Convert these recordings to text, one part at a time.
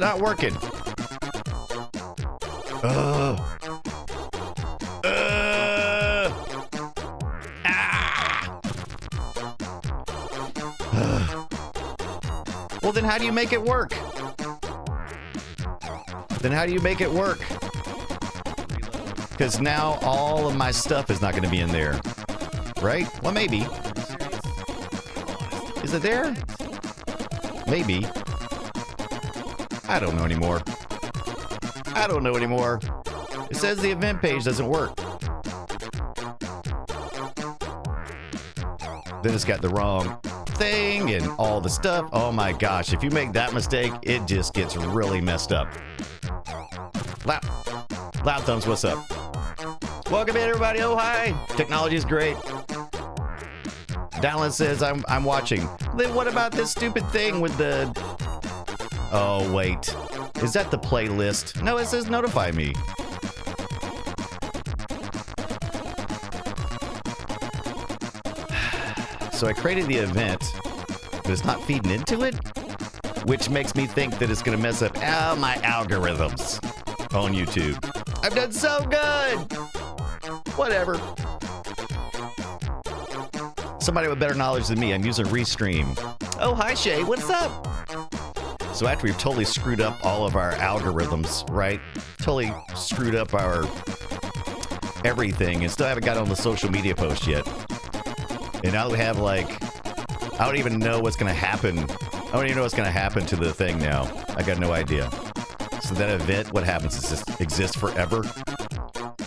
not working? Ah. Well, then how do you make it work? Because now all of my stuff is not going to be in there. Right? Well, maybe. Is it there? Maybe. I don't know anymore. It says the event page doesn't work. Then it's got the wrong thing and all the stuff. Oh my gosh, if you make that mistake, it just gets really messed up. Loud Thumbs, what's up? Welcome in, everybody. Oh, hi. Technology is great. Dallin says, I'm watching. Then what about this stupid thing with the... Oh, wait. Is that the playlist? No, it says notify me. So I created the event, but it's not feeding into it, which makes me think that it's going to mess up all my algorithms on YouTube. I've done so good. Whatever. Somebody with better knowledge than me. I'm using Restream. Oh, hi, Shay. What's up? So after we've totally screwed up all of our algorithms, right? Totally screwed up our everything and still haven't got on the social media post yet. And now we have, like, I don't even know what's going to happen. I don't even know what's going to happen to the thing now. I got no idea. So that event, what happens? It just exists forever?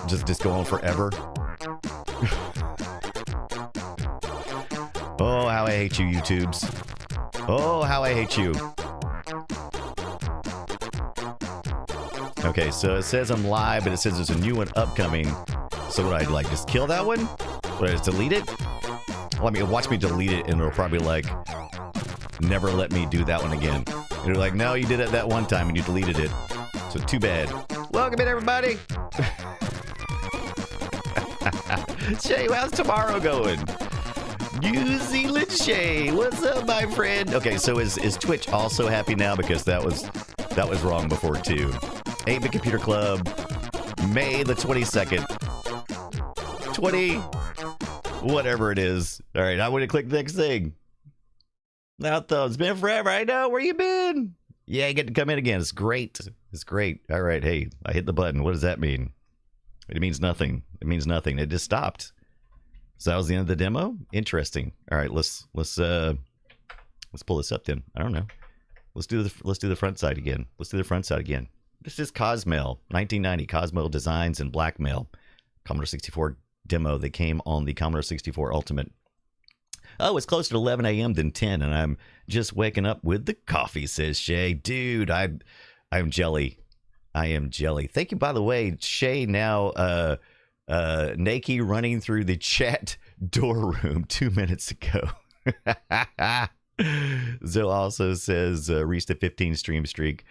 Just go on forever? Oh, how I hate you, YouTubes. Oh, how I hate you. Okay, so it says I'm live, but it says there's a new one upcoming. So would I, like, just kill that one? Would I just delete it? Well, I mean, watch me delete it, and it'll probably, like, never let me do that one again. And you're like, no, you did it that one time, and you deleted it. So too bad. Welcome in, everybody. Shay, how's tomorrow going? New Zealand Shay, what's up, my friend? Okay, so is Twitch also happy now? Because that was wrong before, too. 8-Bit Computer Club, May the 22nd. 20, whatever it is. All right, I'm going to click next thing. Now, though, it's been forever. I know. Where you been? Yeah, you get to come in again. It's great. It's great. All right, hey, I hit the button. What does that mean? It means nothing. It means nothing. It just stopped. So that was the end of the demo? Interesting. All right, let's pull this up then. I don't know. Let's do the front side again. Let's do the front side again. This is Cosmail, 1990. Cosmail Designs and Blackmail. Commodore 64 demo that came on the Commodore 64 Ultimate. Oh, it's closer to 11 a.m. than 10, and I'm just waking up with the coffee, says Shay. Dude, I'm jelly. I am jelly. Thank you, by the way, Shay, now Nakey running through the chat door room 2 minutes ago. Zoe also says reached a 15 stream streak.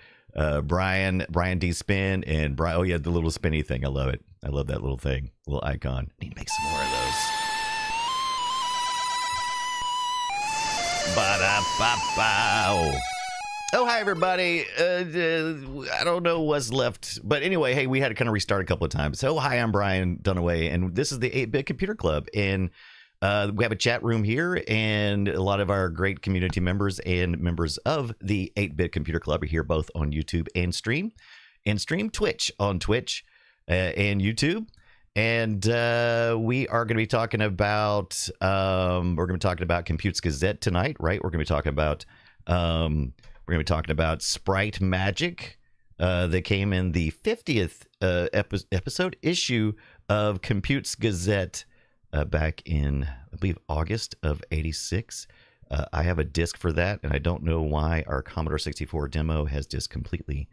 Brian D Spin and Brian. Oh yeah, the little spinny thing. I love it. I love that little thing, little icon. I need to make some more of those. Ba-da-ba-bow. Oh, hi, everybody. I don't know what's left. But anyway, hey, we had to kind of restart a couple of times. So, hi, I'm Brian Dunaway, and this is the 8-Bit Computer Club. And we have a chat room here, and a lot of our great community members and members of the 8-Bit Computer Club are here both on YouTube and stream Twitch on Twitch and YouTube. And we are going to be talking about Compute's Gazette tonight, right? We're going to be talking about Sprite Magic that came in the 50th episode issue of Compute's Gazette back in, I believe, August of '86. I have a disc for that, and I don't know why our Commodore 64 demo has just completely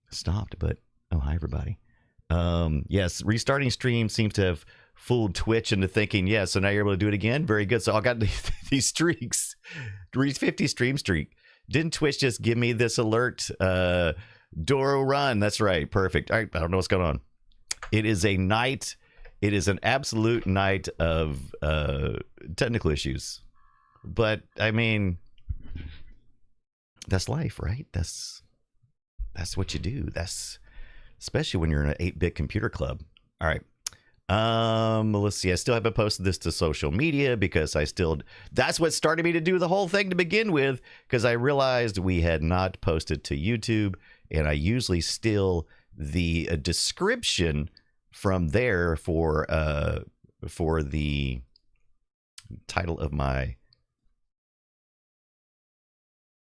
stopped. But oh, hi, everybody. Yes, restarting stream seems to have fooled Twitch into thinking, yeah, so now you're able to do it again. Very good. So I got these streaks, 50 stream streak. Didn't Twitch just give me this alert? Doro run. That's right. Perfect. All right. I don't know what's going on. It is a night. It is an absolute night of technical issues. But I mean, that's life, right? That's That's what you do. That's especially when you're in an 8-bit computer club. All right. Let's see. I still haven't posted this to social media because that's what started me to do the whole thing to begin with, because I realized we had not posted to YouTube, and I usually steal the description from there for the title of my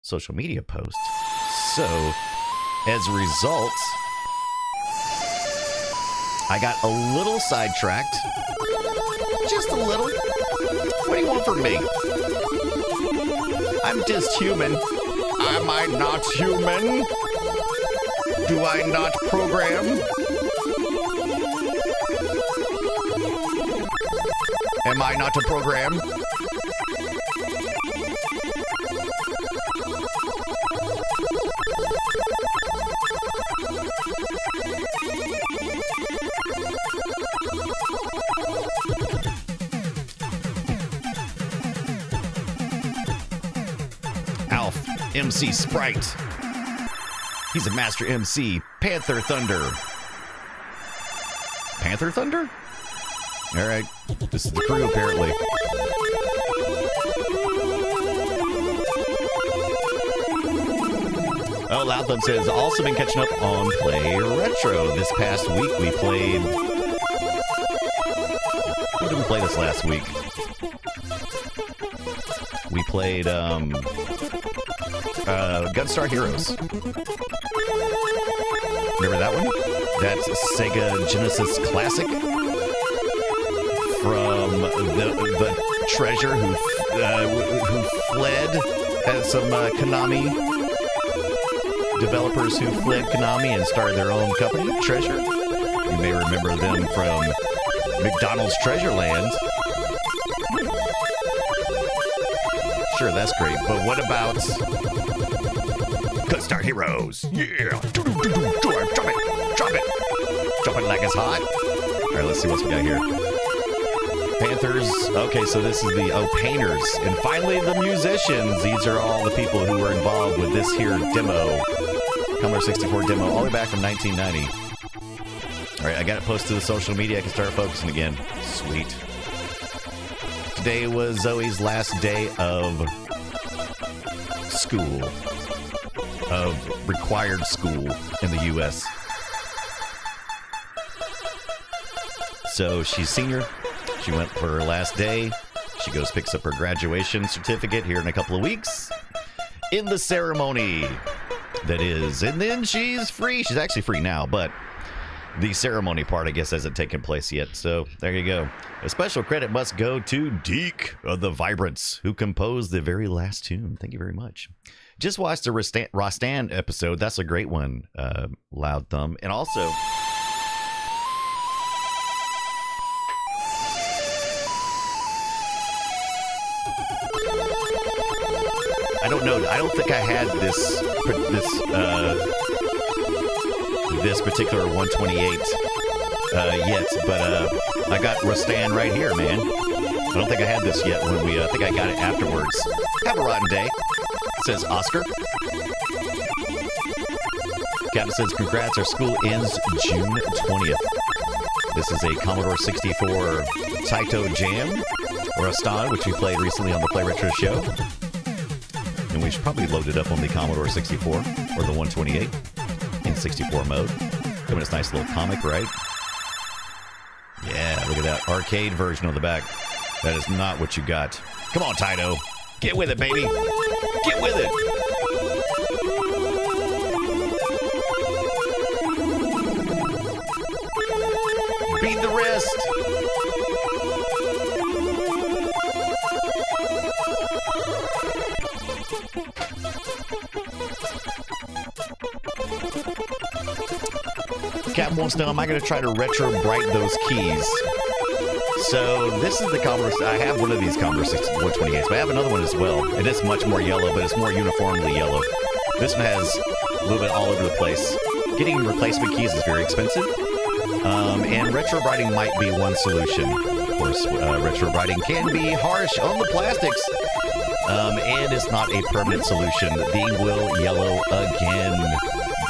social media post. So as a result, I got a little sidetracked. Just a little. What do you want from me? I'm just human. Am I not human? Do I not program? Am I not a program? MC Sprite. He's a master MC. Panther Thunder. Panther Thunder? All right. This is the crew, apparently. Oh, Loud Thumb says, also been catching up on Play Retro. This past week we played... What did we play this last week? We played, Gunstar Heroes. Remember that one? That's Sega Genesis Classic from the treasure who fled, as some Konami developers who fled Konami and started their own company, Treasure. You may remember them from McDonald's Treasure Land. Sure, that's great, but what about Gunstar Heroes? Yeah! Drop it! Drop it! Drop it like it's hot! Alright, let's see what we got here. Panthers. Okay, so this is the painters. And finally, the musicians. These are all the people who were involved with this here demo. Commodore 64 demo, all the way back from 1990. Alright, I got it posted to the social media. I can start focusing again. Sweet. Today was Zoe's last day of school, of required school in the U.S. So she's senior. She went for her last day. She goes, picks up her graduation certificate here in a couple of weeks in the ceremony that is. And then she's free. She's actually free now, but the ceremony part, I guess, hasn't taken place yet. So there you go. A special credit must go to Deke of the Vibrants, who composed the very last tune. Thank you very much. Just watched the Rostan episode. That's a great one, Loud Thumb. And also, I don't know. I don't think I had this particular 128 yet, but I got Rostan right here, man. I don't think I had this yet when I think I got it afterwards. Have a rotten day, says Oscar. Captain says, congrats, our school ends June 20th. This is a Commodore 64 Taito Jam, or Astan, which we played recently on the Play Retro show. And we should probably load it up on the Commodore 64, or the 128, in 64 mode. Giving us a nice little comic, right? Yeah, look at that arcade version on the back. That is not what you got. Come on, Taito. Get with it, baby. Get with it. Beat the rest. Captain wants to know, am I going to try to retro bright those keys? So this is the Commodore. I have one of these Commodore 128s, but I have another one as well. And it's much more yellow, but it's more uniformly yellow. This one has a little bit all over the place. Getting replacement keys is very expensive. And retro brighting might be one solution. Of course, retro brighting can be harsh on the plastics. And it's not a permanent solution. They will yellow again.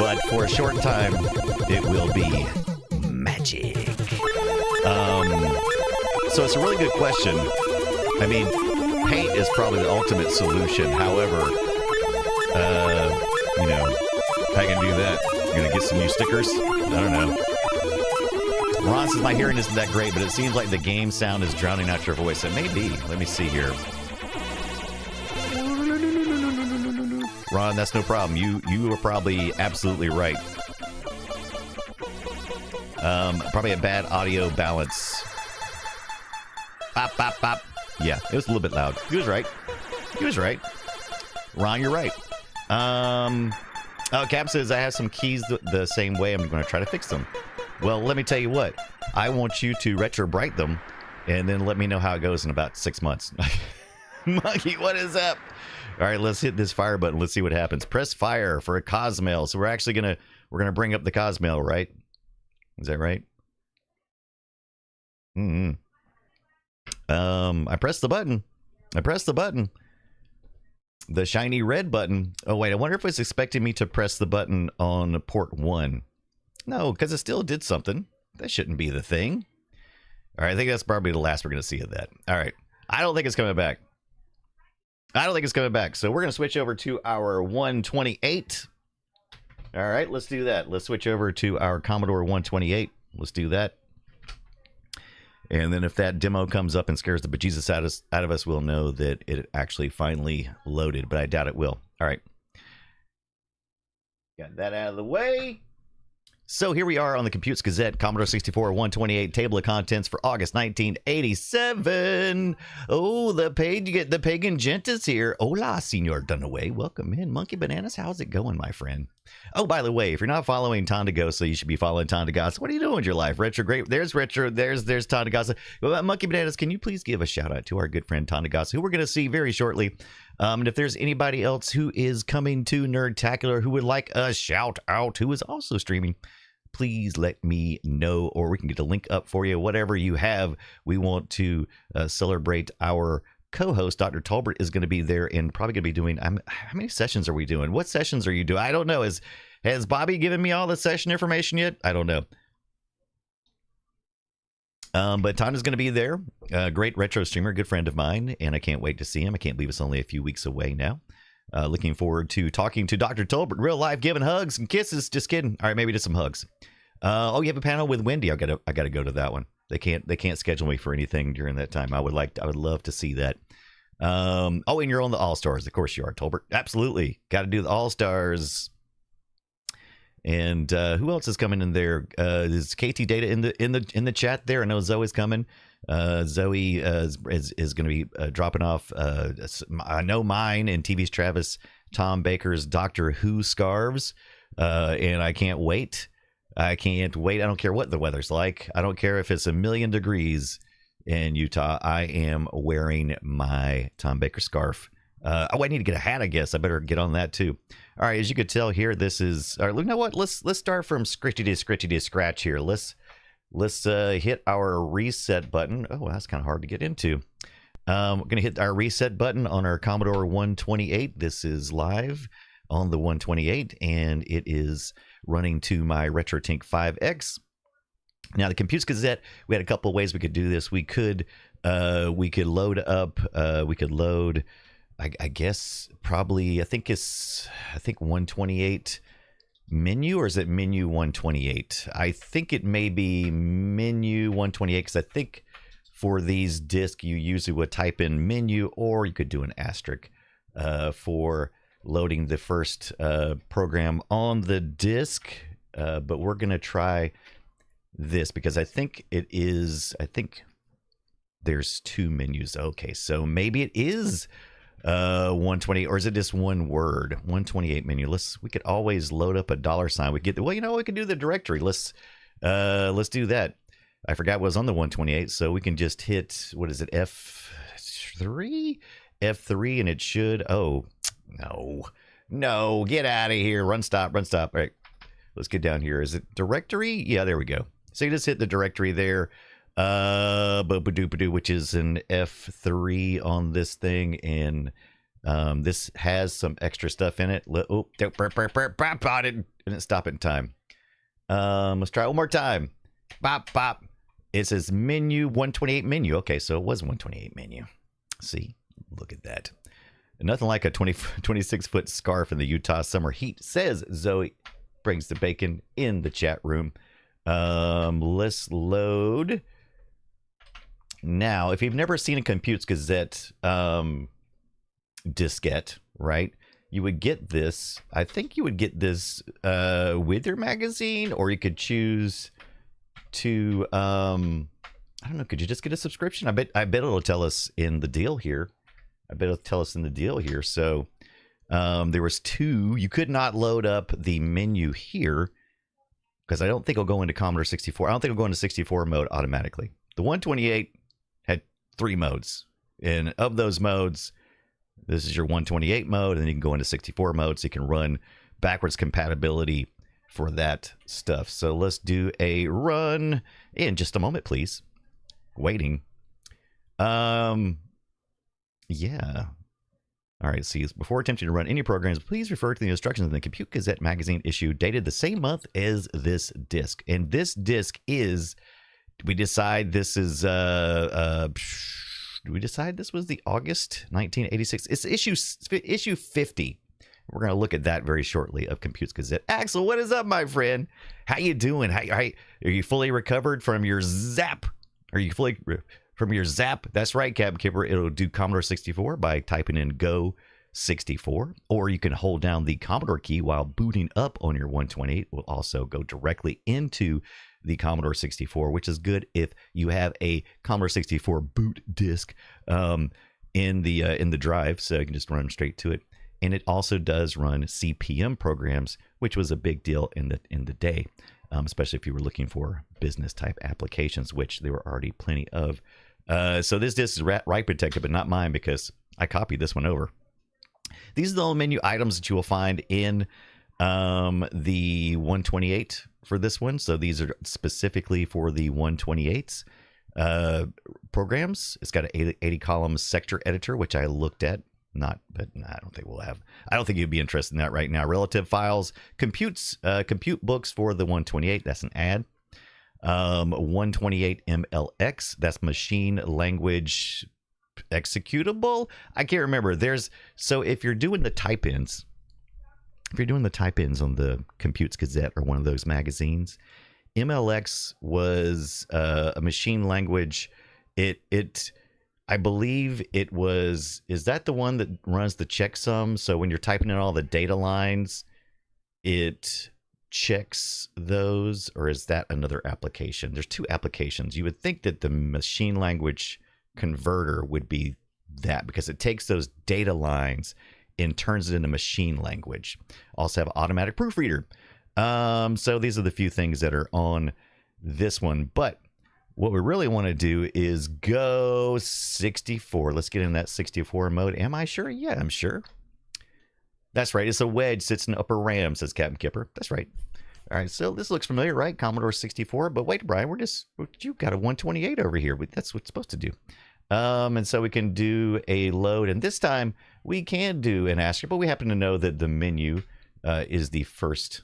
but for a short time, it will be magic. So it's a really good question. I mean, paint is probably the ultimate solution. However, you know, how can I do that? You're gonna get some new stickers? I don't know. Ron says my hearing isn't that great, but it seems like the game sound is drowning out your voice. It may be. Let me see here. Ron, that's no problem. You are probably absolutely right. Probably a bad audio balance. Bop, bop, bop. Yeah, it was a little bit loud. He was right. He was right. Ron, you're right. Oh, Cap says I have some keys the same way. I'm going to try to fix them. Well, let me tell you what. I want you to retro-bright them, and then let me know how it goes in about 6 months. Monkey, what is up? All right, let's hit this fire button. Let's see what happens. Press fire for a Cosmail. So we're actually we're gonna bring up the Cosmail, right? Is that right? I pressed the button. I pressed the button. The shiny red button. Oh, wait. I wonder if it's expecting me to press the button on port 1. No, because it still did something. That shouldn't be the thing. All right. I think that's probably the last we're going to see of that. All right. I don't think it's coming back. I don't think it's coming back. So we're going to switch over to our 128. All right. Let's do that. Let's switch over to our Commodore 128. Let's do that. And then if that demo comes up and scares the bejesus out of us, we'll know that it actually finally loaded, but I doubt it will. All right. Got that out of the way. So here we are on the Computes Gazette, Commodore 64 128 table of contents for August 1987. Oh, the pagan gent is here. Hola, Senor Dunaway. Welcome in. Monkey Bananas, how's it going, my friend? Oh, by the way, if you're not following Tondagosa, you should be following Tondagosa. What are you doing with your life? Retro Great. There's Retro. There's Tondagosa. Well, Monkey Bananas, can you please give a shout out to our good friend Tondagosa, who we're going to see very shortly. And if there's anybody else who is coming to Nerdtacular who would like a shout out, who is also streaming, please let me know, or we can get a link up for you. Whatever you have, we want to celebrate our co-host. Dr. Tolbert is going to be there and probably going to be doing, how many sessions are we doing? What sessions are you doing? I don't know. Has Bobby given me all the session information yet? I don't know. But Tanya's going to be there. Great retro streamer, good friend of mine, and I can't wait to see him. I can't believe it's only a few weeks away now. Looking forward to talking to Dr. Tolbert, real life, giving hugs and kisses. Just kidding. All right, maybe just some hugs. Oh, you have a panel with Wendy. I gotta go to that one. They can't schedule me for anything during that time. I would love to see that. Oh, and you're on the All Stars. Of course you are, Tolbert. Absolutely. Got to do the All Stars. And who else is coming in there? Is KT Data in the chat there? I know Zoe's coming. Zoe is going to be dropping off. I know mine and TV's Travis Tom Baker's Doctor Who scarves, and I can't wait. I can't wait. I don't care what the weather's like. I don't care if it's 1,000,000 degrees in Utah. I am wearing my Tom Baker scarf. Oh, I need to get a hat, I guess. I better get on that too. All right, as you could tell here, this is. All right, you know what? Let's start from scritchy to scratch here. Let's hit our reset button. Oh, that's kind of hard to get into. We're going to hit our reset button on our Commodore 128. This is live on the 128, and it is running to my RetroTink 5X. Now, the Computes Gazette, we had a couple of ways we could do this. We could load up. We could load. I guess probably. I think 128. Menu, or is it menu 128? I think it may be menu 128, because I think for these discs you usually would type in menu, or you could do an asterisk for loading the first program on the disc. But we're gonna try this because I think there's two menus. Okay, so maybe it is 128, or is it just one word? 128 menu. We could always load up a $. We get, well, you know, we can do the directory. Let's do that. I forgot what was on the 128, so we can just hit, what is it, F3, and it should. Oh no, get out of here. Run stop. All right, let's get down here. Is it directory? Yeah, there we go. So you just hit the directory there. Which is an F3 on this thing, and This has some extra stuff in it. Oh, bop, it didn't stop it in time. Let's try it one more time. Bop, bop. It says menu 128 menu. Okay, so it was 128 menu. See, look at that. Nothing like a 26-foot scarf in the Utah summer heat, says Zoe. Brings the bacon in the chat room. Let's load. Now, if you've never seen a Computes Gazette diskette, right? You would get this. I think you would get this with your magazine, or you could choose to I don't know, could you just get a subscription? I bet it'll tell us in the deal here. So there was two. You could not load up the menu here because I don't think it'll go into Commodore 64. I don't think it'll go into 64 mode automatically. The 128 had 3 modes, and of those modes, this is your 128 mode, and then you can go into 64 mode, so you can run backwards compatibility for that stuff. So let's do a run in just a moment, please. Waiting. Yeah. All right, see, before attempting to run any programs, please refer to the instructions in the Compute Gazette magazine issue dated the same month as this disc. And this disc is, we decide this is, do we decide this was the August 1986? It's issue 50. We're going to look at that very shortly of Compute Gazette. Axel, what is up, my friend? How you doing? Are you fully recovered from your zap? Are you fully from your zap? That's right, Captain Kipper. It'll do Commodore 64 by typing in Go 64, or you can hold down the Commodore key while booting up on your 128. Will also go directly into the Commodore 64, which is good if you have a Commodore 64 boot disk in the drive, so you can just run straight to it. And it also does run CPM programs, which was a big deal in the day, especially if you were looking for business type applications, which there were already plenty of. So this disc is write protected, but not mine because I copied this one over. These are the only menu items that you will find in the 128 for this one. So these are specifically for the 128's programs. It's got an 80 column sector editor, which I looked at. I don't think we'll have. I don't think you'd be interested in that right now. Relative files, compute books for the 128. That's an ad. 128 MLX. That's machine language executable. I can't remember. So if you're doing the type-ins, on the Computes Gazette or one of those magazines, MLX was a machine language. I believe it was. Is that the one that runs the checksum? So when you're typing in all the data lines, it checks those, or is that another application? There's two applications. You would think that the machine language converter would be that, because it takes those data lines and turns it into machine language. Also have an automatic proofreader. So these are the few things that are on this one, but what we really want to do is go 64. Let's get in that 64 mode. Am I sure? Yeah, I'm sure. That's right. It's a wedge, sits in the upper RAM, says Captain Kipper. That's right. All right, so this looks familiar, right? Commodore 64. But wait, Brian, you've got a 128 over here. That's what it's supposed to do. And so we can do a load. And this time we can do an asterisk, but we happen to know that the menu is the first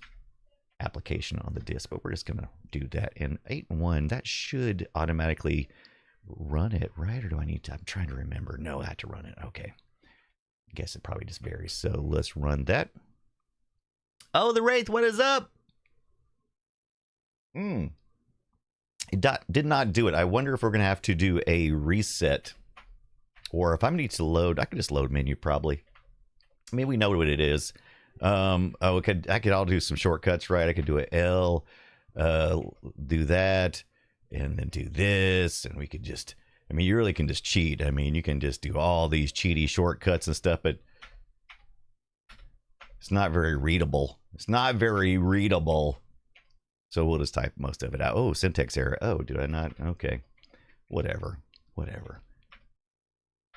application on the disk. But we're just going to do that. And 8.1, that should automatically run it, right? Or do I need to? I'm trying to remember. No, I have to run it. Okay. I guess it probably just varies. So let's run that. Oh, the Wraith, what is up? It did not do it. I wonder if we're going to have to do a reset, or if I need to load, I could just load menu probably. I mean, we know what it is. I could all do some shortcuts, right? I could do a L, do that, and then do this, and we could just, I mean, you really can just cheat. I mean, you can just do all these cheaty shortcuts and stuff, but it's not very readable. It's not very readable. So we'll just type most of it out. Oh, syntax error. Oh, did I not? Okay. Whatever. Does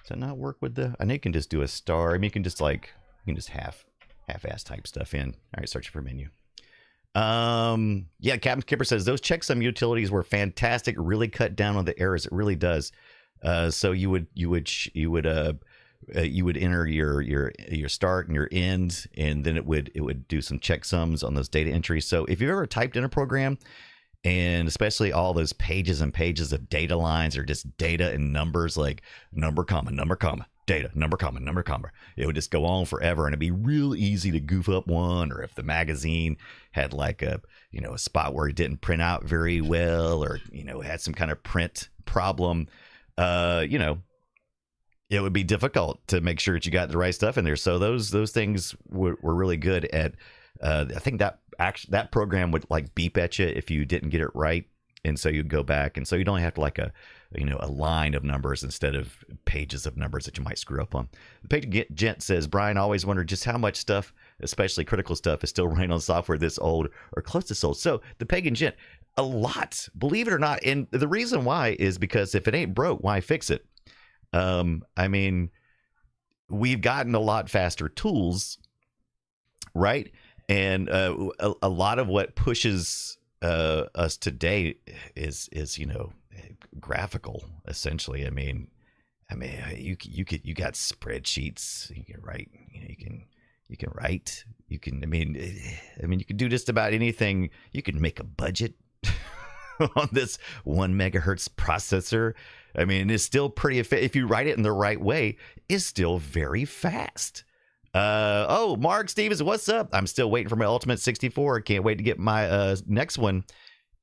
that not work with the... I know you can just do a star. I mean, you can just half-ass type stuff in. All right, search for menu. Yeah, Captain Kipper says, those checksum utilities were fantastic. Really cut down on the errors. It really does. So you would you would enter your start and your end, and then it would do some checksums on those data entries. So if you've ever typed in a program, and especially all those pages and pages of data lines or just data and numbers, like number comma data number comma, it would just go on forever, and it'd be real easy to goof up one, or if the magazine had like a spot where it didn't print out very well, or had some kind of print problem, it would be difficult to make sure that you got the right stuff in there. So those things were really good at. I think that program would like beep at you if you didn't get it right, and so you'd go back, and so you'd only have to like a line of numbers instead of pages of numbers that you might screw up on. The Pagan Gent says, Brian, always wondered just how much stuff, especially critical stuff, is still running on software this old or close to this old. So the Pagan Gent, a lot, believe it or not, and the reason why is because if it ain't broke, why fix it? I mean, we've gotten a lot faster tools, right? And a lot of what pushes us today is graphical, essentially. I mean, you got spreadsheets. You can write. You can write. You can. I mean, you can do just about anything. You can make a budget on this 1 megahertz processor. I mean, it's still pretty. If you write it in the right way, it's still very fast. Mark Stevens, what's up? I'm still waiting for my Ultimate 64. I can't wait to get my next one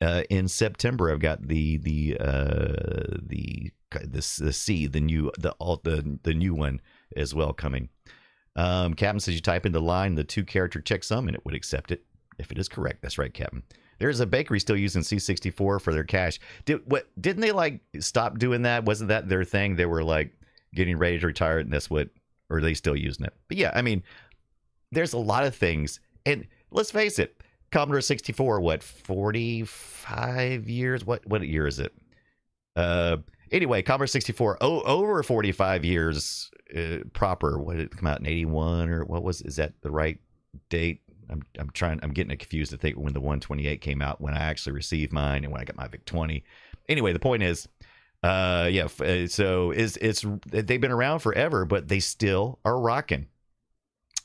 in September. I've got the C, the new one as well coming. Captain says you type in the line the 2-character checksum and it would accept it if it is correct. That's right, Captain. There's a bakery still using C64 for their cash. Didn't they like stop doing that? Wasn't that their thing? They were like getting ready to retire, and that's what. Or are they still using it? But yeah, I mean, there's a lot of things. And let's face it, Commodore 64, what, 45 years? What year is it? Anyway, Commodore 64, over 45 years proper. What did it come out in 81 or what was? Is that the right date? I'm getting confused to think when the 128 came out, when I actually received mine and when I got my VIC-20. Anyway, the point is, so they've been around forever, but they still are rocking.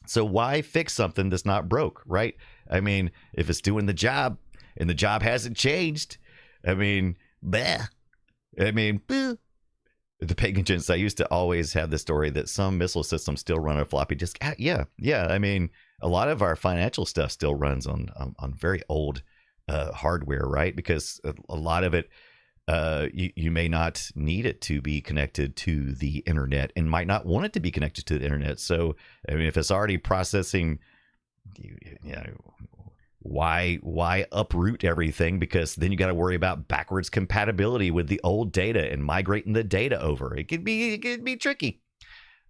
So why fix something that's not broke, right? I mean, if it's doing the job and the job hasn't changed, I mean, bleh. I mean, bleh. The Pagan Gents, I used to always have the story that some missile systems still run on floppy disk. Yeah. I mean, a lot of our financial stuff still runs on very old hardware, right? Because a lot of it, you may not need it to be connected to the internet and might not want it to be connected to the internet. So, I mean, if it's already processing, why uproot everything? Because then you got to worry about backwards compatibility with the old data and migrating the data over. It could be tricky.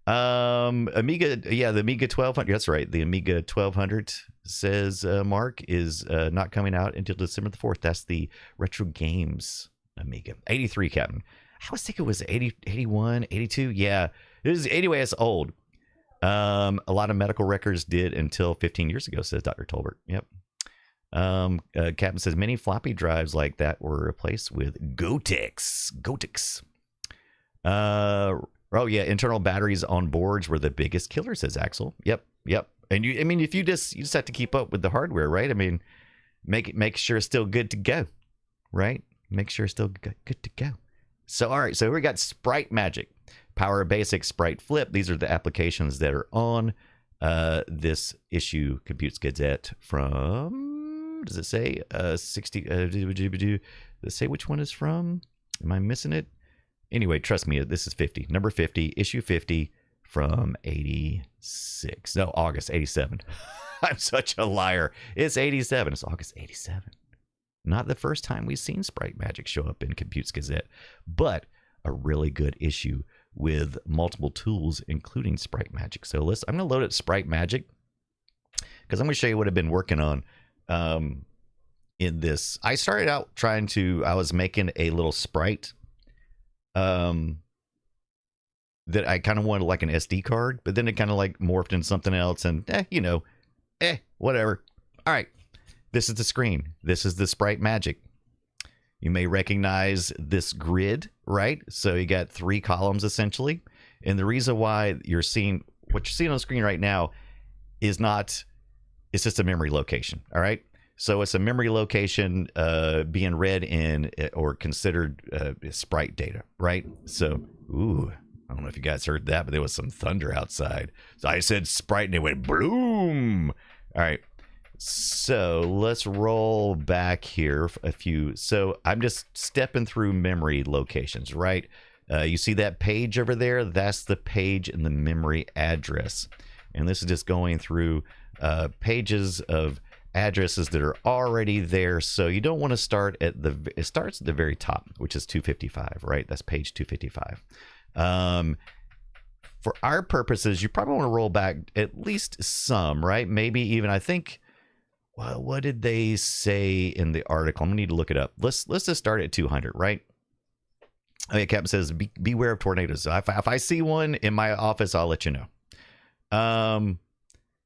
Amiga, the Amiga 1200. That's right. The Amiga 1200 says Mark is not coming out until December the 4th. That's the Retro Games Amiga. 83, Captain. I was thinking it was 80, 81, 82. Yeah. Anyway, it's old. A lot of medical records did until 15 years ago, says Dr. Tolbert. Yep. Captain says many floppy drives like that were replaced with Gotex. Oh yeah, internal batteries on boards were the biggest killer, says Axel. Yep. And if you just have to keep up with the hardware, right? I mean, make sure it's still good to go, right? Make sure it's still good to go. So all right, so we got Sprite Magic, Power Basic, Sprite Flip. These are the applications that are on this issue, Computes Gazette from. Does it say 60? Does it say which one is from? Am I missing it? Anyway, trust me, this is 50. Number 50, issue 50 from 86. No, August 87. I'm such a liar. It's 87. It's August 87. Not the first time we've seen Sprite Magic show up in Computes Gazette, but a really good issue with multiple tools, including Sprite Magic. So I'm going to load up Sprite Magic because I'm going to show you what I've been working on in this. I started out I was making a little Sprite that I kind of wanted like an SD card, but then it kind of like morphed into something else and whatever. All right. This is the screen. This is the Sprite Magic. You may recognize this grid, right? So you got 3 columns essentially. And the reason why you're seeing what you're seeing on the screen right now is not, it's just a memory location. All right. So it's a memory location being read in or considered sprite data, right? So, ooh, I don't know if you guys heard that, but there was some thunder outside. So I said sprite and it went bloom. All right. So let's roll back here a few. So I'm just stepping through memory locations, right? You see that page over there? That's the page in the memory address. And this is just going through pages of addresses that are already there. So you don't want to start at it starts at the very top, which is 255, right? That's page 255. For our purposes, you probably want to roll back at least some, right? Maybe even, I think, well, what did they say in the article? I'm gonna need to look it up. Let's just start at 200, right? Okay, Captain says, beware of tornadoes. So if I see one in my office, I'll let you know.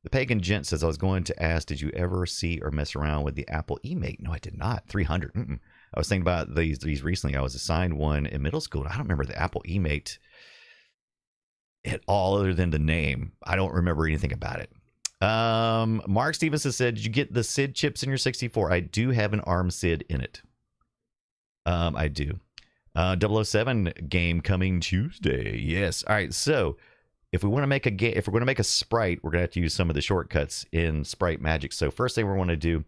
The Pagan Gent says, I was going to ask, did you ever see or mess around with the Apple eMate? No, I did not. 300. I was thinking about these recently. I was assigned one in middle school. I don't remember the Apple eMate at all other than the name. I don't remember anything about it. Mark Stevenson said, did you get the SID chips in your 64? I do have an ARM SID in it. I do. 007 game coming Tuesday. Yes. All right. So if we want to make a game, if we're going to make a sprite, we're going to have to use some of the shortcuts in Sprite Magic. So first thing we want to do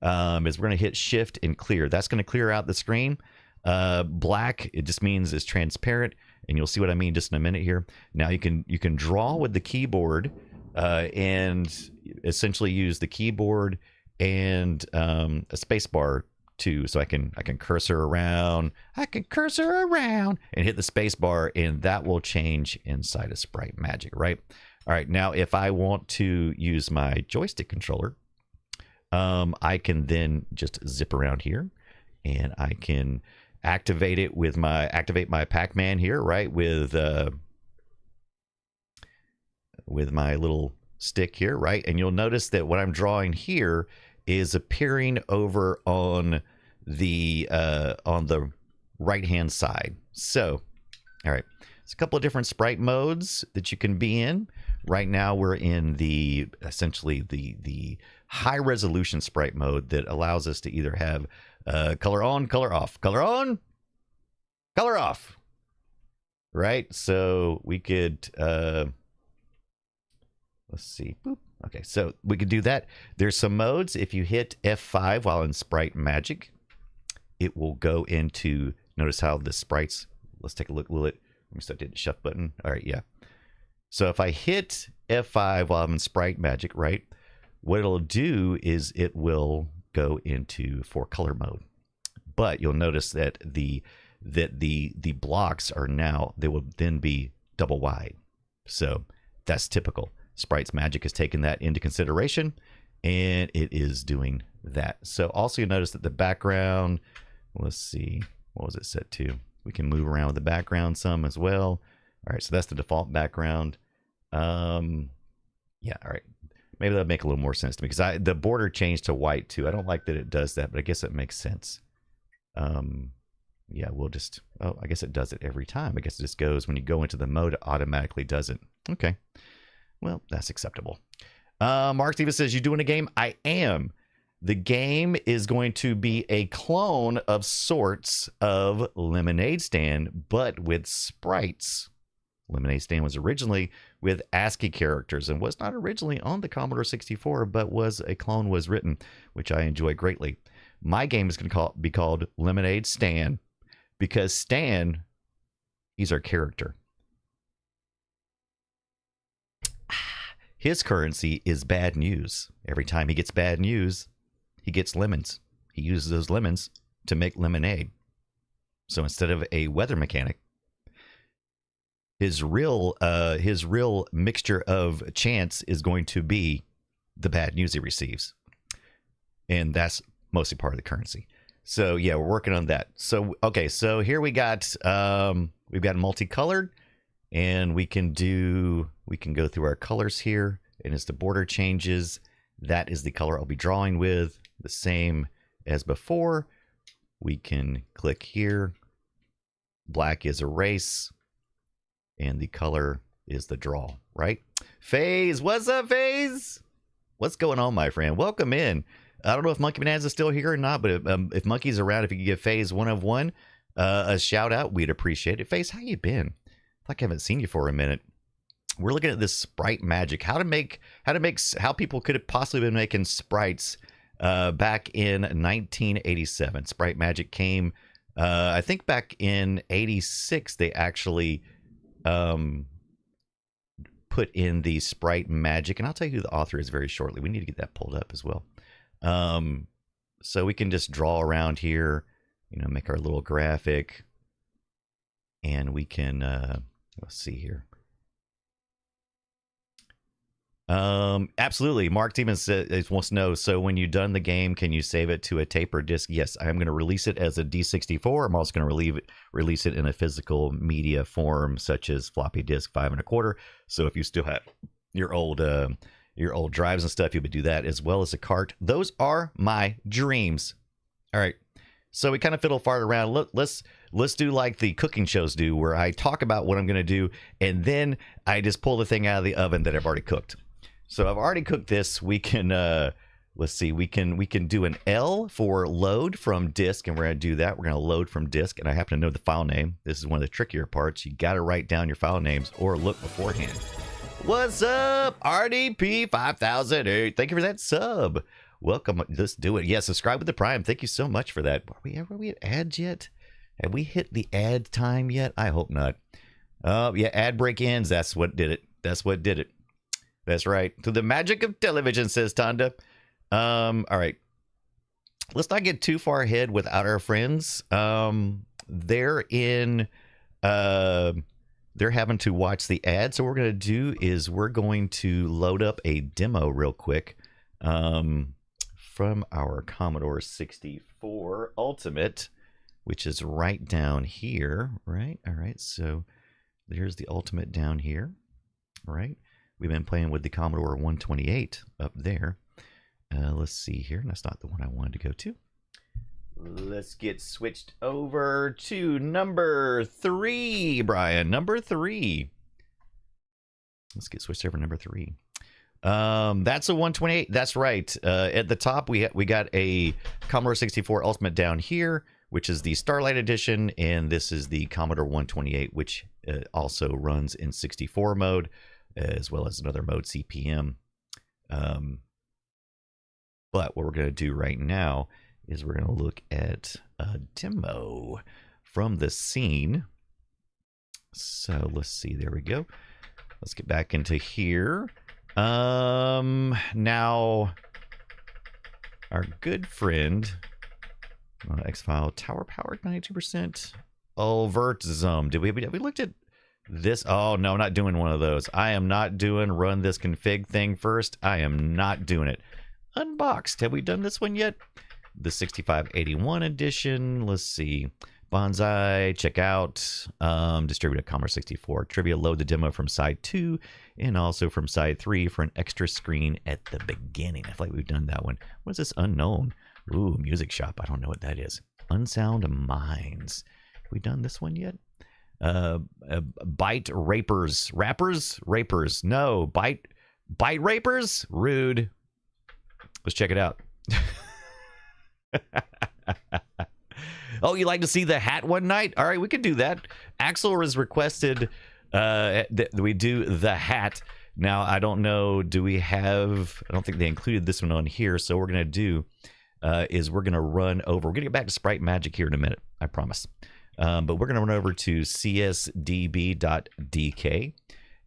is we're going to hit Shift and clear. That's going to clear out the screen. Black, it just means it's transparent, and you'll see what I mean just in a minute here. Now you can draw with the keyboard and essentially use the keyboard and a space bar too, so I can cursor around. I can cursor around and hit the space bar, and that will change inside of Sprite Magic, right? All right, now if I want to use my joystick controller, I can then just zip around here, and I can activate it with my Pac-Man here, right? With my little stick here, right? And you'll notice that what I'm drawing here is appearing over on the right hand side. So, all right, it's a couple of different sprite modes that you can be in. Right now we're in the essentially the high resolution sprite mode that allows us to either have color on, color off, color on, color off, right? So we could let's see. Boop. Okay, so we could do that. There's some modes. If you hit F5 while in Sprite Magic, it will go into, notice how the sprites, let's take a look. Will it, let me start the shift button. All right, yeah. So if I hit F5 while I'm in Sprite Magic, right, what it'll do is it will go into for color mode. But you'll notice that the blocks are now, they will then be double wide. So that's typical. Sprite Magic has taken that into consideration, and it is doing that. So also you'll notice that the background, let's see, what was it set to? We can move around with the background some as well. All right, so that's the default background. Yeah, all right. Maybe that'll make a little more sense to me, because the border changed to white too. I don't like that it does that, but I guess it makes sense. Yeah, we'll just, oh, I guess it does it every time. I guess it just goes, when you go into the mode, it automatically does it. Okay. Well, that's acceptable. Mark Stevens says, you doing a game? I am. The game is going to be a clone of sorts of Lemonade Stand, but with sprites. Lemonade Stand was originally with ASCII characters and was not originally on the Commodore 64, but a clone was written, which I enjoy greatly. My game is going to be called Lemonade Stan, because Stan, he's our character. His currency is bad news. Every time he gets bad news, he gets lemons. He uses those lemons to make lemonade. So instead of a weather mechanic, his real mixture of chance is going to be the bad news he receives. And that's mostly part of the currency. So yeah, we're working on that. So okay, so here we've got multicolored, and we can go through our colors here, and as the border changes, that is the color I'll be drawing with, the same as before. We can click here. Black is erase, and the color is the draw, right? FaZe, what's up, FaZe? What's going on, my friend? Welcome in. I don't know if Monkey Bonanza is still here or not, but if Monkey's around, if you could give FaZe 1 of 1 a shout out, we'd appreciate it. FaZe, how you been? Like I haven't seen you for a minute. We're looking at this Sprite Magic, how people could have possibly been making sprites back in 1987. Sprite Magic came, I think back in 86, they actually put in the Sprite Magic, and I'll tell you who the author is very shortly. We need to get that pulled up as well. So we can just draw around here, you know, make our little graphic, and we can, let's see here. Absolutely. Mark Demons wants to know, so when you're done the game, can you save it to a tape or disc? Yes, I'm going to release it as a D64. I'm also going to release it in a physical media form, such as floppy disk 5 1/4. So if you still have your old drives and stuff, you would do that, as well as a cart. Those are my dreams. All right. So we kind of fiddle fart around. Look, let's do like the cooking shows do, where I talk about what I'm going to do, and then I just pull the thing out of the oven that I've already cooked. So I've already cooked this. We can let's see. We can do an L for load from disk, and we're going to do that. We're going to load from disk, and I happen to know the file name. This is one of the trickier parts. You got to write down your file names or look beforehand. What's up, RDP 5008? Thank you for that sub. Welcome. Let's do it. Yeah, subscribe with the Prime. Thank you so much for that. Are we at ads yet? Have we hit the ad time yet? I hope not. Yeah, ad break ends. That's what did it. That's what did it. That's right. To the magic of television, says Tonda. All right. Let's not get too far ahead without our friends. They're having to watch the ad. So what we're going to do is we're going to load up a demo real quick from our Commodore 64 Ultimate, which is right down here, right? All right, so there's the Ultimate down here, right? We've been playing with the Commodore 128 up there. Let's see here. That's not the one I wanted to go to. Let's get switched over to number 3, Brian. Number 3. Let's get switched over to number 3. That's a 128. That's right. At the top, we got a Commodore 64 Ultimate down here, which is the Starlight Edition, and this is the Commodore 128, which also runs in 64 mode, as well as another mode, CPM. But what we're going to do right now is we're going to look at a demo from the scene. So let's see. There we go. Let's get back into here. Now, our good friend, X-File, Tower Powered 92%. Oh, Vertzum. Have we looked at this? Oh, no, not doing one of those. I am not doing run this config thing first. I am not doing it. Unboxed. Have we done this one yet? The 6581 edition. Let's see. Bonsai, check out. Distributed Commodore 64. Trivia, load the demo from side 2 and also from side 3 for an extra screen at the beginning. I feel like we've done that one. What is this? Unknown. Ooh, Music Shop. I don't know what that is. Unsound Minds. Have we done this one yet? Bite Rapers. Rappers? Rapers. No. Bite Rapers? Rude. Let's check it out. Oh, you like to see the hat one night? All right, we could do that. Axel has requested that we do the hat. Now, I don't know, do we have, I don't think they included this one on here. So what we're going to do is we're going to run over, we're going to get back to Sprite Magic here in a minute, I promise. But we're going to run over to csdb.dk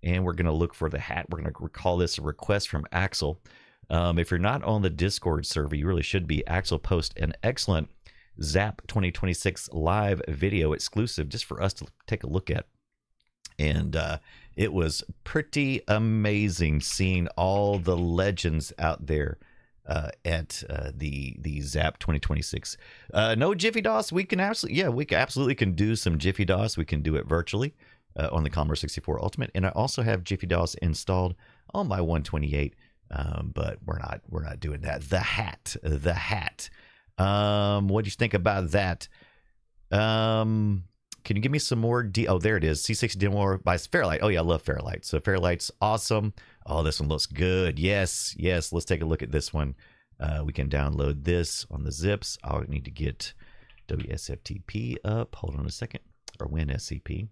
and we're going to look for the hat. We're going to call this a request from Axel. If you're not on the Discord server, you really should be. Axel post an excellent Zap 2026 live video exclusive just for us to take a look at. And it was pretty amazing seeing all the legends out there at the Zap 2026. No Jiffy DOS. We can absolutely, we absolutely can do some Jiffy DOS. We can do it virtually on the Commodore 64 Ultimate. And I also have Jiffy DOS installed on my 128. But we're not doing that. The hat. What do you think about that? Can you give me some more? Oh, there it is. C60 demo by Fairlight. Oh, yeah, I love Fairlight. So Fairlight's awesome. Oh, this one looks good. Yes, yes. Let's take a look at this one. We can download this on the zips. I'll need to get WSFTP up. Hold on a second. Or WinSCP.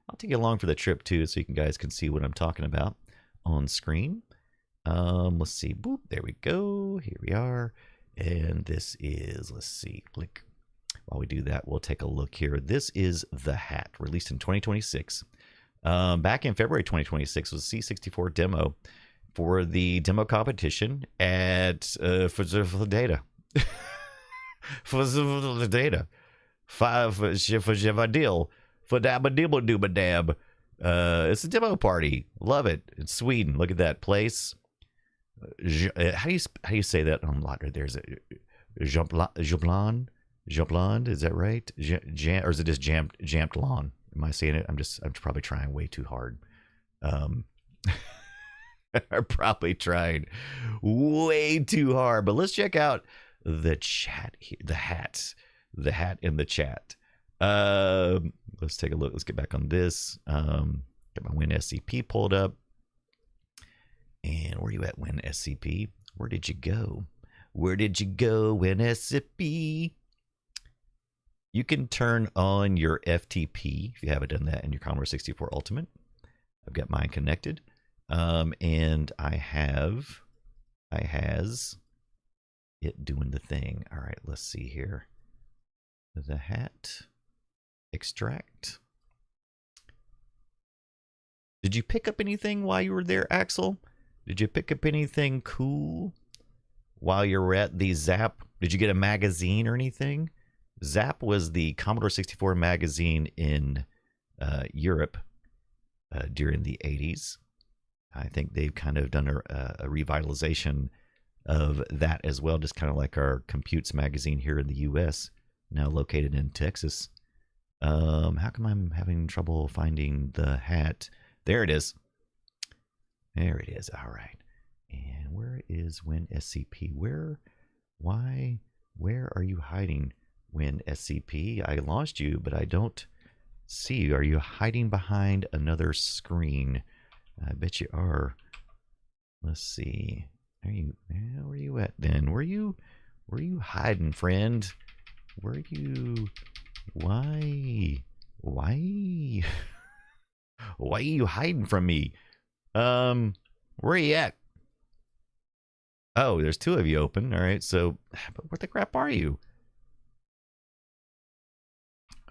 I'll take you along for the trip, too, so you guys can see what I'm talking about on screen. Let's see. Boop. There we go. Here we are. And this is, let's see. Click. While we do that, we'll take a look here. This is the hat, released in 2026. Back in February 2026 was a C64 demo for the demo competition at for the data. For the data. For Javadil. For Dabadibble it's a demo party. Love it. It's Sweden. Look at that place. How do you say that on Lotter? There's a Joblan. Jobland, is that right? Or is it just jammed lawn? Am I saying it? I'm probably trying way too hard. I'm probably trying way too hard. But let's check out the chat here, the hat in the chat. Let's take a look. Let's get back on this. Get my WinSCP pulled up. And where are you at, WinSCP? Where did you go? Where did you go, WinSCP? You can turn on your FTP if you haven't done that in your Commodore 64 Ultimate. I've got mine connected. And I has it doing the thing. All right, let's see here. The hat. Extract. Did you pick up anything while you were there, Axel? Did you pick up anything cool while you were at the Zap? Did you get a magazine or anything? Zap was the Commodore 64 magazine in Europe during the 80s. I think they've kind of done a revitalization of that as well, just kind of like our Computes magazine here in the U.S., now located in Texas. How come I'm having trouble finding the hat? There it is. There it is. All right. And where is WinSCP? Where are you hiding? WinSCP, I launched you, but I don't see you. Are you hiding behind another screen? I bet you are. Let's see. Where are you at then? Where are you hiding, friend? Where are you? Why are you hiding from me? Where are you at? Oh, there's two of you open. All right, so but where the crap are you?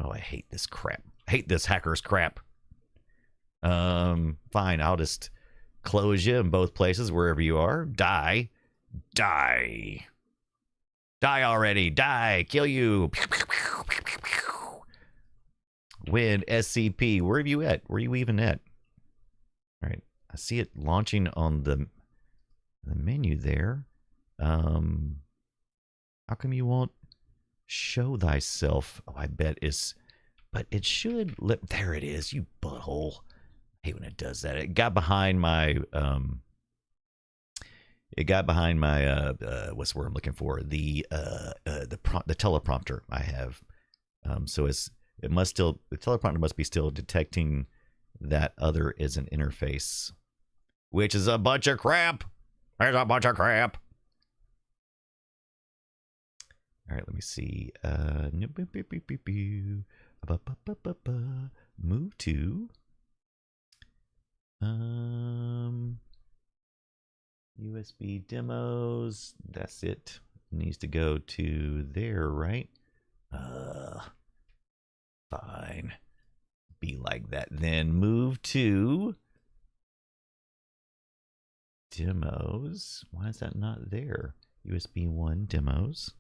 Oh, I hate this crap. I hate this hacker's crap. Fine, I'll just close you in both places, wherever you are. Die. Die. Die already. Die. Kill you. WinSCP. Where are you at? Where are you even at? All right. I see it launching on the menu there. How come you won't show thyself? Oh, I bet it's, but it should let, there it is, you butthole. I hate when it does that. It got behind my what's the word I'm looking for? The teleprompter I have. So it must still, the teleprompter must be still detecting that other is an interface, which is a bunch of crap. There's a bunch of crap. All right, let me see. Move to USB demos. That's it. Needs to go to there, right? Fine. Be like that. Then move to demos. Why is that not there? USB 1 demos.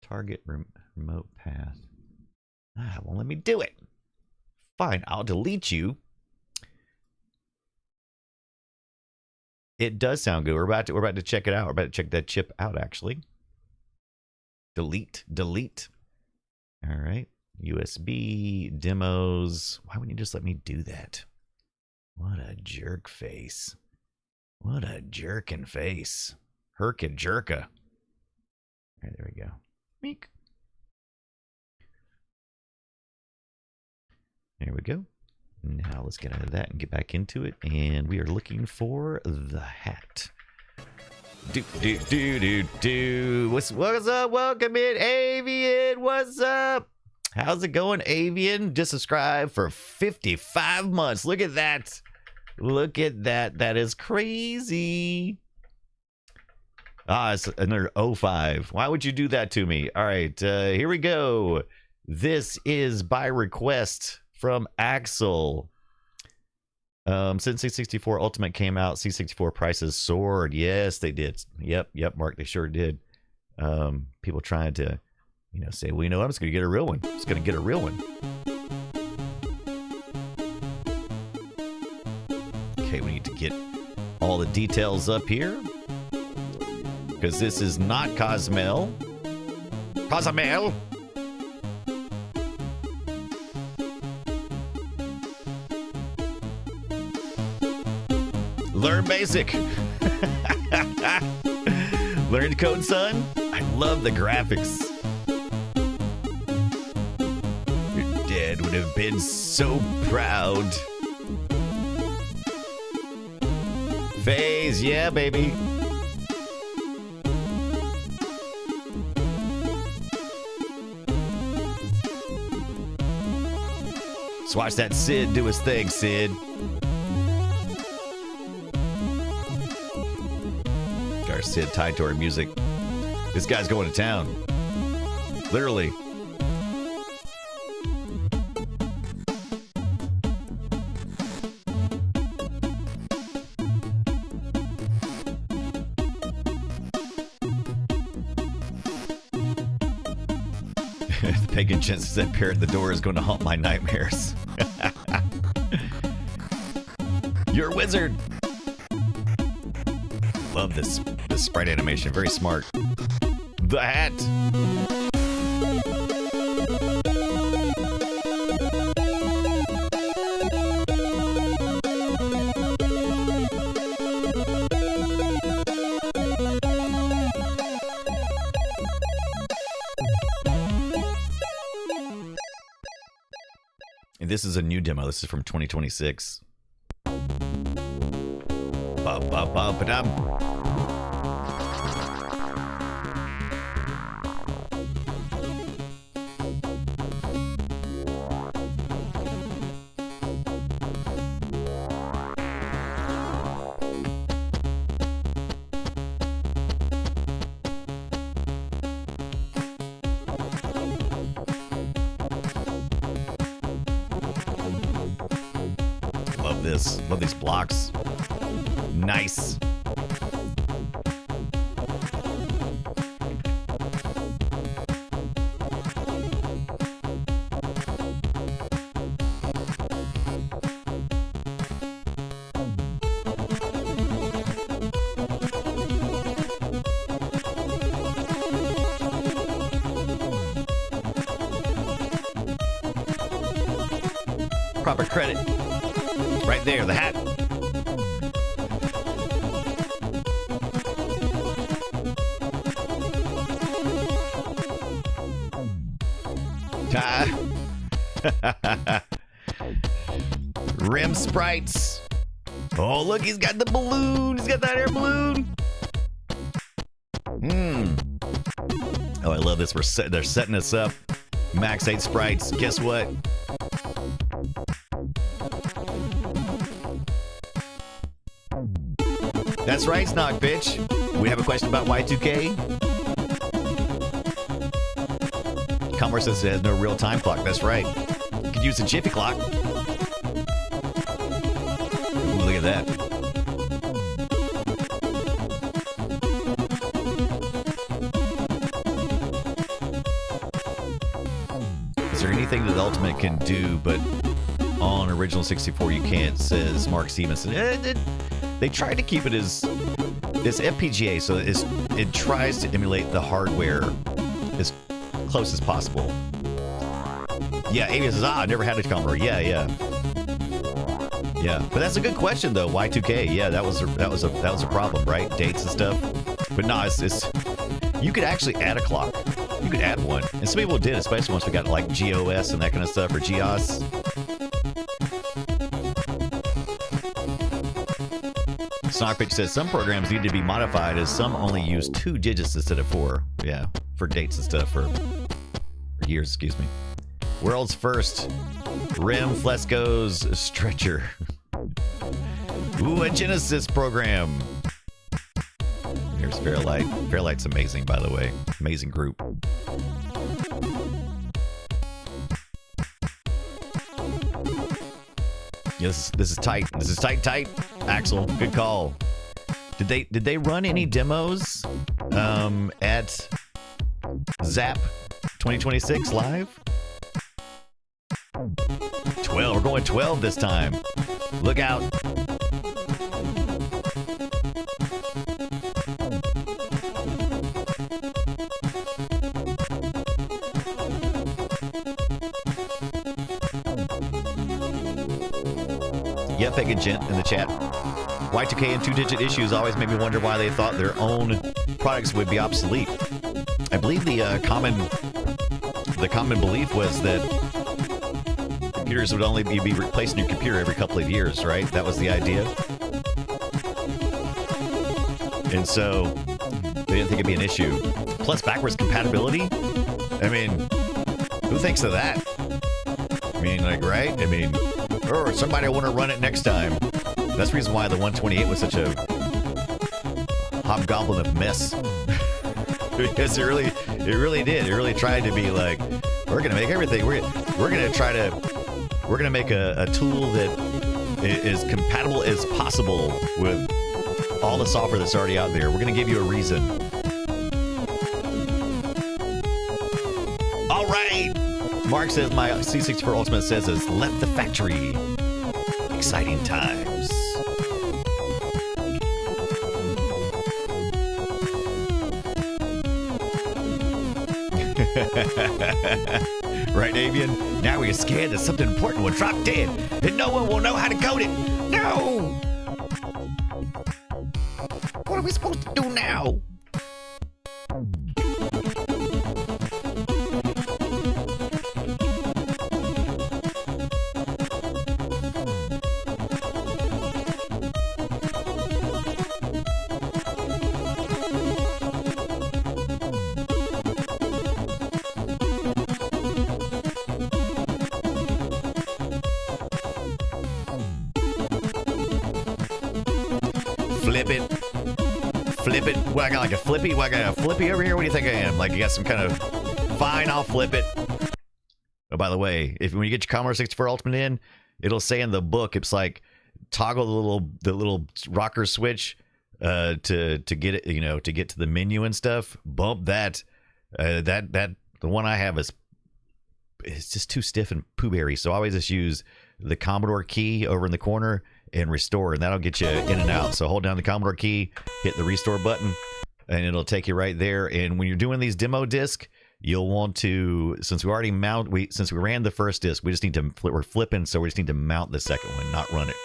Target remote path. Won't let me do it. Fine, I'll delete you. It does sound good. We're about to check it out. We're about to check that chip out, actually. Delete. All right. USB demos. Why wouldn't you just let me do that? What a jerk face. What a jerkin face. Herkin jerka. All right, there we go. Meek. There we go. Now let's get out of that and get back into it. And we are looking for the hat. What's up? Welcome in, Avian. What's up? How's it going, Avian? Just subscribed for 55 months. Look at that. Look at that. That is crazy. Ah, it's another 05. Why would you do that to me? All right, here we go. This is by request from Axel. Since C64 Ultimate came out, C64 prices soared. Yes, they did. Yep, Mark, they sure did. People trying to, say, well, I'm just going to get a real one. Just going to get a real one. Okay, we need to get all the details up here. Because this is not Cosmel. Cosmel! Learn basic. Learn code, son. I love the graphics. Your dad would have been so proud. Phase, yeah, baby. Let's watch that Sid do his thing, Sid. Our Sid tied to our music. This guy's going to town. Literally. The pagan gent said parrot at the door is going to haunt my nightmares. You're a wizard. Love this sprite animation. Very smart. The hat. And this is a new demo. This is from 2026. Ba-ba-ba-ba-dum. Love this. Love these blocks. Nice. Proper credit. Right there, the hat. Rim sprites. Oh, look, he's got the balloon. He's got that air balloon. Oh, I love this. They're setting us up. Max 8 sprites. Guess what? That's right, Snog bitch. We have a question about Y2K. Commodore says it has no real time clock. That's right. You could use a Jiffy clock. Ooh, look at that. Is there anything that Ultimate can do, but on original 64 you can't, says Mark Stevenson. They tried to keep it as FPGA, so it tries to emulate the hardware as close as possible. Yeah, Avian says, I never had a Commodore. Yeah. But that's a good question though. Y2K, yeah, that was a problem, right? Dates and stuff. But no, it's you could actually add a clock. You could add one, and some people did, especially once we got like GOS and that kind of stuff, or GOS. Snarkpitch says some programs need to be modified as some only use 2 digits instead of 4. Yeah, for dates and stuff, for years, excuse me. World's first Rim Flesco's stretcher. Ooh, a Genesis program. Here's Fairlight. Fairlight's amazing, by the way. Amazing group. This is tight. This is tight. Axel, good call. Did they run any demos at Zap 2026 live? 12. We're going 12 this time. Look out. Yep, a gent in the chat. Y2K and 2-digit issues always made me wonder why they thought their own products would be obsolete. I believe the common belief was that computers would only be replacing your computer every couple of years, right? That was the idea. And so they didn't think it'd be an issue. Plus backwards compatibility? I mean, who thinks of that? I mean, like, right? I mean, or somebody want to run it next time. That's the reason why the 128 was such a hobgoblin of mess. Because it really did. It really tried to be like, we're gonna make everything. We're gonna make a tool that is compatible as possible with all the software that's already out there. We're gonna give you a reason. All right. Mark says my C64 Ultimate says has left the factory. Exciting times. Right, Avian? Now we're scared that something important will drop dead and no one will know how to code it. No! What are we supposed to do now? Flip it. What, I got like a flippy? What, I got a flippy over here? What do you think I am? Like, you got some kind of... Fine, I'll flip it. Oh, by the way, when you get your Commodore 64 Ultimate in, it'll say in the book, it's like, toggle the little rocker switch to get it, to get to the menu and stuff. Bump that. The one I have it's just too stiff and poo-berry, so I always just use the Commodore key over in the corner and restore, and that'll get you in and out. So hold down the Commodore key, hit the restore button, and it'll take you right there. And when you're doing these demo discs, you'll want to, since we ran the first disc, we're flipping, so we just need to mount the second one, not run it.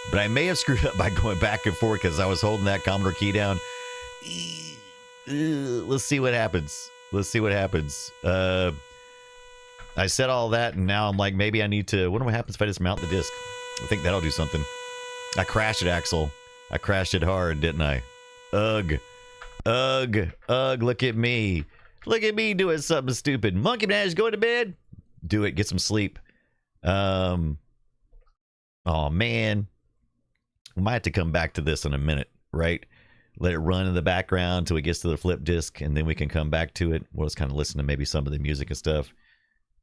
But I may have screwed up by going back and forth because I was holding that Commodore key down. Let's see what happens. I said all that, and now I'm like, maybe I need to, what happens if I just mount the disc? I think that'll do something. I crashed it, Axel. I crashed it hard, didn't I? Ugh. Look at me. Look at me doing something stupid. Monkey Manage, go to bed. Do it. Get some sleep. Oh, man. We might have to come back to this in a minute, right? Let it run in the background until it gets to the flip disk, and then we can come back to it. We'll just kind of listen to maybe some of the music and stuff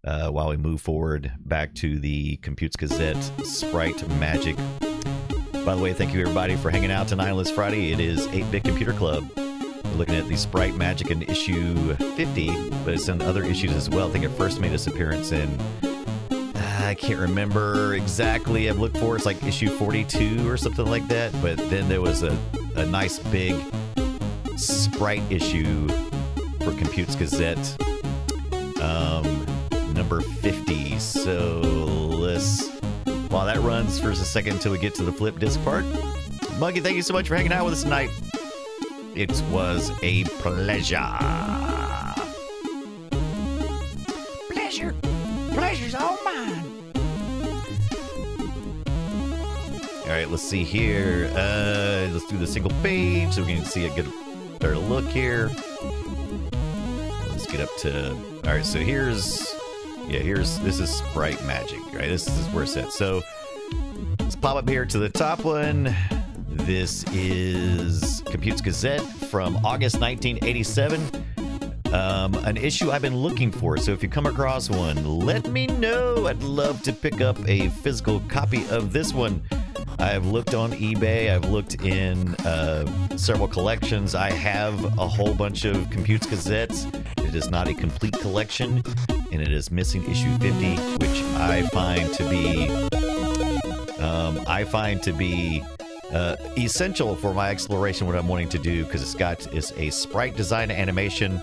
while we move forward back to the Computes Gazette Sprite Magic. By the way, thank you everybody for hanging out tonight on this Friday. It is 8-Bit Computer Club. We're looking at the Sprite Magic in issue 50, but it's in other issues as well. I think it first made its appearance in, I can't remember exactly. I've looked for it's like issue 42 or something like that. But then there was a nice big Sprite issue for Computes Gazette, number 50. So while that runs for a second until we get to the flip disc part. Monkey, thank you so much for hanging out with us tonight. It was a pleasure. Pleasure's all mine. right, let's see here. Let's do the single page so we can see a good better look here. Let's get up to. All right, so this is Sprite Magic, right? This is where it's at. So let's pop up here to the top one. This is Compute's Gazette from August 1987. An issue I've been looking for. So if you come across one, let me know. I'd love to pick up a physical copy of this one. I've looked on eBay. I've looked in several collections. I have a whole bunch of Compute's Gazettes. It is not a complete collection, and it is missing issue 50, which I find to be essential for my exploration, what I'm wanting to do, because it's a sprite design animation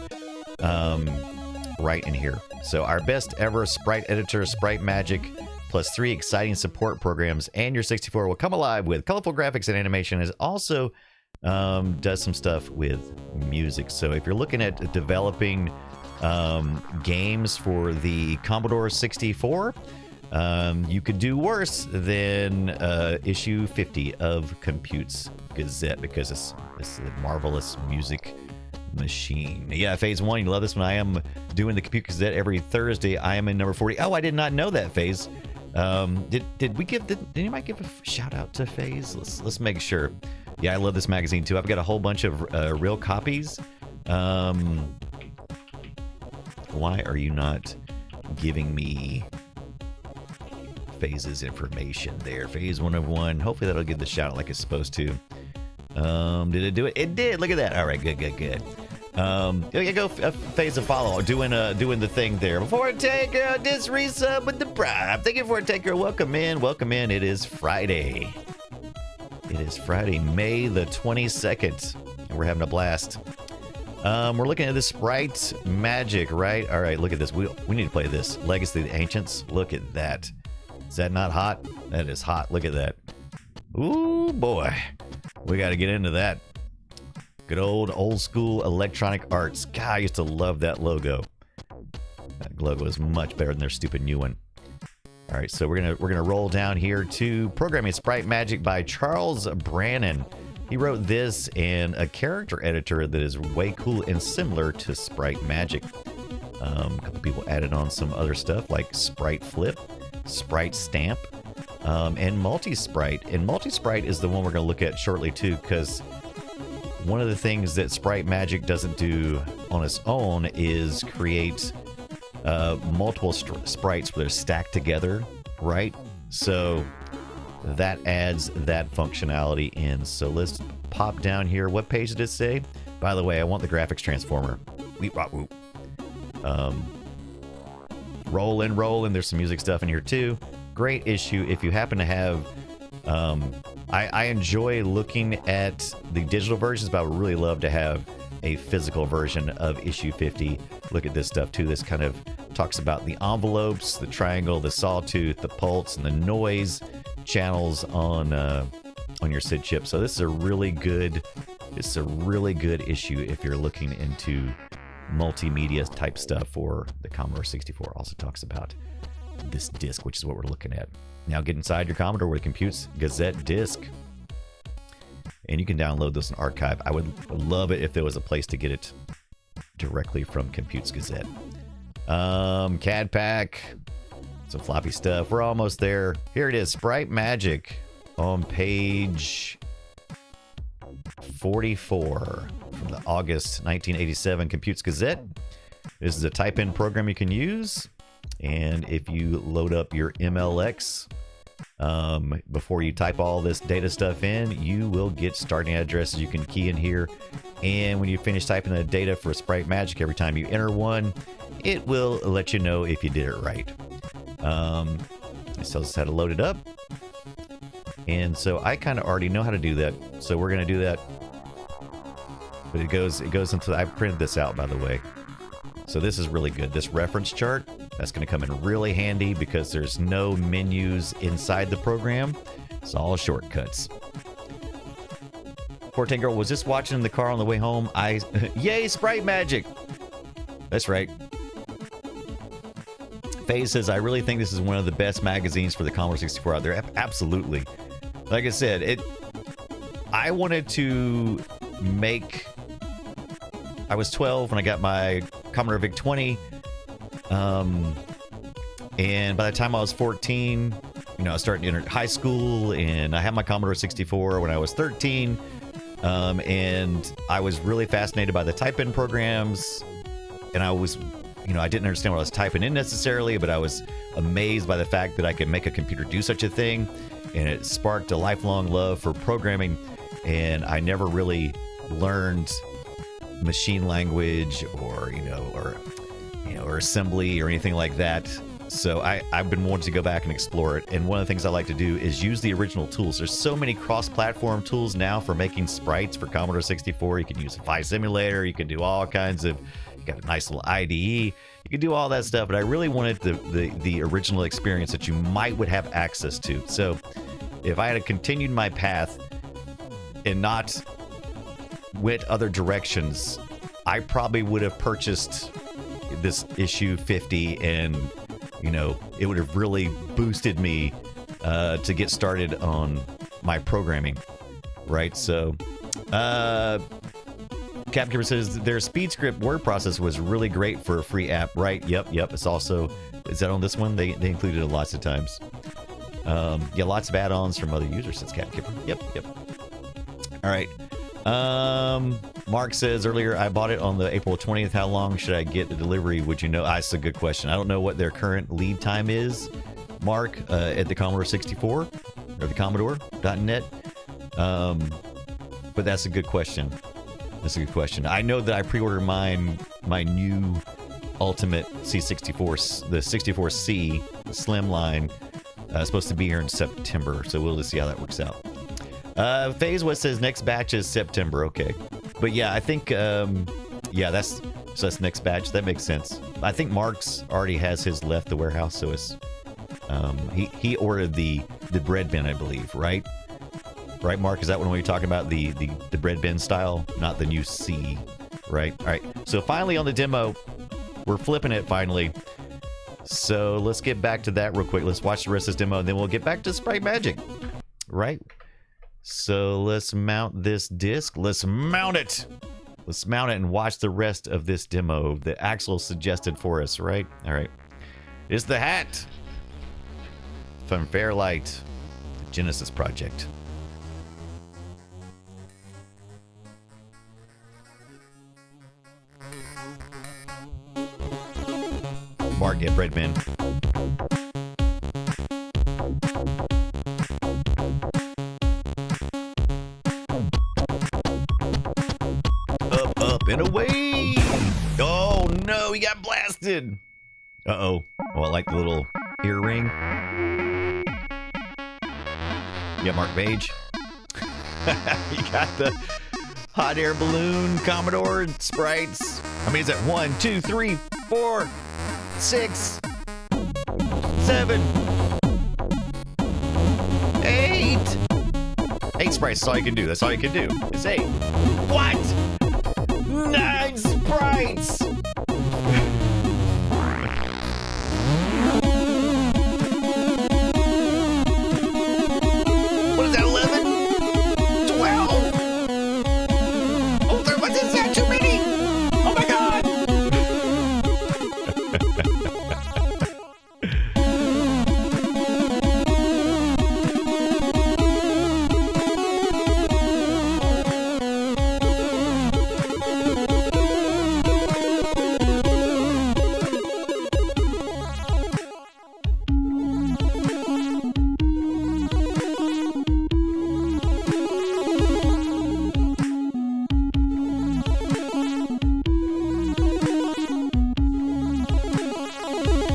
right in here. So our best ever sprite editor, Sprite Magic, plus 3 exciting support programs, and your 64 will come alive with colorful graphics and animation. It also does some stuff with music. So if you're looking at developing games for the Commodore 64, you could do worse than issue 50 of Compute's Gazette, because it's a marvelous music machine. Yeah, Phase 1, you love this one. I am doing the Compute Gazette every Thursday. I am in number 40. Oh, I did not know that, Phase. Did anybody give a shout out to Phase? Let's make sure. Yeah, I love this magazine too. I've got a whole bunch of real copies. Why are you not giving me Phase's information there? Phase 101. Hopefully that'll give the shout out like it's supposed to. Did it do it? It did. Look at that. All right, good. Yeah, go Phase a follow. Doing the thing there. Before I take this resub with the bribe. Thank you for taking. Welcome in. It is Friday. May the 22nd, and we're having a blast. We're looking at the Sprite Magic, right? All right, look at this. We need to play this. Legacy of the Ancients. Look at that. Is that not hot? That is hot. Look at that. Ooh, boy. We got to get into that. Good old school Electronic Arts. God, I used to love that logo. That logo is much better than their stupid new one. All right, so we're gonna roll down here to Programming Sprite Magic by Charles Brannon. He wrote this and a character editor that is way cool and similar to Sprite Magic. A couple people added on some other stuff like Sprite Flip, Sprite Stamp, and MultiSprite. And MultiSprite is the one we're going to look at shortly too, because one of the things that Sprite Magic doesn't do on its own is create multiple sprites where they're stacked together, right? So that adds that functionality in. So let's pop down here. What page did it say? By the way, I want the graphics transformer. Roll in. There's some music stuff in here too. Great issue. If you happen to have, I enjoy looking at the digital versions, but I would really love to have a physical version of issue 50. Look at this stuff too. This kind of talks about the envelopes, the triangle, the sawtooth, the pulse, and the noise channels on your SID chip. So this is a really good issue if you're looking into multimedia type stuff for the Commodore 64. Also talks about this disc, which is what we're looking at. Now get inside your Commodore with Compute's Gazette disc, and you can download this in archive. I would love it if there was a place to get it directly from Compute's Gazette. CAD pack, some floppy stuff. We're almost there. Here it is, Sprite Magic on page 44 from the August 1987 Compute's Gazette. This is a type-in program you can use, and if you load up your MLX before you type all this data stuff in, you will get starting addresses you can key in here, and when you finish typing the data for Sprite Magic, every time you enter one, it will let you know if you did it right. It tells us how to load it up, and so I kind of already know how to do that, so we're going to do that. But it goes into, I printed this out, by the way. So this is really good. This reference chart, that's going to come in really handy because there's no menus inside the program. It's all shortcuts. 14 Girl was just watching in the car on the way home. Yay, Sprite Magic! That's right. Faye says, I really think this is one of the best magazines for the Commodore 64 out there. Absolutely. like I said, I wanted to make. I was 12 when I got my Commodore VIC-20, and by the time I was 14, I was starting to enter high school, and I had my Commodore 64 when I was 13, and I was really fascinated by the type-in programs, and I was, I didn't understand what I was typing in necessarily, but I was amazed by the fact that I could make a computer do such a thing, and it sparked a lifelong love for programming, and I never really learned machine language or assembly or anything like that. So I've been wanting to go back and explore it. And one of the things I like to do is use the original tools. There's so many cross-platform tools now for making sprites for Commodore 64. You can use a Phi Simulator. You can do all kinds of, you got a nice little IDE. You can do all that stuff. But I really wanted the original experience that you would have access to. So if I had continued my path and not went other directions, I probably would have purchased this issue 50, and it would have really boosted me to get started on my programming, right? So Capkeeper says their SpeedScript word processor was really great for a free app, right? Yep. It's also, is that on this one? They included it lots of times. Yeah, lots of add-ons from other users, says Capkeeper. Yep. All right. Mark says earlier, I bought it on the April 20th. How long should I get the delivery? Would you know? That's a good question. I don't know what their current lead time is, Mark, at the Commodore 64 or the Commodore.net. But that's a good question. I know that I pre-ordered my new Ultimate C64, the 64C Slimline, supposed to be here in September. So we'll just see how that works out. Phase West says next batch is September. Okay. But yeah, I think, that's next batch. That makes sense. I think Mark's already has his left the warehouse. So it's, he ordered the bread bin, I believe, right? Right, Mark? Is that what you're talking about? The bread bin style, not the new C, right? All right. So finally on the demo, we're flipping it finally. So let's get back to that real quick. Let's watch the rest of this demo, and then we'll get back to Sprite Magic, right? So let's mount this disc. Let's mount it and watch the rest of this demo that Axel suggested for us, right? All right. It's the hat from Fairlight, the Genesis project. Mark, get bread bin. Up and away! Oh no, he got blasted! Uh-oh. Oh, I like the little earring. Yeah, Mark Page. You got the hot air balloon, Commodore, and sprites. I mean, is that 1, 2, 3, 4, 6, 7, 8. 8 sprites, that's all you can do. That's all you can do. It's 8. What? 9 sprites! What is that, 11? 12? Oh, what is that? Too many? Oh my god!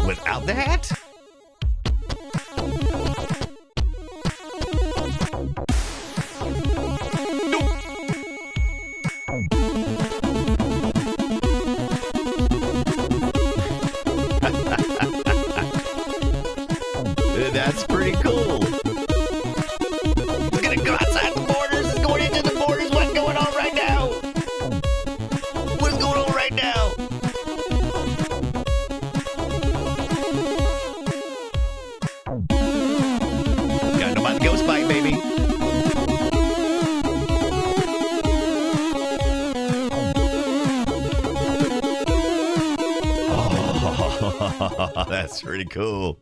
Without that? That's pretty cool. It's gonna go outside the borders. It's going into the borders. What's going on right now? What's going on right now? That's pretty cool.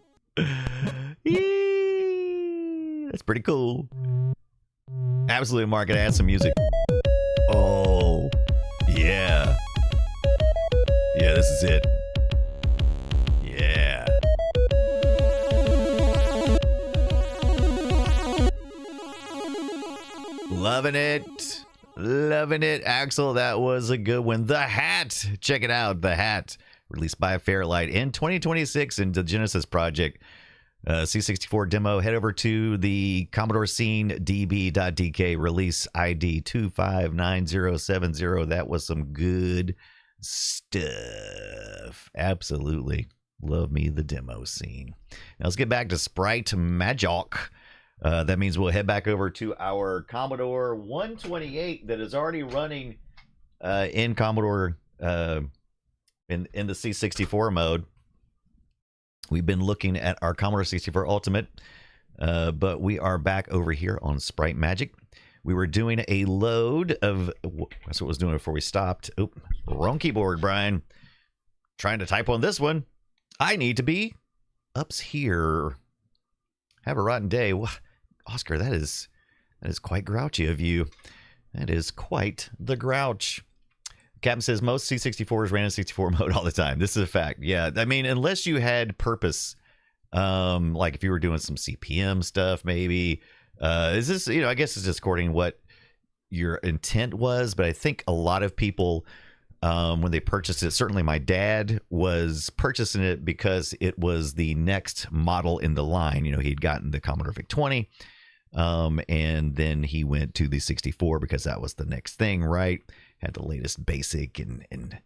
Yee, that's pretty cool. Absolutely, Mark. Gonna add some music. Oh, yeah. Yeah, this is it. Yeah. Loving it. Loving it. Axel, that was a good one. The Hat. Check it out. The Hat. Released by Fairlight in 2026 in the Genesis project. C64 demo. Head over to the Commodore scene db.dk release ID 259070. That was some good stuff. Absolutely. Love me the demo scene. Now let's get back to Sprite Magic. That means we'll head back over to our Commodore 128 that is already running in Commodore in the C64 mode. We've been looking at our Commodore 64 Ultimate, but we are back over here on Sprite Magic. We were doing a load of, that's what I was doing before we stopped. Oh, wrong keyboard, Brian. Trying to type on this one. I need to be ups here. Have a rotten day. Oscar, that is quite grouchy of you. That is quite the grouch. Captain says most C64s ran in 64 mode all the time. This is a fact. Yeah, I mean, unless you had purpose, like if you were doing some CPM stuff, maybe. Is this, I guess it's just according to what your intent was. But I think a lot of people, when they purchased it, certainly my dad was purchasing it because it was the next model in the line. He'd gotten the Commodore VIC-20, and then he went to the 64 because that was the next thing, right? Had the latest basic and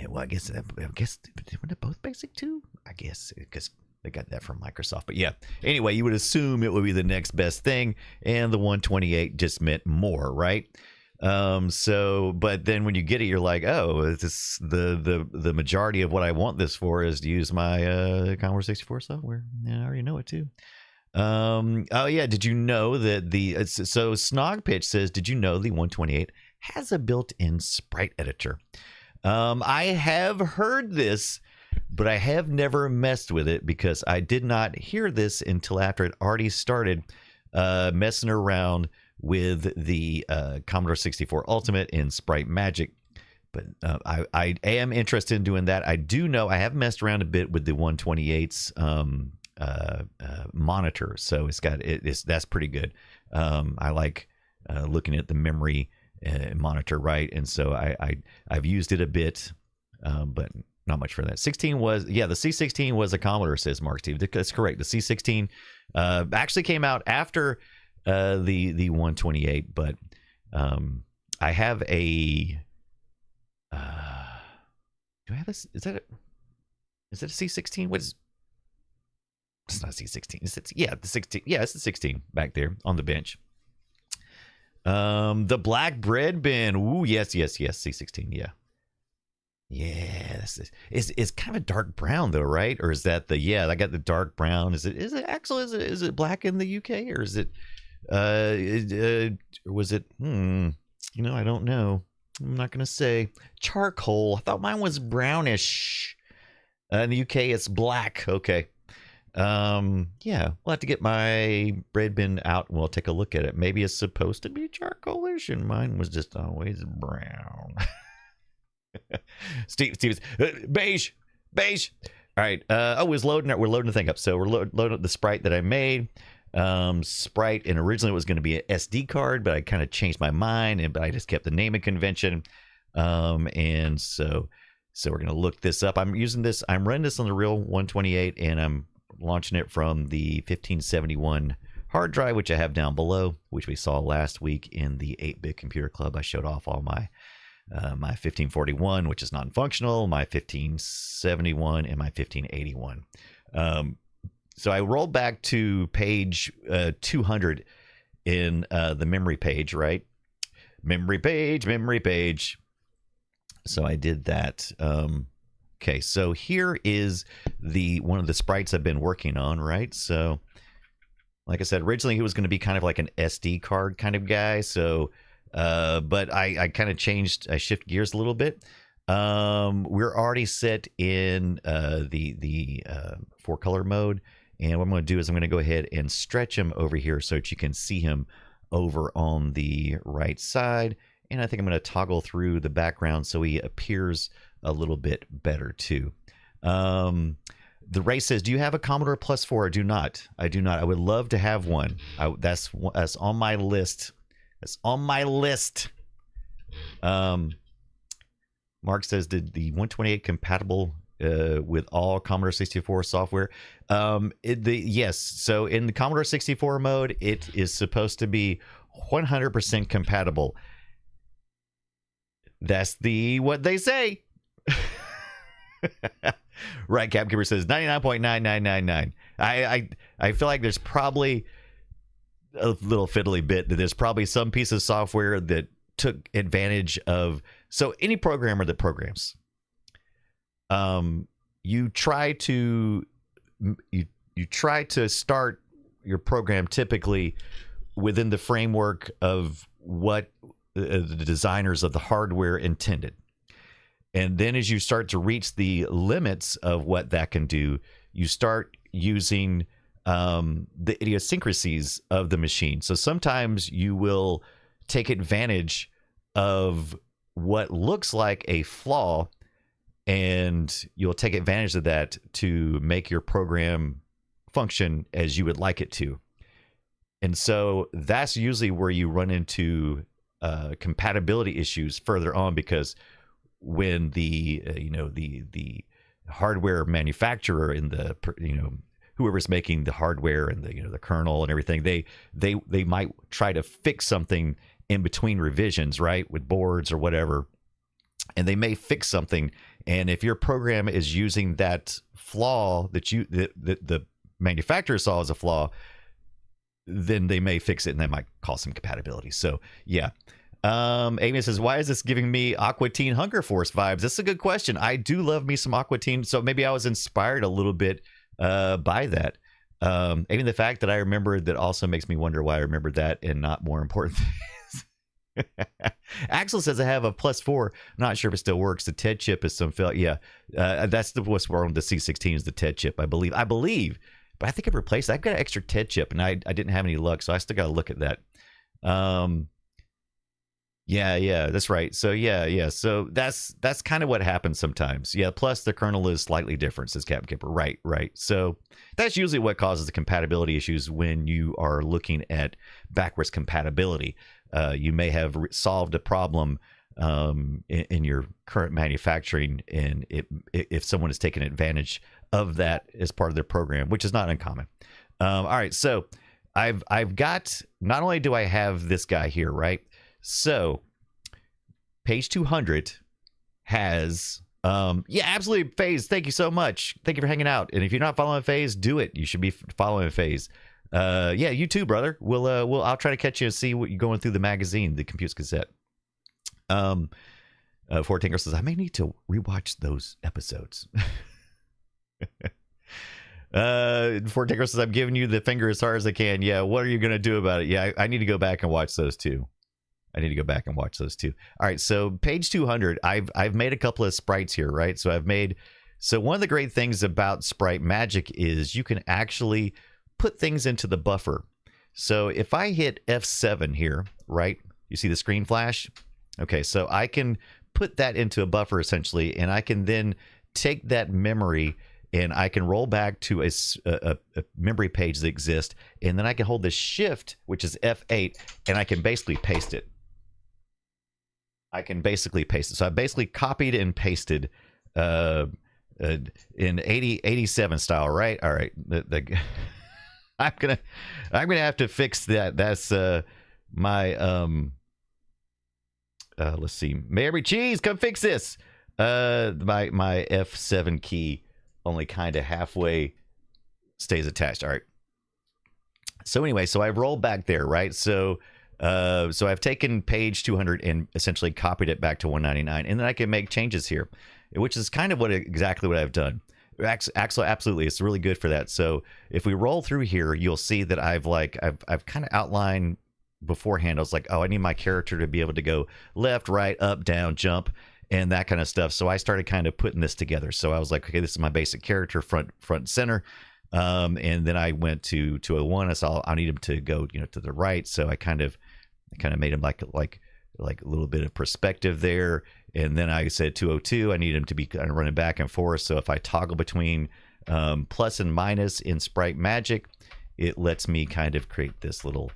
well, I guess weren't it both basic too? I guess because they got that from Microsoft. But yeah, anyway, you would assume it would be the next best thing, and the 128 just meant more, right? But then when you get it, you're like, oh, this the majority of what I want this for is to use my Commodore 64 software. And I already know it too. Oh yeah, did you know that so Snog Pitch says, did you know the 128 has a built-in sprite editor? I have heard this, but I have never messed with it because I did not hear this until after it already started messing around with the Commodore 64 Ultimate in Sprite Magic. But I am interested in doing that. I do know I have messed around a bit with the 128's monitor, so that's pretty good. I like looking at the memory monitor, right? And so I've used it a bit, but not much for that. 16 was, the C16 was a Commodore, says Mark Steve. That's correct. The C16 actually came out after the 128, but I have a do I have this? Is that a C16? What is? It's not C16. The 16. Yeah, it's the 16 back there on the bench. The black bread bin. Ooh, yes. C16. Yeah. It's kind of a dark brown though, right? Or is that I got the dark brown. Is it Axel? Is it black in the UK, or is it was it I don't know. I'm not gonna say. Charcoal. I thought mine was brownish. In the UK it's black. Okay. We'll have to get my bread bin out and we'll take a look at it. Maybe it's supposed to be charcoalish and mine was just always brown. Steve's beige. All right. We're loading the thing up. So we're loading up the Sprite that I made. Sprite, and originally it was going to be an SD card, but I kind of changed my mind, but I just kept the naming convention. And so we're going to look this up. I'm running this on the real 128, and I'm launching it from the 1571 hard drive, which I have down below, which we saw last week in the 8-Bit Computer Club. I showed off all my 1541, which is non-functional, my 1571, and my 1581. So I rolled back to page 200 in the memory page, right? Memory page. So I did that. Okay, so here is one of the sprites I've been working on, right? So, like I said, originally he was going to be kind of like an SD card kind of guy. So, but I kind of changed, I shift gears a little bit. We're already set in the 4-color mode, and what I'm going to do is I'm going to go ahead and stretch him over here so that you can see him over on the right side. And I think I'm going to toggle through the background so he appears a little bit better too. The Ray says, do you have a Commodore Plus 4? I do not. I do not. I would love to have one. That's on my list. That's on my list. Mark says, did the 128 compatible with all Commodore 64 software? Yes. So in the Commodore 64 mode, it is supposed to be 100% compatible. That's what they say. Right, Capkeeper says 99.9999. I feel like there's probably a little fiddly bit that there's probably some piece of software that took advantage of. So any programmer that programs, you try to start your program typically within the framework of what the designers of the hardware intended. And then as you start to reach the limits of what that can do, you start using the idiosyncrasies of the machine. So sometimes you will take advantage of what looks like a flaw, and you'll take advantage of that to make your program function as you would like it to. And so that's usually where you run into compatibility issues further on, because when the hardware manufacturer and the whoever's making the hardware and the kernel and everything, they might try to fix something in between revisions, right, with boards or whatever, and they may fix something, and if your program is using that flaw that the manufacturer saw as a flaw, then they may fix it, and that might cause some compatibility. So yeah. Amy says, why is this giving me Aqua Teen Hunger Force vibes? That's a good question. I do love me some Aqua Teen, so maybe I was inspired a little bit by that. Even the fact that I remembered that also makes me wonder why I remembered that and not more important things. Axel says, I have a Plus 4. Not sure if it still works. The TED chip is some fail. Yeah, that's what's wrong with the C16 is the TED chip, I believe. But I think I've replaced it. I've got an extra TED chip, and I didn't have any luck, so I still got to look at that. Yeah, that's right. So yeah. So that's kind of what happens sometimes. Yeah. Plus the kernel is slightly different, says Capkeeper. Right. So that's usually what causes the compatibility issues when you are looking at backwards compatibility. You may have solved a problem in your current manufacturing, and if someone has taken advantage of that as part of their program, which is not uncommon. All right. So I've got, not only do I have this guy here, right? So page 200 has absolutely, FaZe, thank you so much, thank you for hanging out. And if you're not following FaZe, do it. You should be following FaZe. You too, brother. I'll try to catch you and see what you're going through the magazine, the Computes Gazette. Fort Tinker says, I may need to rewatch those episodes. Fort Tinker says, I'm giving you the finger as hard as I can. Yeah, what are you gonna do about it? Yeah, I need to go back and watch those too. All right, so page 200, I've made a couple of sprites here, right? So one of the great things about Sprite Magic is you can actually put things into the buffer. So if I hit F7 here, right? You see the screen flash? Okay, so I can put that into a buffer essentially, and I can then take that memory and I can roll back to a memory page that exists, and then I can hold the shift, which is F8, and I can basically paste it. So I basically copied and pasted in 87 style, right? All right. I'm gonna have to fix that. That's my let's see. MayorMcCheese, come fix this. My F7 key only kind of halfway stays attached. All right. So anyway, so I've rolled back there, right? So I've taken page 200 and essentially copied it back to 199, and then I can make changes here, which is kind of exactly what I've done. Axel, absolutely, it's really good for that. So if we roll through here, you'll see that I've kind of outlined beforehand. I was like, oh, I need my character to be able to go left, right, up, down, jump, and that kind of stuff. So I started kind of putting this together. So I was like, okay, this is my basic character, front and center. And then I went to 201. I saw I need him to go, to the right. So I kind of made him like a little bit of perspective there. And then I said 202, I need him to be kind of running back and forth. So if I toggle between plus and minus in Sprite Magic, it lets me kind of create this little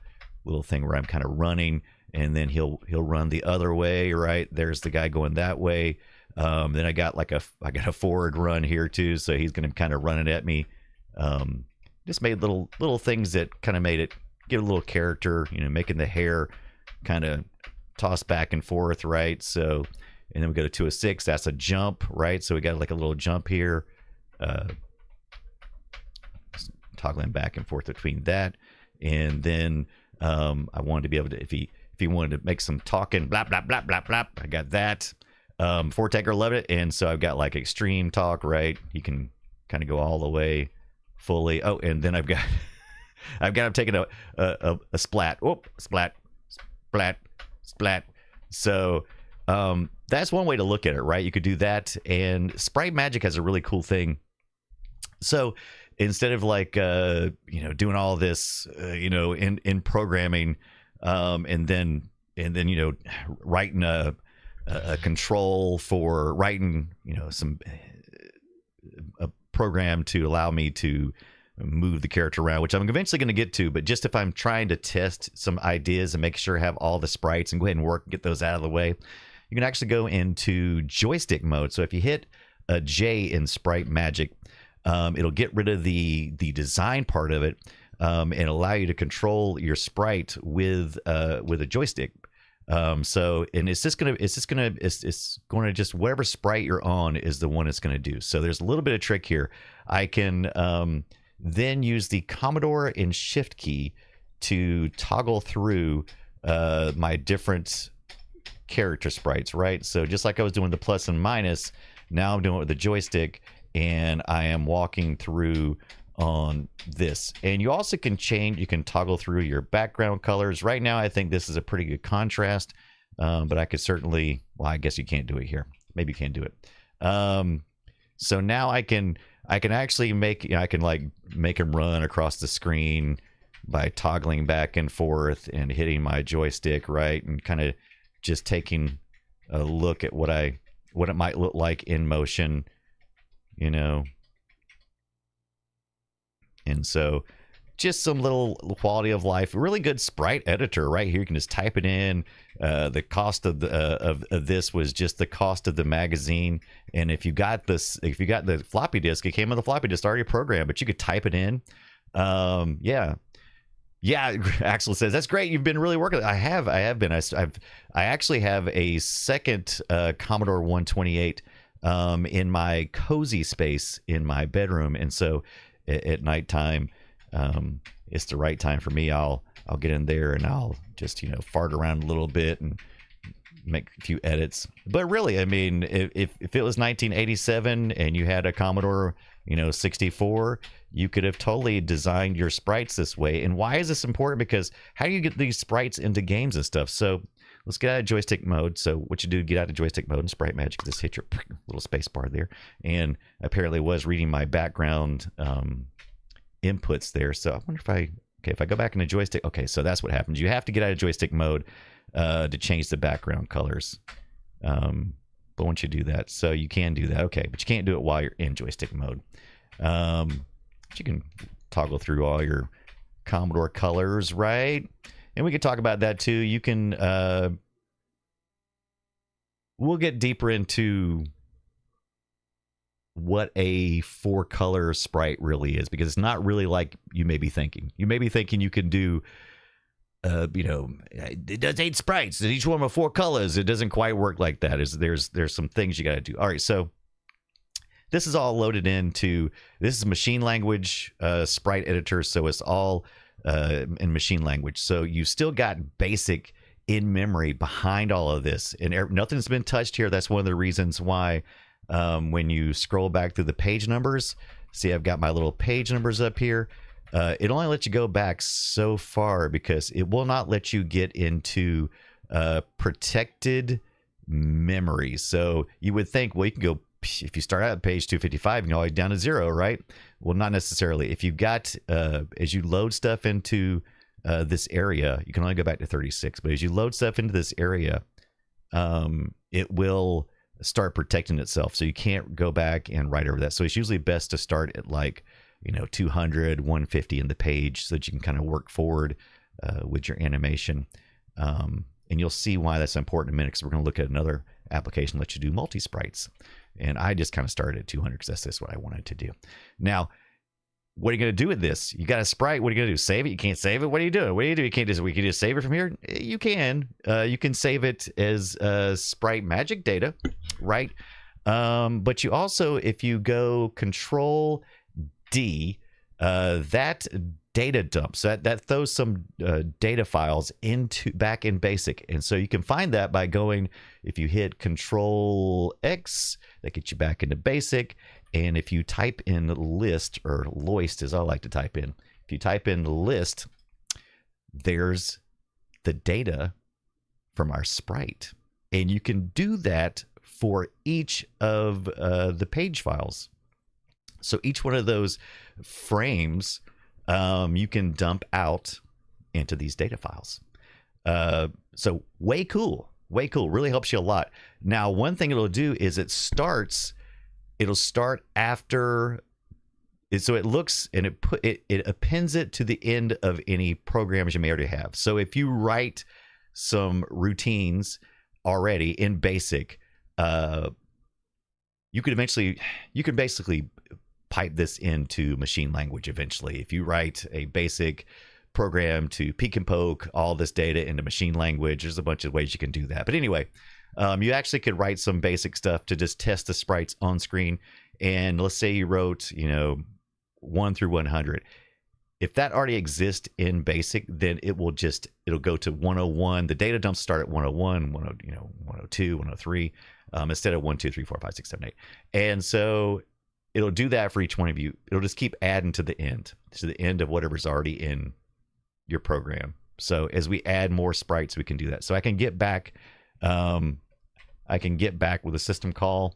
thing where I'm kind of running, and then he'll run the other way, right? There's the guy going that way. Then I got a forward run here too, so he's going to kind of run it at me. Just made little things that kind of made it give a little character, making the hair kind of toss back and forth, right? So, and then we go to 206. That's a jump, right? So we got like a little jump here. Toggling back and forth between that, and then I wanted to be able to, if he wanted to make some talking, blah blah blah blah blah, I got that. Fortecker loved it, and so I've got like extreme talk, right? He can kind of go all the way fully. Oh, and then I've got him taking a splat. Whoop, splat, splat, splat. So that's one way to look at it, right? You could do that, and Sprite Magic has a really cool thing. So instead of like doing all this in programming, and then writing a control for writing some a program to allow me to move the character around, which I'm eventually going to get to, but just if I'm trying to test some ideas and make sure I have all the sprites and go ahead and work and get those out of the way, you can actually go into joystick mode. So if you hit a J in Sprite Magic, it'll get rid of the design part of it, and allow you to control your sprite with a joystick. So, and it's going to just whatever sprite you're on is the one it's going to do. So there's a little bit of trick here. I can then use the Commodore and Shift key to toggle through my different character sprites, right? So just like I was doing the plus and minus, now I'm doing it with the joystick, and I am walking through on this. And you also can change, you can toggle through your background colors. Right now I think this is a pretty good contrast, but I could certainly, well, I guess you can't do it here, maybe you can't do it. So now I can actually make, I can like make him run across the screen by toggling back and forth and hitting my joystick, right, and kind of just taking a look at what it might look like in motion, and so just some little quality of life. Really good sprite editor right here. You can just type it in. The cost of this was just the cost of the magazine. And if you got the floppy disk, it came with the floppy disk already programmed, but you could type it in. Yeah, Axel says that's great. You've been really working. I have been. I actually have a second Commodore 128 in my cozy space in my bedroom, and so at nighttime, it's the right time for me. I'll get in there and I'll just fart around a little bit and make a few edits. But really, I mean, if it was 1987 and you had a Commodore 64, you could have totally designed your sprites this way. And why is this important? Because how do you get these sprites into games and stuff? So let's get out of joystick mode. So what you do, get out of joystick mode in Sprite Magic, just hit your little space bar there. And apparently was reading my background inputs there. So I wonder if I go back into joystick. Okay, so that's what happens. You have to get out of joystick mode to change the background colors. But once you do that, so you can do that. Okay, but you can't do it while you're in joystick mode. But you can toggle through all your Commodore colors, right? And we could talk about that too. You can, we'll get deeper into what a 4-color sprite really is, because it's not really like you may be thinking. You may be thinking you can do, it does 8 sprites, and each one with 4 colors. It doesn't quite work like that. There's some things you got to do. All right, so this is all loaded into, this is machine language sprite editor, so it's all in machine language. So you still got basic in memory behind all of this, and nothing's been touched here. That's one of the reasons why when you scroll back through the page numbers, see I've got my little page numbers up here. It only lets you go back so far because it will not let you get into protected memory. So you would think, well, you can go, if you start out at page 255, you can always down to 0, right? Well, not necessarily. If you've got, as you load stuff into this area, you can only go back to 36. But as you load stuff into this area, it will start protecting itself. So you can't go back and write over that. So it's usually best to start at like, 200, 150 in the page so that you can kind of work forward with your animation. And you'll see why that's important in a minute, because we're going to look at another application that lets you do multi-sprites. And I just kind of started at 200 because that's just what I wanted to do. Now, what are you going to do with this? You got a sprite. What are you going to do? Save it? You can't save it? What are you doing? What do you do? You can't just, we can just save it from here? You can. You can save it as Sprite Magic data, right? But you also, if you go Control D, that data dumps, that throws some data files back in BASIC. And so you can find that by going, if you hit Control X, that gets you back into BASIC. And if you type in list, or loist as I like to type in, if you type in list, there's the data from our sprite. And you can do that for each of the page files. So each one of those frames, you can dump out into these data files. So way cool, really helps you a lot. Now, one thing it'll do is it'll start after, so it looks and it appends it to the end of any programs you may already have. So if you write some routines already in BASIC, you can basically pipe this into machine language eventually. If you write a basic program to peek and poke all this data into machine language, there's a bunch of ways you can do that. But anyway, you actually could write some basic stuff to just test the sprites on screen. And let's say you wrote, 1 through 100. If that already exists in BASIC, then it'll go to 101. The data dumps start at 101, 102, 103, instead of 1, 2, 3, 4, 5, 6, 7, 8. And so it'll do that for each one of you. It'll just keep adding to the end of whatever's already in your program. So as we add more sprites, we can do that. So I can get back, with a system call.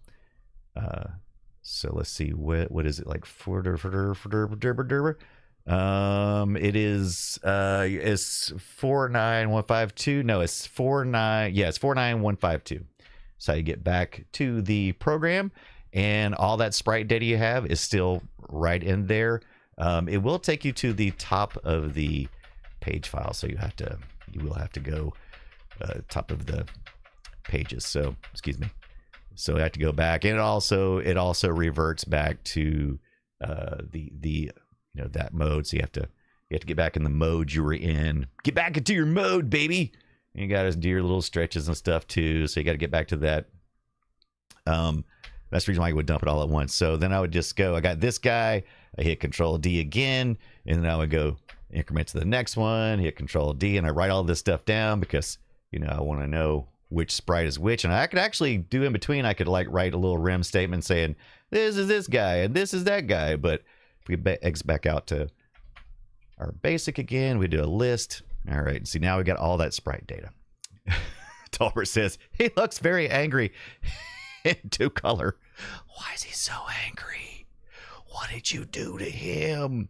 So let's see, what is it like? It is it's 49152. No, it's 49152. So you get back to the program, and all that sprite data you have is still right in there. It will take you to the top of the page file, so you will have to go top of the pages. So excuse me. So I have to go back, and it also reverts back to that mode. So you have to get back in the mode you were in. Get back into your mode, baby. And you got to do your little stretches and stuff too. So you got to get back to that. That's the reason why I would dump it all at once. So then I would just go, I got this guy, I hit Control D again, and then I would go increment to the next one, hit Control D, and I write all this stuff down because, I want to know which sprite is which. And I could actually do in between, I could like write a little rem statement saying, this is this guy, and this is that guy. But if we exit back out to our basic again, we do a list. All right, see, now we got all that sprite data. Tolbert says, he looks very angry in 2-color. Why is he so angry? What did you do to him?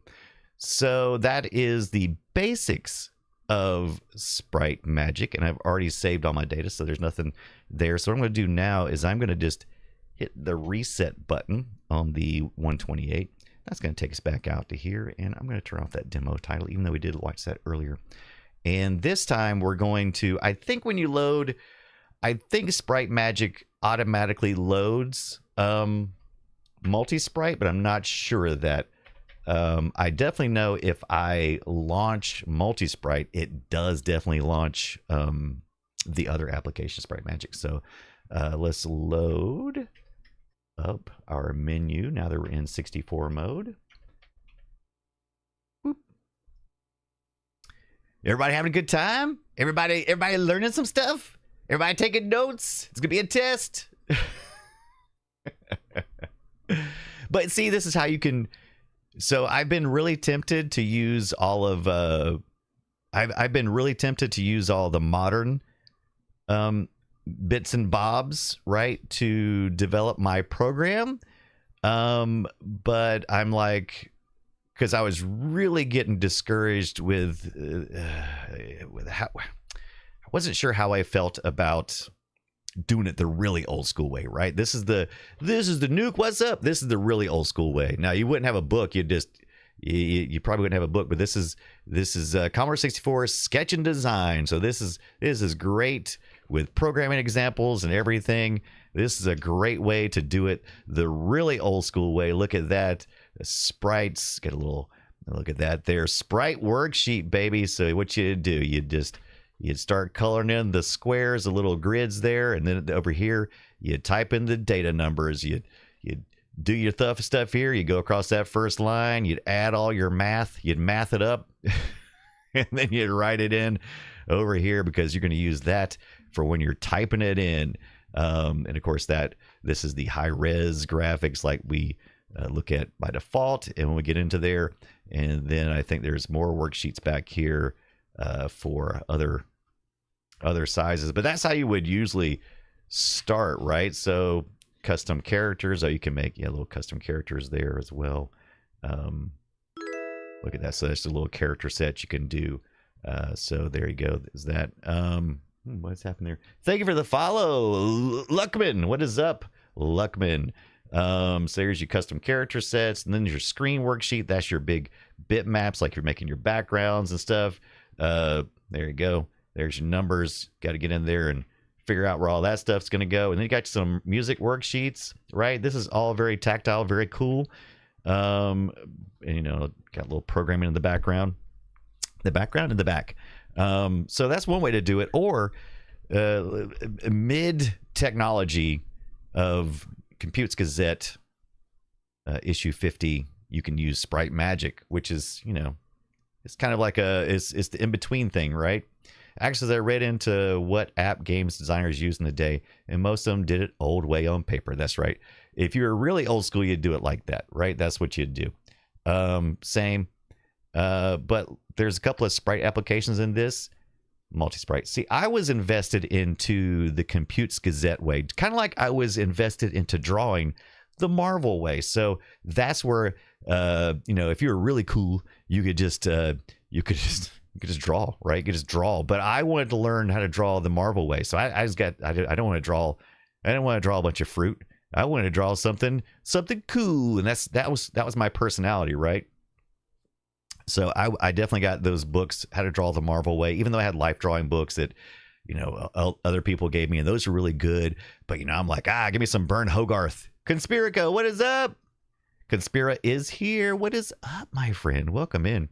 So that is the basics of Sprite Magic, and I've already saved all my data, so there's nothing there. So what I'm going to do now is I'm going to just hit the reset button on the 128. That's going to take us back out to here, and I'm going to turn off that demo title, even though we did watch that earlier. And this time we're going to, I think when you load, I think Sprite Magic automatically loads MultiSprite, but I'm not sure of that. I definitely know if I launch MultiSprite, it does definitely launch the other application, Sprite Magic. So let's load up our menu now that we're in 64 mode. Whoop. Everybody having a good time? Everybody learning some stuff? Everybody taking notes? It's gonna be a test. But see, this is how you can. So I've been really tempted to use all of. I've been really tempted to use all the modern bits and bobs, right, to develop my program. But I'm like, because I was really getting discouraged with how I wasn't sure how I felt about doing it the really old school way, right? This is the nuke. What's up? This is the really old school way. Now you wouldn't have a book. You probably wouldn't have a book, but this is Commodore 64 sketch and design. So this is great with programming examples and everything. This is a great way to do it the really old school way. Look at that. The sprites, get a little look at that there. Sprite worksheet, baby. So what you do, you'd start coloring in the squares, the little grids there, and then over here you type in the data numbers. You'd do your stuff here. You go across that first line. You'd add all your math. You'd math it up, and then you'd write it in over here because you're going to use that for when you're typing it in. And of course, this is the high res graphics like we look at by default. And when we get into there, and then I think there's more worksheets back here for other sizes. But that's how you would usually start, right? So custom characters. Oh, you can make little custom characters there as well. Look at that. So that's a little character set you can do. So there you go. Is that what's happened there? Thank you for the follow, Luckman. What is up, Luckman? So there's your custom character sets, and then your screen worksheet. That's your big bitmaps, like you're making your backgrounds and stuff. There you go. There's your numbers. Got to get in there and figure out where all that stuff's going to go. And then you got some music worksheets, right? This is all very tactile, very cool. And got a little programming in the background. The background in the back. So that's one way to do it. Or mid technology of Compute's Gazette issue 50, you can use Sprite Magic, which is, it's kind of like it's the in-between thing, right? Actually, I read into what app games designers used in the day, and most of them did it old way on paper. That's right. If you were really old school, you'd do it like that, right? That's what you'd do. Same. But there's a couple of Sprite applications in this. MultiSprite. See, I was invested into the Compute's Gazette way, kind of like I was invested into drawing the Marvel way. So that's where, if you were really cool, you could just draw, right? You could just draw. But I wanted to learn how to draw the Marvel way. So I don't want to draw. I didn't want to draw a bunch of fruit. I wanted to draw something cool, and that was my personality, right? So I definitely got those books, How to Draw the Marvel Way, even though I had life drawing books that, other people gave me, and those are really good. But, I'm like, give me some Bern Hogarth. Conspirico, what is up? Conspira is here. What is up, my friend? Welcome in.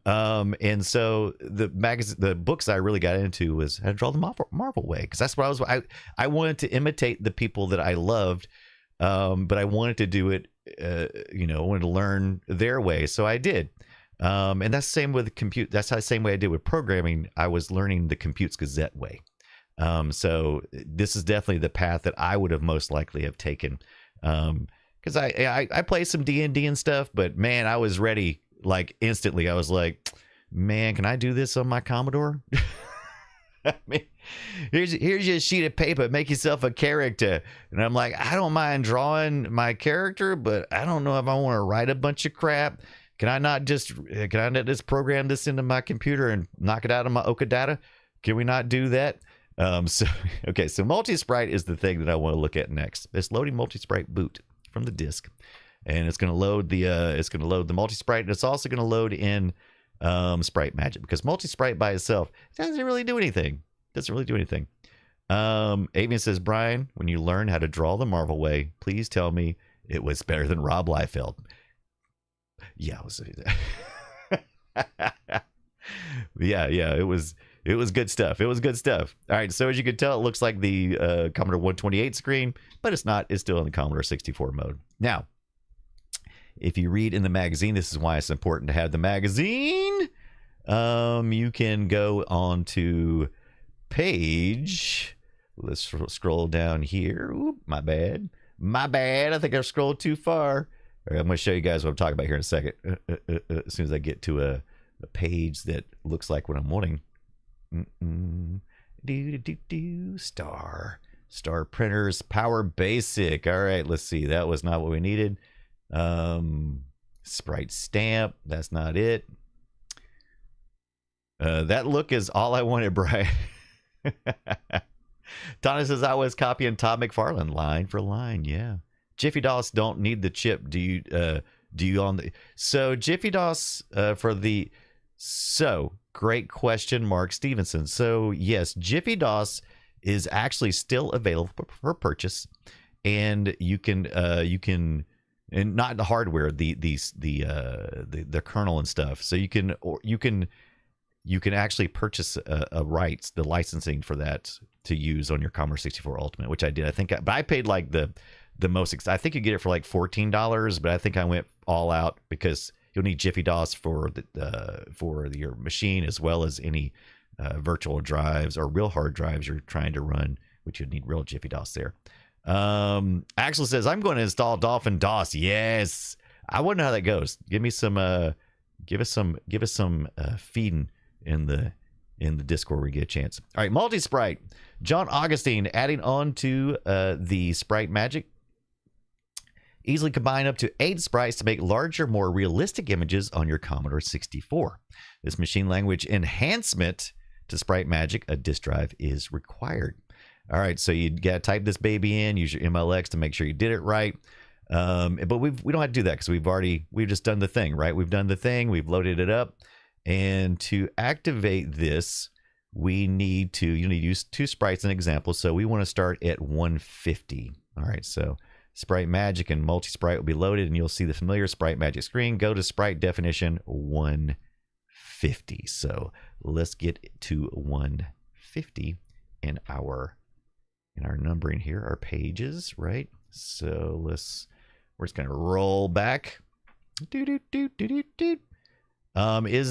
And so the books I really got into was How to Draw the Marvel Way, because that's what I wanted to imitate the people that I loved, but I wanted to do it, I wanted to learn their way, so I did. And that's the same with compute. That's the same way I did with programming. I was learning the Compute's Gazette way. So this is definitely the path that I would have most likely have taken. Because I play some D&D and stuff, but man, I was ready like instantly. I was like, man, can I do this on my Commodore? I mean, here's your sheet of paper. Make yourself a character. And I'm like, I don't mind drawing my character, but I don't know if I want to write a bunch of crap. Can I not just program this into my computer and knock it out of my Okadata? Can we not do that? So MultiSprite is the thing that I want to look at next. It's loading MultiSprite boot from the disk, and it's going to load the MultiSprite, and it's also going to load in Sprite Magic, because MultiSprite by itself doesn't really do anything. Avian says, Brian, when you learn how to draw the Marvel way, please tell me it was better than Rob Liefeld. Yeah, it was good stuff. All right, so as you can tell, it looks like the Commodore 128 screen, but it's not. It's still in the Commodore 64 mode. Now, if you read in the magazine, this is why it's important to have the magazine. You can go on to page. Let's scroll down here. Oop, my bad. I think I scrolled too far. All right, I'm going to show you guys what I'm talking about here in a second. As soon as I get to a page that looks like what I'm wanting. Star printers, power basic. All right, let's see. That was not what we needed. Sprite Stamp. That's not it. That look is all I wanted, Brian. Donna says I was copying Todd McFarlane line for line. Yeah. Jiffy DOS don't need the chip. Do you on the so Jiffy DOS for the great question, Mark Stevenson. So yes, Jiffy DOS is actually still available for purchase, and you can and not the hardware, the kernel and stuff. So you can actually purchase the licensing for that to use on your Commodore 64 Ultimate, which I did. But I paid like the most. I think you get it for like $14, but I think I went all out because you'll need Jiffy DOS for your machine, as well as any virtual drives or real hard drives you're trying to run, which you'd need real Jiffy DOS there. Axel says I'm going to install Dolphin DOS. Yes, I wonder how that goes. Give me some. Give us some feeding in the Discord where we get a chance. All right, MultiSprite. John Augustine adding on to the Sprite Magic. Easily combine up to 8 sprites to make larger, more realistic images on your Commodore 64. This machine language enhancement to Sprite Magic, a disk drive, is required. All right, so you got to type this baby in, use your MLX to make sure you did it right. But we don't have to do that because we've just done the thing, right? We've done the thing, we've loaded it up. And to activate this, you need to use 2 sprites as an example. So we want to start at 150. All right, so Sprite Magic and MultiSprite will be loaded, and you'll see the familiar Sprite Magic screen. Go to Sprite Definition 150. So let's get to 150 in our numbering here, our pages, right? So we're just gonna roll back. Is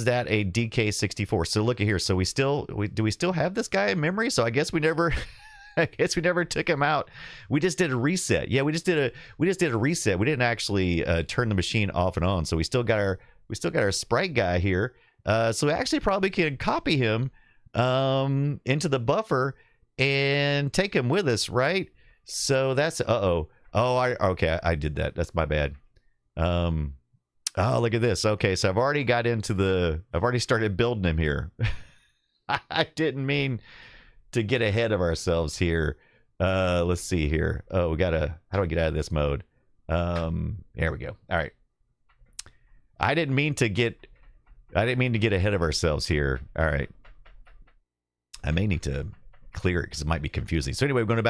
that a DK64? So look at here. So do we still have this guy in memory? So I guess we never took him out. We just did a reset. Yeah, we just did a reset. We didn't actually turn the machine off and on. So we still got our Sprite guy here. So we actually probably can copy him into the buffer and take him with us, right? So that's I did that. That's my bad. Oh, look at this. Okay, so I've already started building him here. I didn't mean to get ahead of ourselves here. Let's see here. Oh, how do I get out of this mode? There we go. All right. I didn't mean to get ahead of ourselves here. All right. I may need to clear it because it might be confusing. So anyway, we're going to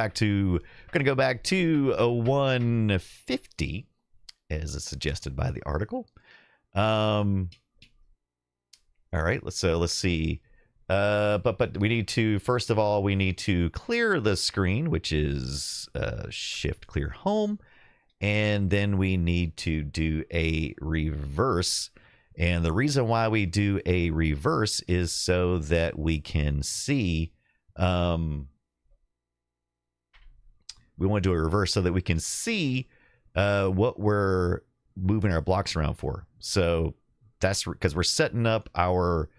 go back to 150 as suggested by the article. All right, let's see. But we need to, first of all, clear the screen, which is Shift Clear Home, and then we need to do a reverse. And the reason why we do a reverse is so that we can see. We want to do a reverse so that we can see what we're moving our blocks around for. So that's because we're setting up our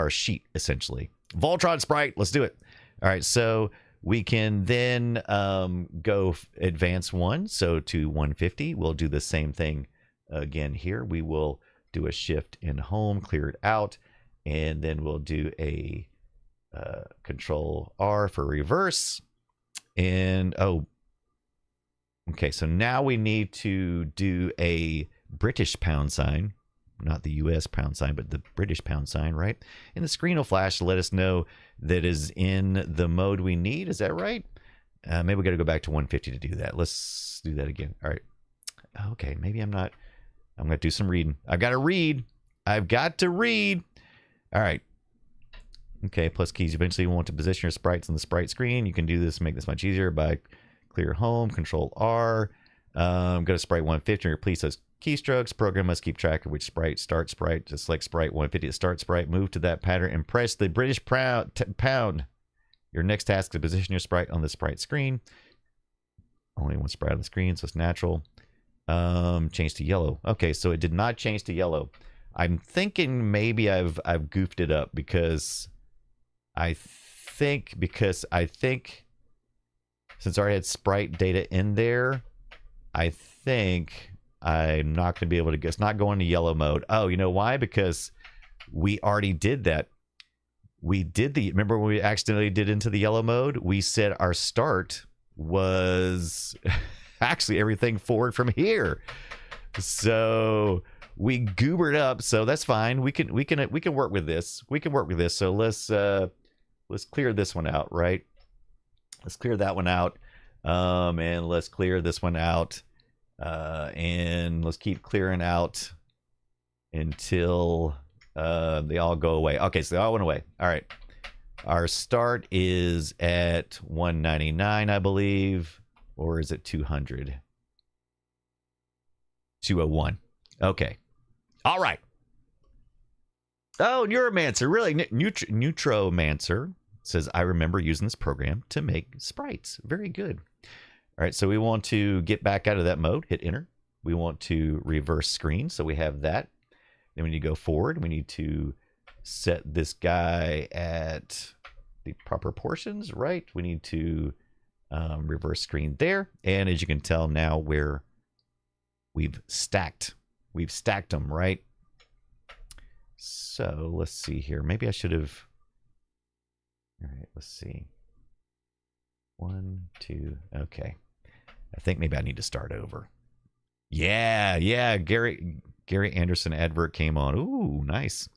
sheet essentially. Voltron Sprite, let's do it. All right, so we can then go advance 1, so to 150. We'll do the same thing again here. We will do a shift in home, clear it out, and then we'll do a Control R for reverse. And okay, so now we need to do a British pound sign, not the US pound sign, but the British pound sign, right? And the screen will flash to let us know that is in the mode we need. Is that right? Maybe we got to go back to 150 to do that. Let's do that again. All right. Okay, maybe I'm going to do some reading. I've got to read. All right. Okay, plus keys. Eventually you want to position your sprites on the sprite screen. You can do this, make this much easier by clear home, Control R. Go to Sprite 150 and replace those keystrokes. Program must keep track of which sprite, start sprite. Just select Sprite 150 to start sprite. Move to that pattern and press the British pound. Your next task is to position your sprite on the sprite screen. Only one sprite on the screen, so it's natural. Change to yellow. Okay, so it did not change to yellow. I'm thinking maybe I've goofed it up because I think because since I already had sprite data in there, I think I'm not going to be able to get. It's not going to yellow mode. Oh, you know why? Because we already did that. Remember when we accidentally did into the yellow mode? We said our start was actually everything forward from here. So we goobered up. So that's fine. We can work with this. So let's clear this one out, right? Let's clear that one out. And let's clear this one out. And let's keep clearing out until they all go away. Okay, so they all went away. All right. Our start is at 199, I believe. Or is it 200? 201. Okay. All right. Oh, Neuromancer. Really? Neutromancer says, I remember using this program to make sprites. Very good. All right, so we want to get back out of that mode. Hit enter. We want to reverse screen, so we have that. Then we need to go forward. We need to set this guy at the proper portions, right? We need to reverse screen there. And as you can tell now, we've stacked them, right? So let's see here. Maybe I should have. All right, let's see. 1, 2. Okay. I think maybe I need to start over. Yeah. Gary Anderson advert came on. Ooh, nice.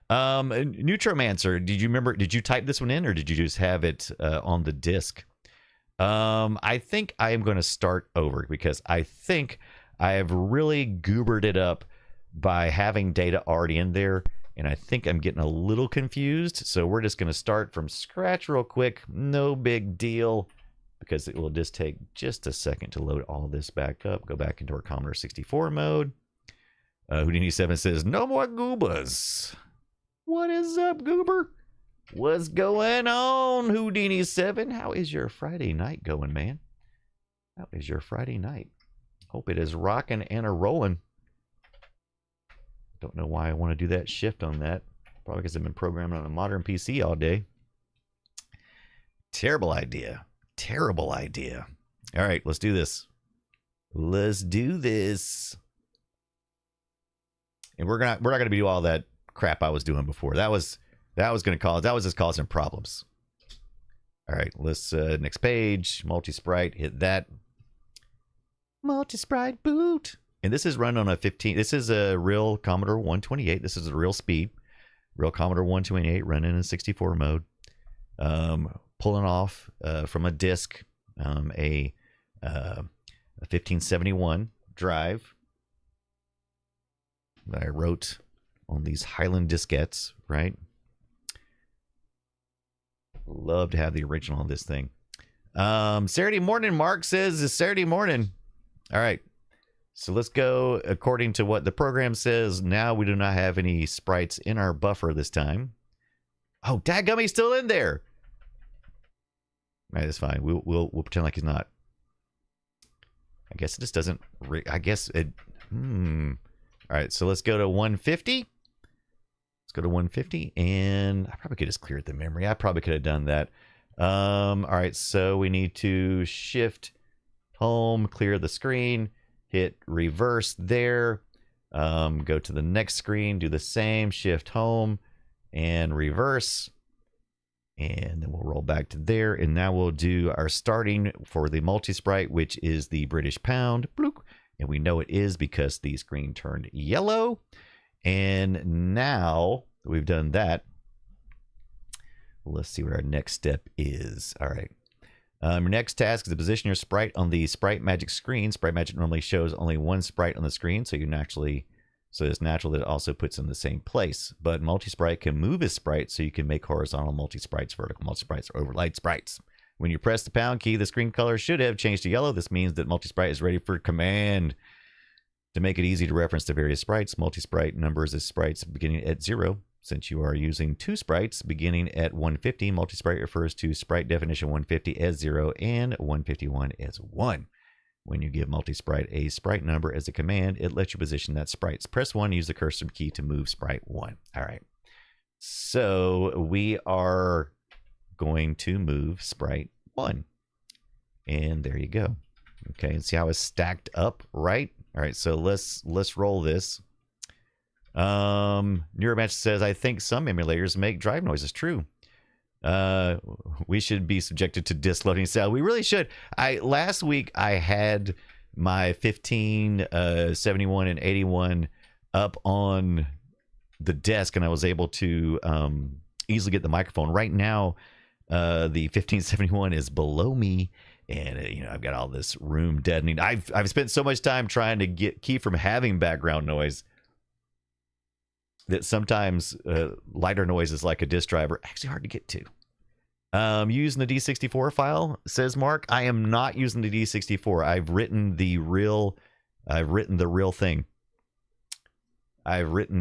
Neutromancer, did you type this one in or did you just have it on the disk? I think I am going to start over because I think I have really goobered it up by having data already in there. And I think I'm getting a little confused. So we're just going to start from scratch real quick. No big deal. Because it will just take just a second to load all this back up. Go back into our Commodore 64 mode. Houdini7 says, no more goobas. What is up, goober? What's going on, Houdini7? How is your Friday night going, man? How is your Friday night? Hope it is rocking and a-rolling. Don't know why I want to do that shift on that. Probably because I've been programming on a modern PC all day. Terrible idea. Terrible idea. All right, let's do this. Let's do this. And we're not gonna do all that crap I was doing before. That was just causing problems. All right, let's next page. MultiSprite, hit that. MultiSprite boot. And this is run on a 15. This is a real Commodore 128. This is a real speed. Real Commodore 128 running in 64 mode. Pulling off from a disk a 1571 drive that I wrote on these Highland diskettes, right? Love to have the original on this thing. Saturday morning, Mark says, it's Saturday morning. All right. So let's go according to what the program says. Now we do not have any sprites in our buffer this time. Oh, dadgummy's still in there. All right, that's fine. We'll pretend like he's not. I guess it just doesn't. I guess it. All right, so let's go to 150. Let's go to 150, and I probably could just clear the memory. I probably could have done that. All right, so we need to shift home, clear the screen, hit reverse there. Go to the next screen, do the same, shift home, and reverse. And then we'll roll back to there. And now we'll do our starting for the MultiSprite, which is the British pound. Bloop. And we know it is because the screen turned yellow. And now that we've done that, let's see what our next step is. All right. Your next task is to position your sprite on the Sprite Magic screen. Sprite Magic normally shows only one sprite on the screen, so it's natural that it also puts in the same place. But MultiSprite can move his sprite, so you can make horizontal multi-sprites, vertical multi-sprites, or overlaid sprites. When you press the pound key, the screen color should have changed to yellow. This means that MultiSprite is ready for command. To make it easy to reference the various sprites, MultiSprite numbers its sprites beginning at 0. Since you are using two sprites beginning at 150, MultiSprite refers to sprite definition 150 as 0 and 151 as 1. When you give MultiSprite a sprite number as a command, it lets you position that sprite. Press 1, use the cursor key to move sprite 1. All right. So we are going to move Sprite 1. And there you go. Okay, and see how it's stacked up, right? All right, so let's roll this. MayorMcCheese says, I think some emulators make drive noises. True. We should be subjected to disk loading sound. We really should. Last week I had my 15, 71, and 81 up on the desk, and I was able to easily get the microphone. Right now, the 1571 is below me, and you know, I've got all this room deadening. I've spent so much time trying to keep from having background noise that sometimes lighter noise is like a disk drive are actually hard to get to. Using the D64 file, says Mark. I am not using the D64. I've written the real thing. I've written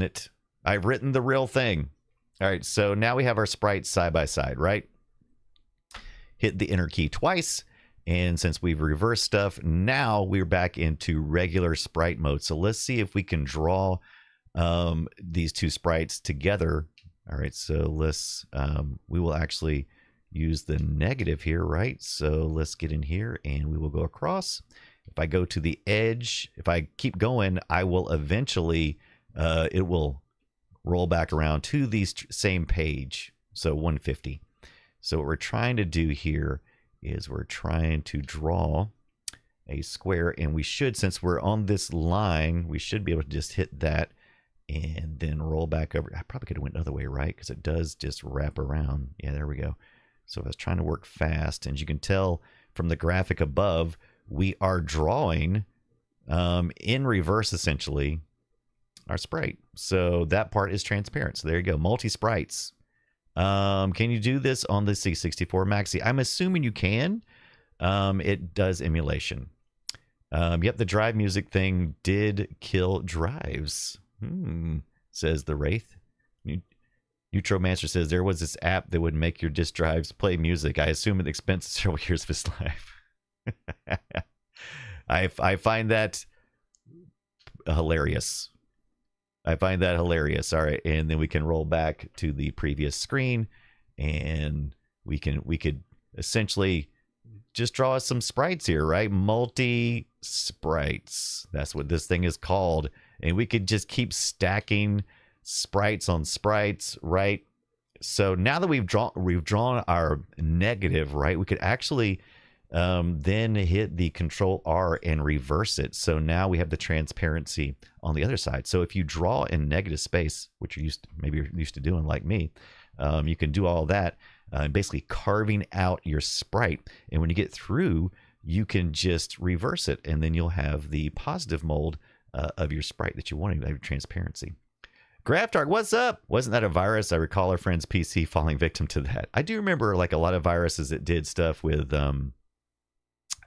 the real thing. All right, so now we have our sprites side by side, right? Hit the enter key twice, and since we've reversed stuff, now we're back into regular sprite mode. So let's see if we can draw these two sprites together. All right, so let's we will actually use the negative here, right? So let's get in here and we will go across. If I go to the edge, if I keep going, I will eventually it will roll back around to the same page, so 150. So what we're trying to do here is we're trying to draw a square, and we should, since we're on this line, we should be able to just hit that and then roll back over. I probably could have went the other way, right? Because it does just wrap around. Yeah, there we go. So I was trying to work fast, and as you can tell from the graphic above, we are drawing in reverse, essentially, our sprite. So that part is transparent. So there you go. MultiSprites. Can you do this on the C64 Maxi? I'm assuming you can. It does emulation. Yep, the drive music thing did kill drives. Says the Wraith. Neutromancer says there was this app that would make your disk drives play music. I assume at the expense of several years of his life. I find that hilarious. I find that hilarious. All right, and then we can roll back to the previous screen, and we could essentially just draw some sprites here, right? Multi-sprites. That's what this thing is called. And we could just keep stacking sprites on sprites, right? So now that we've drawn our negative, right, we could actually then hit the Control R and reverse it. So now we have the transparency on the other side. So if you draw in negative space, which maybe you're used to doing like me, you can do all that, basically carving out your sprite. And when you get through, you can just reverse it, and then you'll have the positive mold of your sprite that you wanted, have transparency. Graftark, what's up? Wasn't that a virus? I recall our friend's PC falling victim to that. I do remember like a lot of viruses that did stuff with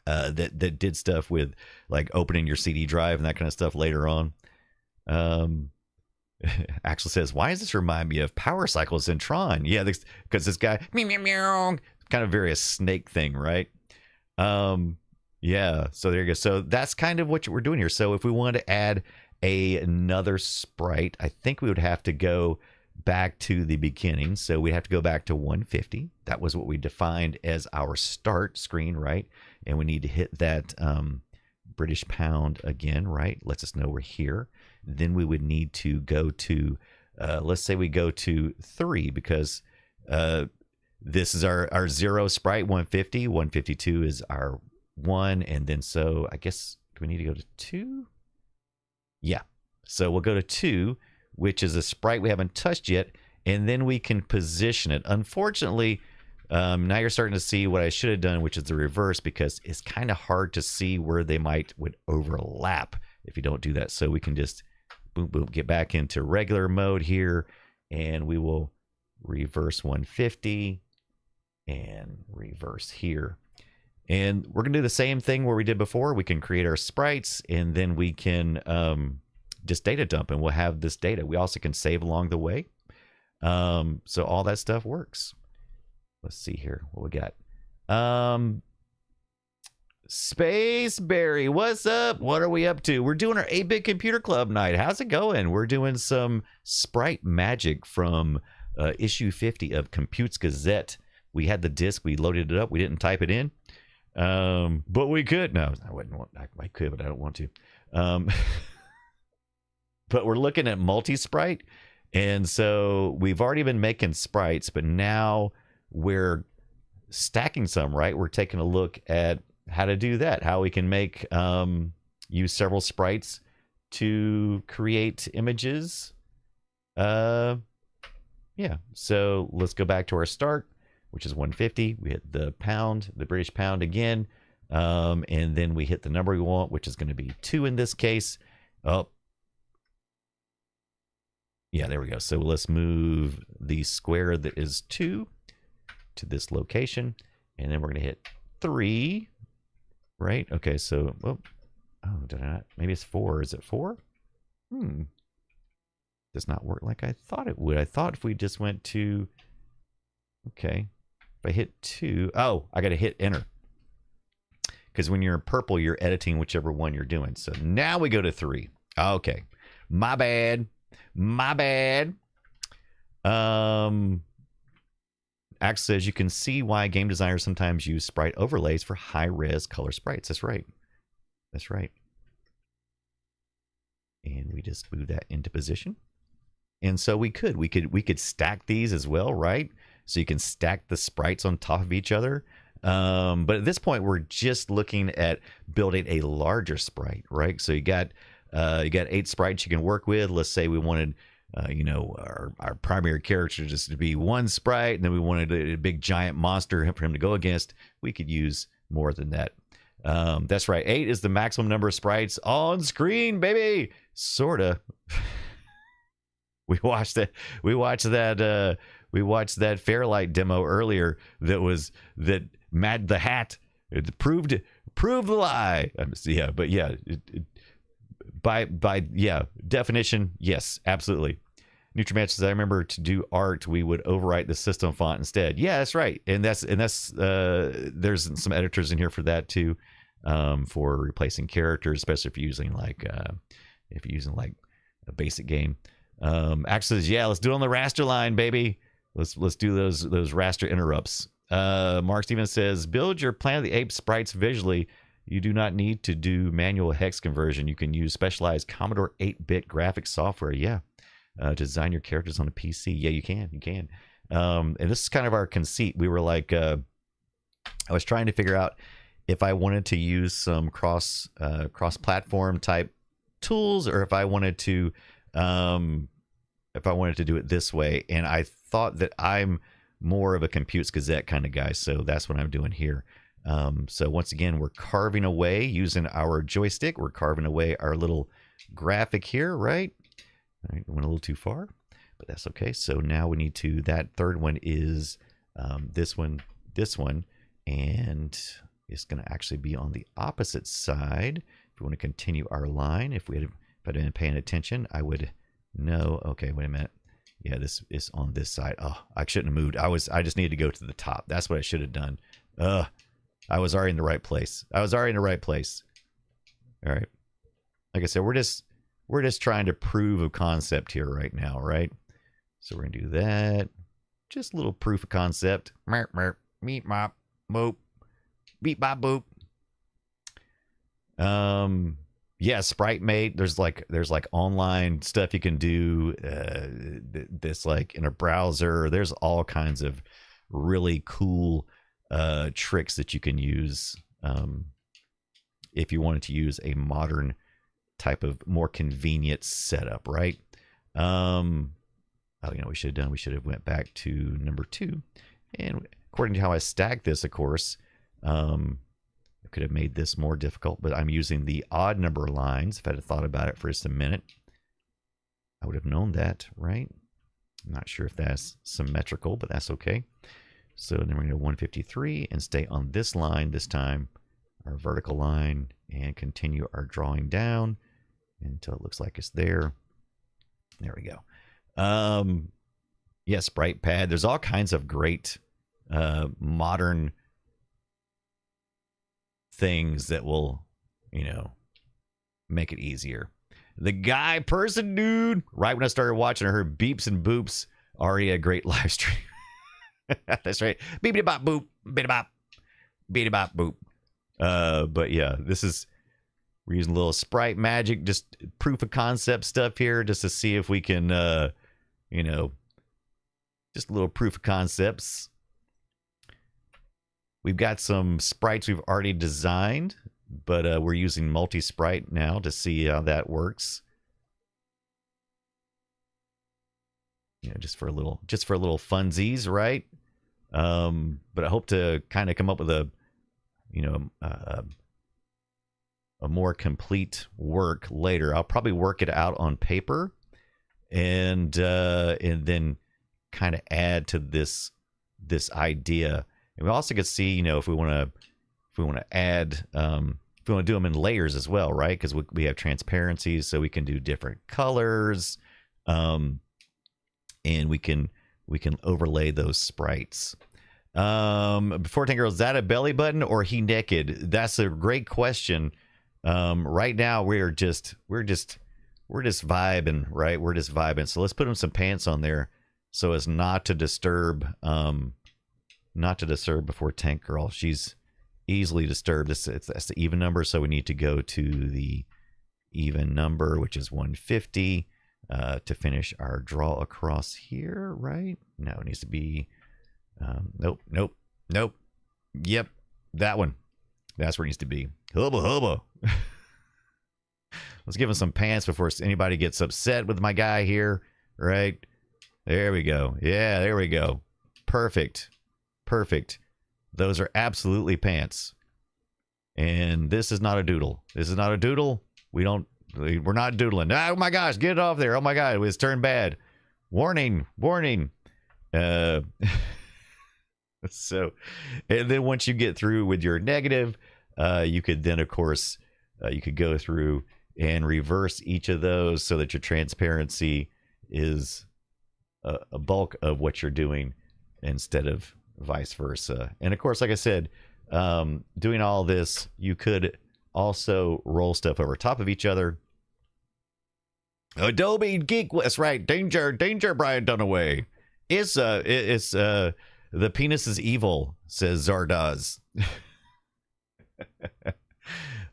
that did stuff with like opening your CD drive and that kind of stuff later on. Axel says, why does this remind me of Power Cycles in Tron? Yeah, because this guy meow, meow, meow, kind of very a snake thing, right? Yeah, so there you go. So that's kind of what we're doing here. So if we wanted to add another sprite, I think we would have to go back to the beginning. So we have to go back to 150. That was what we defined as our start screen, right? And we need to hit that British pound again, right? Lets us know we're here. Then we would need to go to, let's say we go to 3, because this is our 0 sprite, 150. 152 is our 1. And then so I guess, do we need to go to 2? Yeah. So we'll go to 2, which is a sprite we haven't touched yet, and then we can position it. Unfortunately, now you're starting to see what I should have done, which is the reverse, because it's kind of hard to see where they would overlap if you don't do that. So we can just boom, boom, get back into regular mode here, and we will reverse 150 and reverse here. And we're going to do the same thing where we did before. We can create our sprites, and then we can just data dump, and we'll have this data. We also can save along the way. So all that stuff works. Let's see here what we got. Spaceberry, what's up? What are we up to? We're doing our 8-Bit Computer Club night. How's it going? We're doing some Sprite Magic from issue 50 of Compute's Gazette. We had the disk. We loaded it up. We didn't type it in. But we could. No, I wouldn't want. I could, but I don't want to. But we're looking at MultiSprite. And so we've already been making sprites, but now we're stacking some, right? We're taking a look at how to do that, how we can make, use several sprites to create images. Yeah, so let's go back to our start, which is 150. We hit the pound, the British pound again. And then we hit the number we want, which is going to be 2 in this case. Oh, yeah, there we go. So let's move the square that is 2 to this location. And then we're going to hit 3, right? Okay, so, oh, did I not? Maybe it's 4. Is it 4? Does not work like I thought it would. I thought if we just went to, okay, if I hit 2, oh, I got to hit enter. Because when you're in purple, you're editing whichever one you're doing. So now we go to 3. Okay, my bad. My bad. Axe says you can see why game designers sometimes use sprite overlays for high-res color sprites. That's right. That's right. And we just move that into position. And so we could stack these as well, right? So you can stack the sprites on top of each other. But at this point, we're just looking at building a larger sprite, right? So you got 8 sprites you can work with. Let's say we wanted, our primary character just to be 1 sprite, and then we wanted a big giant monster for him to go against. We could use more than that. That's right. 8 is the maximum number of sprites on screen, baby. Sorta. We watched that Fairlight demo earlier. That Mad the Hat proved the lie. Yeah, but yeah. By definition, yes, absolutely. Nutrimatch says, I remember to do art, we would overwrite the system font instead. Yeah, that's right. And that's there's some editors in here for that too, for replacing characters, especially if you're using like a basic game. Axe says, yeah, let's do it on the raster line, baby. Let's do those raster interrupts. Mark Stevens says, build your Planet of the Apes sprites visually. You do not need to do manual hex conversion. You can use specialized Commodore 8-bit graphics software. Yeah, to design your characters on a PC. Yeah, you can. You can. And this is kind of our conceit. We were like, I was trying to figure out if I wanted to use some cross-platform type tools, or if I wanted to do it this way. And I thought that I'm more of a Computes Gazette kind of guy, so that's what I'm doing here. So once again, we're carving away using our joystick. We're carving away our little graphic here, right? All right, went a little too far, but that's okay. So now we need to, that third one is this one, and it's going to actually be on the opposite side. If we want to continue our line, if I'd been paying attention, I would know. Okay, wait a minute. Yeah, this is on this side. Oh, I shouldn't have moved. I just needed to go to the top. That's what I should have done. I was already in the right place. All right. Like I said, we're just trying to prove a concept here right now, right? So we're gonna do that. Just a little proof of concept. Merp, merp, meep, mop, moop, beep, bop, boop. Yeah, Sprite Mate. There's like online stuff you can do. This like in a browser. There's all kinds of really cool tricks that you can use if you wanted to use a modern type of more convenient setup, right? We should have went back to number 2, and according to how I stacked this, of course, I could have made this more difficult, but I'm using the odd number lines. If I had thought about it for just a minute, I would have known that, right? I'm not sure if that's symmetrical, but that's okay. So then we're going to 153 and stay on this line this time, our vertical line, and continue our drawing down until it looks like it's there. There we go. Yeah, Sprite Pad. There's all kinds of great modern things that will, make it easier. The guy person dude, right when I started watching, I heard beeps and boops. Already a great live stream. That's right. Beep bop boop. Beep bop. Beep bop boop. But yeah, we're using a little Sprite Magic, just proof of concept stuff here, just to see if we can, just a little proof of concepts. We've got some sprites we've already designed, but we're using MultiSprite now to see how that works. Just for a little funsies, right? But I hope to kind of come up with a more complete work later. I'll probably work it out on paper, and then kind of add to this idea. And we also could see, if we want to add, if we want to do them in layers as well, right? Because we have transparencies, so we can do different colors, and we can overlay those sprites. Before Tank Girl, is that a belly button or he naked? That's a great question. Right now we're just vibing, right? We're just vibing. So let's put him some pants on there so as not to disturb before Tank Girl. She's easily disturbed. That's the even number, so we need to go to the even number, which is 150, to finish our draw across here, right? No, it needs to be nope. Yep, that one. That's where it needs to be. Hubba. Let's give him some pants before anybody gets upset with my guy here, right? There we go. Yeah, there we go. Perfect. Those are absolutely pants. And this is not a doodle. This is not a doodle. We're not doodling. Oh my gosh, get it off there. Oh my God, it's turned bad. Warning. So, and then once you get through with your negative, you could then, of course, you could go through and reverse each of those so that your transparency is a bulk of what you're doing instead of vice versa. And of course, like I said, doing all this, you could also roll stuff over top of each other. Adobe Geek, that's right. Danger, Brian Dunaway. It's the penis is evil, says Zardaz.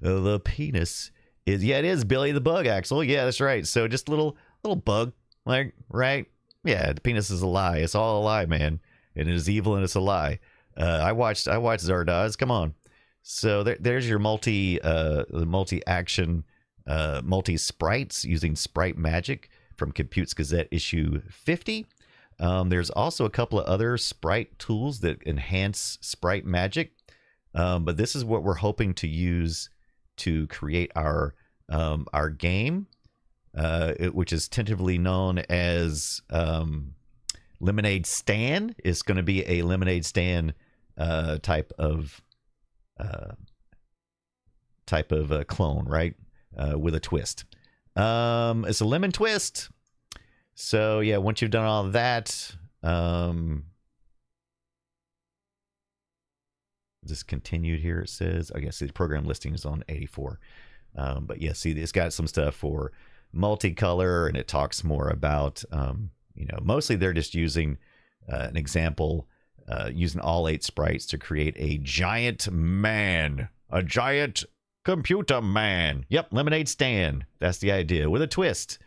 The penis is, yeah, it is Billy the Bug, Axel. Yeah, that's right. So just a little bug, like, right? Yeah, the penis is a lie. It's all a lie, man. And it is evil and it's a lie. I watched Zardaz. Come on. So there's your multi-action, multi-sprites using Sprite Magic from Compute's Gazette issue 50. There's also a couple of other sprite tools that enhance Sprite Magic. But this is what we're hoping to use to create our game, which is tentatively known as Lemonade Stand. It's going to be a Lemonade Stand type of clone, right? With a twist. It's a lemon twist. So yeah, once you've done all of that, discontinued here, it says. I guess the program listing is on 84. But yeah, see, it's got some stuff for multicolor, and it talks more about, mostly they're just using an example, using all 8 sprites to create a giant man, a giant computer man. Yep, Lemonade Stand. That's the idea with a twist.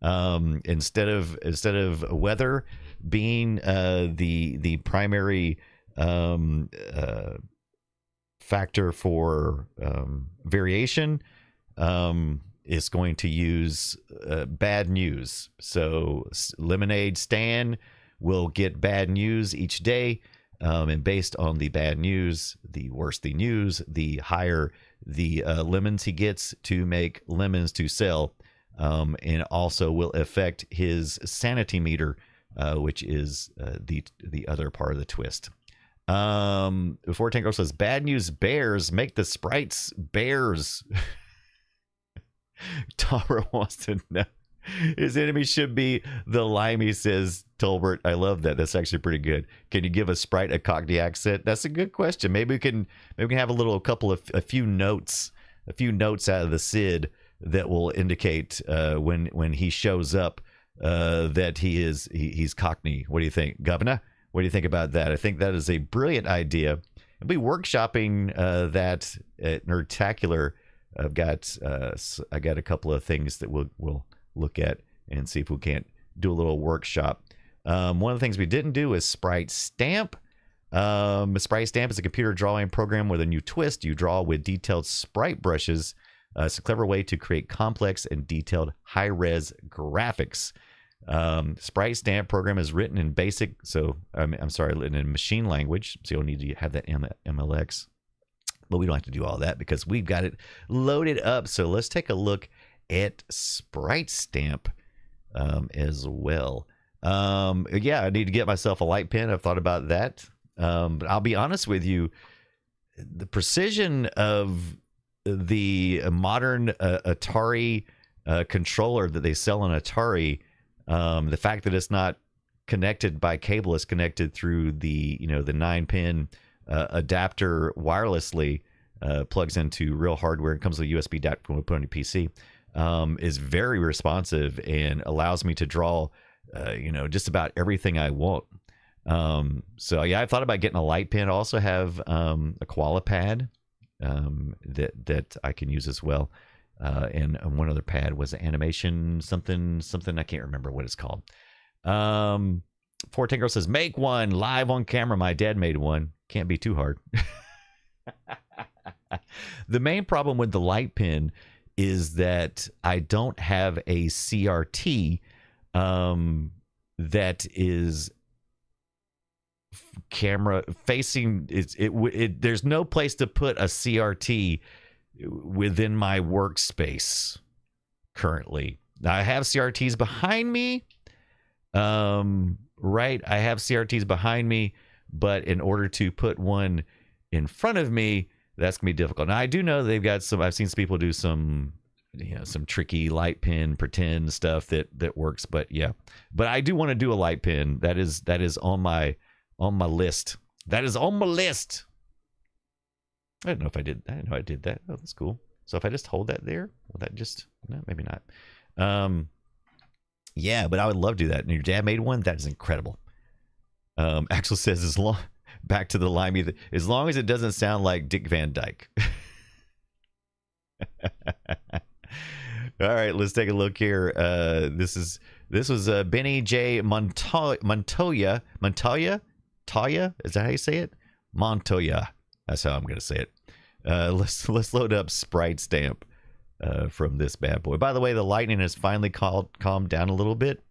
Instead of weather being the primary factor for variation, is going to use bad news. So Lemonade Stand will get bad news each day, and based on the bad news, the worse the news, the higher the lemons he gets to make lemons to sell, and also will affect his sanity meter, which is the other part of the twist. Before Tango says, bad news bears make the sprites bears. Tara wants to know, his enemy should be the limey, says Tolbert. I love that. That's actually pretty good. Can you give a sprite a Cockney accent? That's a good question. Maybe we can have a few notes out of the Cid that will indicate when he shows up that he's Cockney. What do you think, Governor? What do you think about that? I think that is a brilliant idea. I'll be workshopping that at Nerdtacular. I got a couple of things that we'll look at and see if we can't do a little workshop. One of the things we didn't do is Sprite Stamp. Sprite Stamp is a computer drawing program with a new twist. You draw with detailed sprite brushes. It's a clever way to create complex and detailed high-res graphics. Sprite Stamp program is written in basic, written in machine language, so you'll need to have that MLX. But we don't have to do all that because we've got it loaded up. So let's take a look at Sprite Stamp as well. Yeah, I need to get myself a light pen. I've thought about that. But I'll be honest with you, the precision of the modern Atari controller that they sell on Atari, the fact that it's not connected by cable, it's connected through the 9-pin adapter wirelessly, plugs into real hardware and comes with a USB adapter when we put on your PC, is very responsive and allows me to draw just about everything I want. So yeah, I thought about getting a light pen. I also have a koala pad that I can use as well. And one other pad was animation something I can't remember what it's called. 410 Girl says, make one live on camera. My dad made one. Can't be too hard. The main problem with the light pen is that I don't have a CRT that is camera facing. There's no place to put a CRT within my workspace currently. Now, I have CRTs behind me. Right, I have CRTs behind me, but in order to put one in front of me, that's gonna be difficult. Now, I do know they've got some. I've seen some people do some tricky light pen pretend stuff that works. But yeah, but I do want to do a light pen. That is on my list. That is on my list. I don't know if I did. I didn't know I did that. Oh, that's cool. So if I just hold that there, will that just no? Maybe not. Yeah, but I would love to do that. And your dad made one. That is incredible. Axel says, back to the limey, as long as it doesn't sound like Dick Van Dyke. All right, let's take a look here. This was Benny J. Montoya. Taya? Is that how you say it? Montoya. That's how I'm going to say it. Let's load up Sprite Stamp from this bad boy. By the way, the lightning has finally calmed down a little bit,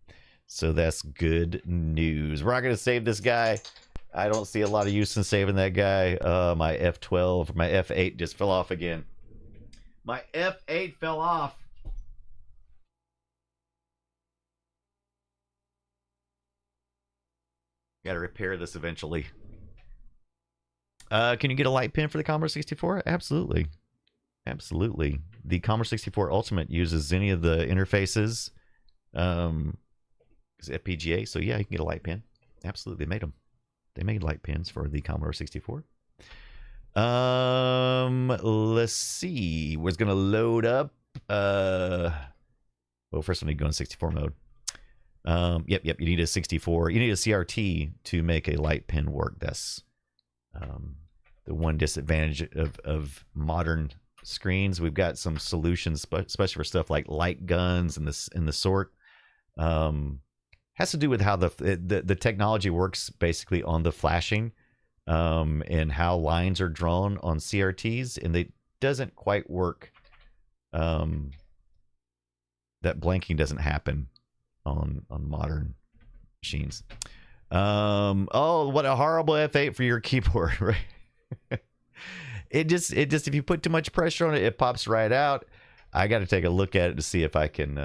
so that's good news. We're not going to save this guy. I don't see a lot of use in saving that guy. My F12, my F8 just fell off again. My F8 fell off. Got to repair this eventually. Can you get a light pen for the Commodore 64? Absolutely. Absolutely. The Commodore 64 Ultimate uses any of the interfaces. It's FPGA, so yeah, you can get a light pen. Absolutely, they made them. They made light pens for the Commodore 64. Let's see. We're going to load up. Well, first I need to go in 64 mode. Yep. You need a 64. You need a CRT to make a light pen work. That's the one disadvantage of modern screens. We've got some solutions, especially for stuff like light guns and the sort. Has to do with how the technology works basically on the flashing, and how lines are drawn on CRTs, and it doesn't quite work. That blanking doesn't happen on modern machines. Oh, what a horrible F8 for your keyboard, right? It just if you put too much pressure on it, it pops right out. I got to take a look at it to see if I can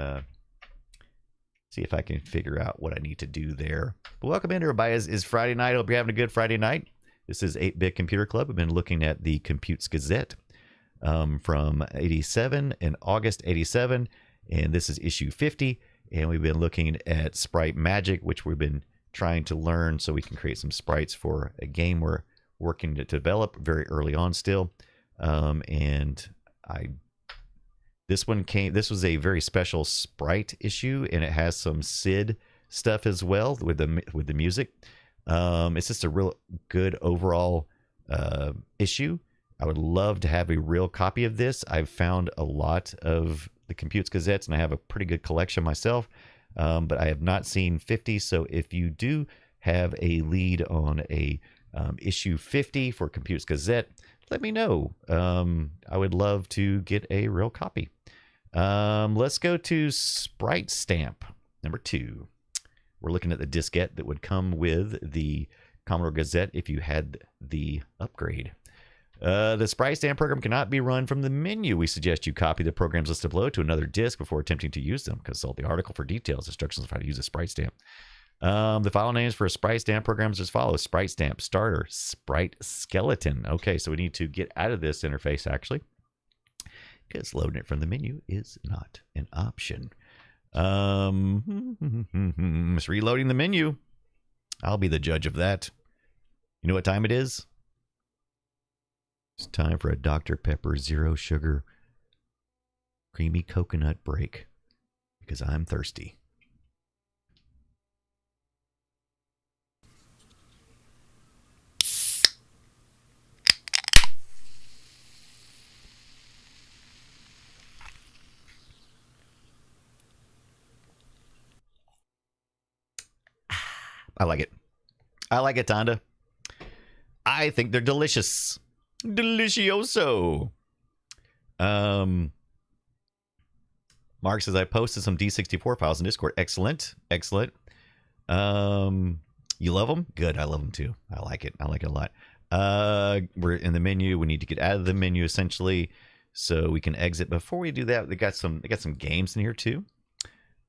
figure out what I need to do there. But welcome in, everybody. It's Friday night. I hope you're having a good Friday night. This is 8-Bit Computer Club. I've been looking at the Computes Gazette from 87 in August 87, and this is issue 50. And we've been looking at Sprite Magic, which we've been trying to learn so we can create some sprites for a game we're working to develop very early on still. This was a very special Sprite issue, and it has some SID stuff as well with the music. It's just a real good overall issue. I would love to have a real copy of this. I've found a lot of the Computes Gazettes, and I have a pretty good collection myself, but I have not seen 50. So if you do have a lead on a issue 50 for Computes Gazette, let me know. I would love to get a real copy. Let's go to Sprite Stamp, number 2. We're looking at the diskette that would come with the Commodore Gazette if you had the upgrade. The Sprite Stamp program cannot be run from the menu. We suggest you copy the programs listed below to another disk before attempting to use them. Consult the article for details, instructions on how to use a Sprite Stamp. The file names for Sprite Stamp programs as follows: Sprite Stamp Starter, Sprite Skeleton. Okay, so we need to get out of this interface actually, because loading it from the menu is not an option. It's reloading the menu. I'll be the judge of that. You know what time it is? It's time for a Dr. Pepper Zero Sugar Creamy Coconut break, because I'm thirsty. I like it. I like it, Tonda. I think they're delicious. Delicioso. Mark says, I posted some D64 files in Discord. Excellent. Excellent. You love them? Good. I love them too. I like it. I like it a lot. We're in the menu. We need to get out of the menu essentially so we can exit. Before we do that, they got some games in here too.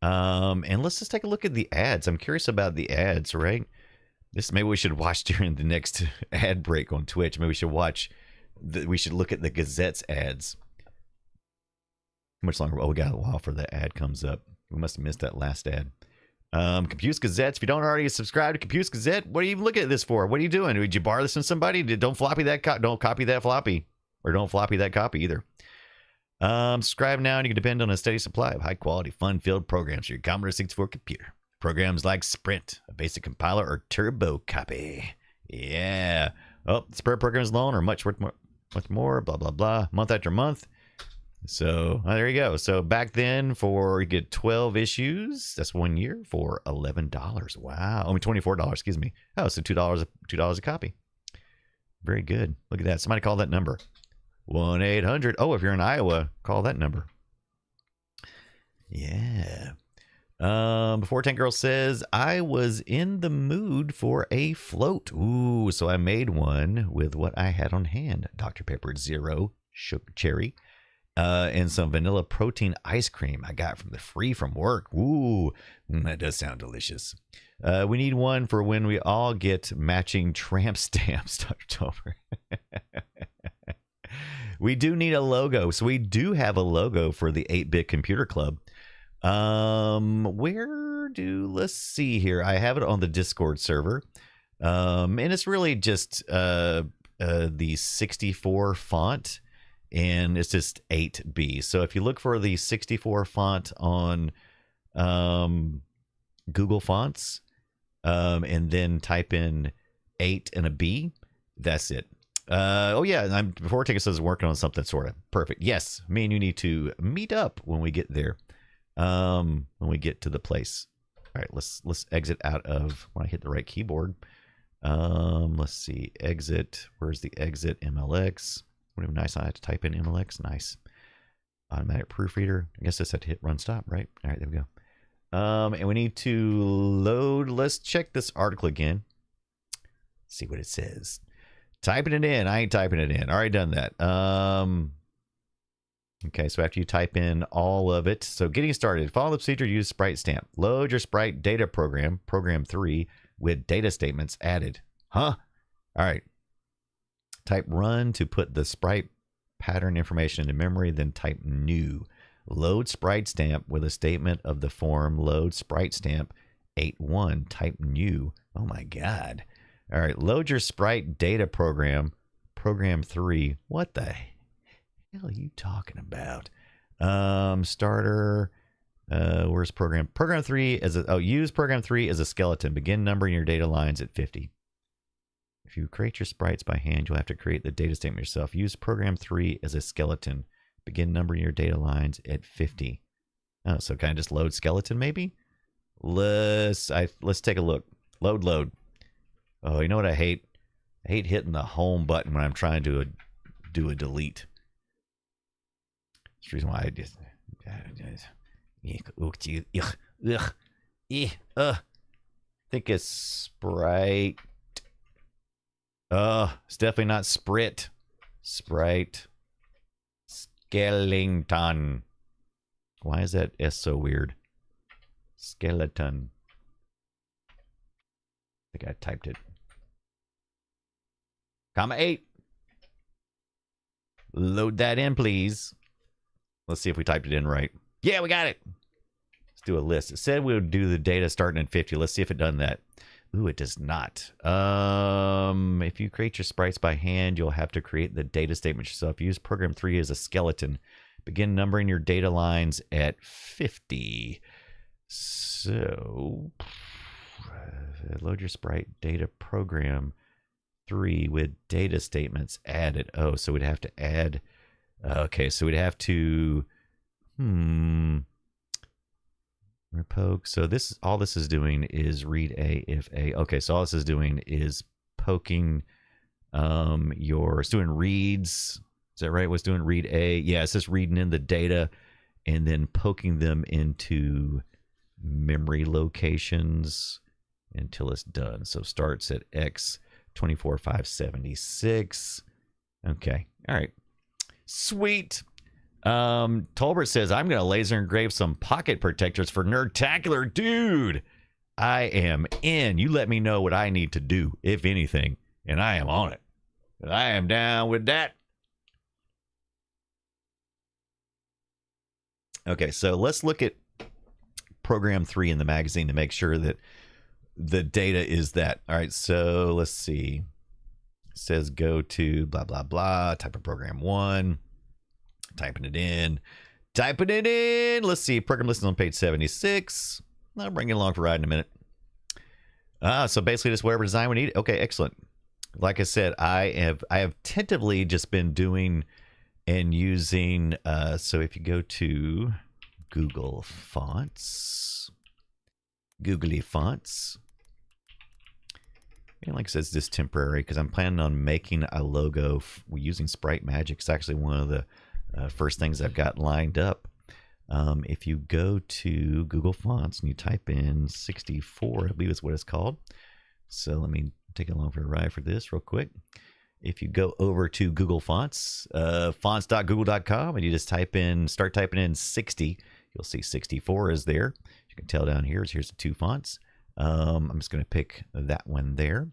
And let's just take a look at the ads. I'm curious about the ads, right? Maybe we should watch during the next ad break on Twitch. Maybe we should we should look at the Gazette's ads. How much longer? Oh, we got a while for the ad comes up. We must have missed that last ad. Computes Gazettes. If you don't already subscribe to Computes Gazette, what are you even looking at this for? What are you doing? Did you borrow this from somebody? Don't copy that floppy. Or don't floppy that copy either. Subscribe now and you can depend on a steady supply of high-quality, fun-filled programs for your Commodore 64 computer. Programs like Sprint, a basic compiler, or Turbo Copy. Yeah. Oh, Sprint programs alone are much more, blah, blah, blah, month after month. So, there you go. So, back then, you get 12 issues. That's 1 year for $11. Wow. I mean, $24, excuse me. Oh, so $2 a copy. Very good. Look at that. Somebody call that number. 1-800. Oh, if you're in Iowa, call that number. Yeah. Before Tank Girl says, I was in the mood for a float. Ooh, so I made one with what I had on hand. Dr. Pepper Zero Cherry. And some vanilla protein ice cream I got free from work. Ooh, that does sound delicious. We need one for when we all get matching tramp stamps, Dr. Tober. We do need a logo. So we do have a logo for the 8-Bit Computer Club. Let's see here. I have it on the Discord server. And it's really just the 64 font, and it's just 8B. So if you look for the 64 font on Google Fonts, and then type in 8 and a B, that's it. Oh yeah, before Ticket says working on something sort of perfect. Yes, me and you need to meet up when we get there. When we get to the place. All right, let's exit out of when I hit the right keyboard. Let's see, exit. Where's the exit? MLX. Would have been nice. I had to type in MLX. Nice. Automatic proofreader. I guess I just had to hit run stop, right? All right, there we go. And we need to load. Let's check this article again. See what it says. Typing it in. I ain't typing it in. Already done that. Okay, so after you type in all of it, so getting started, follow the procedure, use Sprite Stamp. Load your Sprite data program, program 3, with data statements added. Huh? All right. Type run to put the Sprite pattern information into memory, then type new. Load Sprite Stamp with a statement of the form load Sprite Stamp 81. Type new. Oh my God. All right, load your Sprite data program, program 3. What the hell are you talking about? Starter. Where's program? Program 3 as a use program 3 as a skeleton. Begin numbering your data lines at 50. If you create your sprites by hand, you'll have to create the data statement yourself. Use program 3 as a skeleton. Begin numbering your data lines at 50. Oh, so kind of just load skeleton maybe? Let's take a look. Load. Oh, you know what I hate? I hate hitting the home button when I'm trying to do a delete. That's the reason why I just think it's Sprite. It's definitely not Sprite. Sprite Skeleton. Why is that S so weird? Skeleton. I think I typed it. Comma 8. Load that in, please. Let's see if we typed it in right. Yeah, we got it. Let's do a list. It said we would do the data starting at 50. Let's see if it done that. Ooh, it does not. If you create your sprites by hand, you'll have to create the data statement yourself. Use program 3 as a skeleton. Begin numbering your data lines at 50. So, load your sprite data program 3 with data statements added. Oh, so we'd have to add. Okay, so we'd have to. Repoke. So this, all this is doing is read a if a. Okay, so all this is doing is poking it's doing reads. Is that right? What's doing read a? Yeah, it's just reading in the data and then poking them into memory locations until it's done. So starts at X 24576. Okay. All right. Sweet. Tolbert says, I'm going to laser engrave some pocket protectors for Nerdtacular. Dude, I am in. You let me know what I need to do, if anything, and I am on it. I am down with that. Okay, so let's look at program 3 in the magazine to make sure that the data is that. All right, so let's see. It says go to blah, blah, blah, type of program 1. Typing it in. Let's see. Program list is on page 76. I'll bring it along for a ride in a minute. So basically just whatever design we need. Okay, excellent. Like I said, I have tentatively just been doing and using. So if you go to Google Fonts, Googly Fonts, and like I said, it's just temporary because I'm planning on making a logo using Sprite Magic. It's actually one of the first things I've got lined up. If you go to Google Fonts and you type in 64, I believe is what it's called. So let me take along for a ride for this real quick. If you go over to Google Fonts, fonts.google.com, and you just start typing in 60, you'll see 64 is there. You can tell down here, here's the 2 fonts. I'm just going to pick that one there.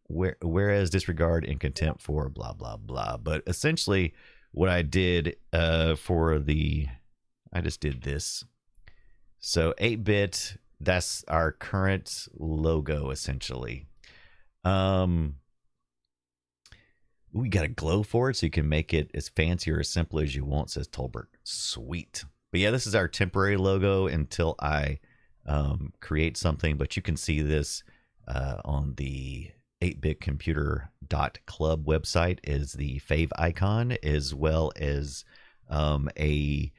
Whereas disregard and contempt for blah, blah, blah. But essentially what I did I just did this. So 8-bit, that's our current logo essentially. We got a glow for it so you can make it as fancy or as simple as you want, says Tolbert. Sweet. But yeah, this is our temporary logo until I create something. But you can see this on the 8bitcomputer.club website is the fave icon, as well as a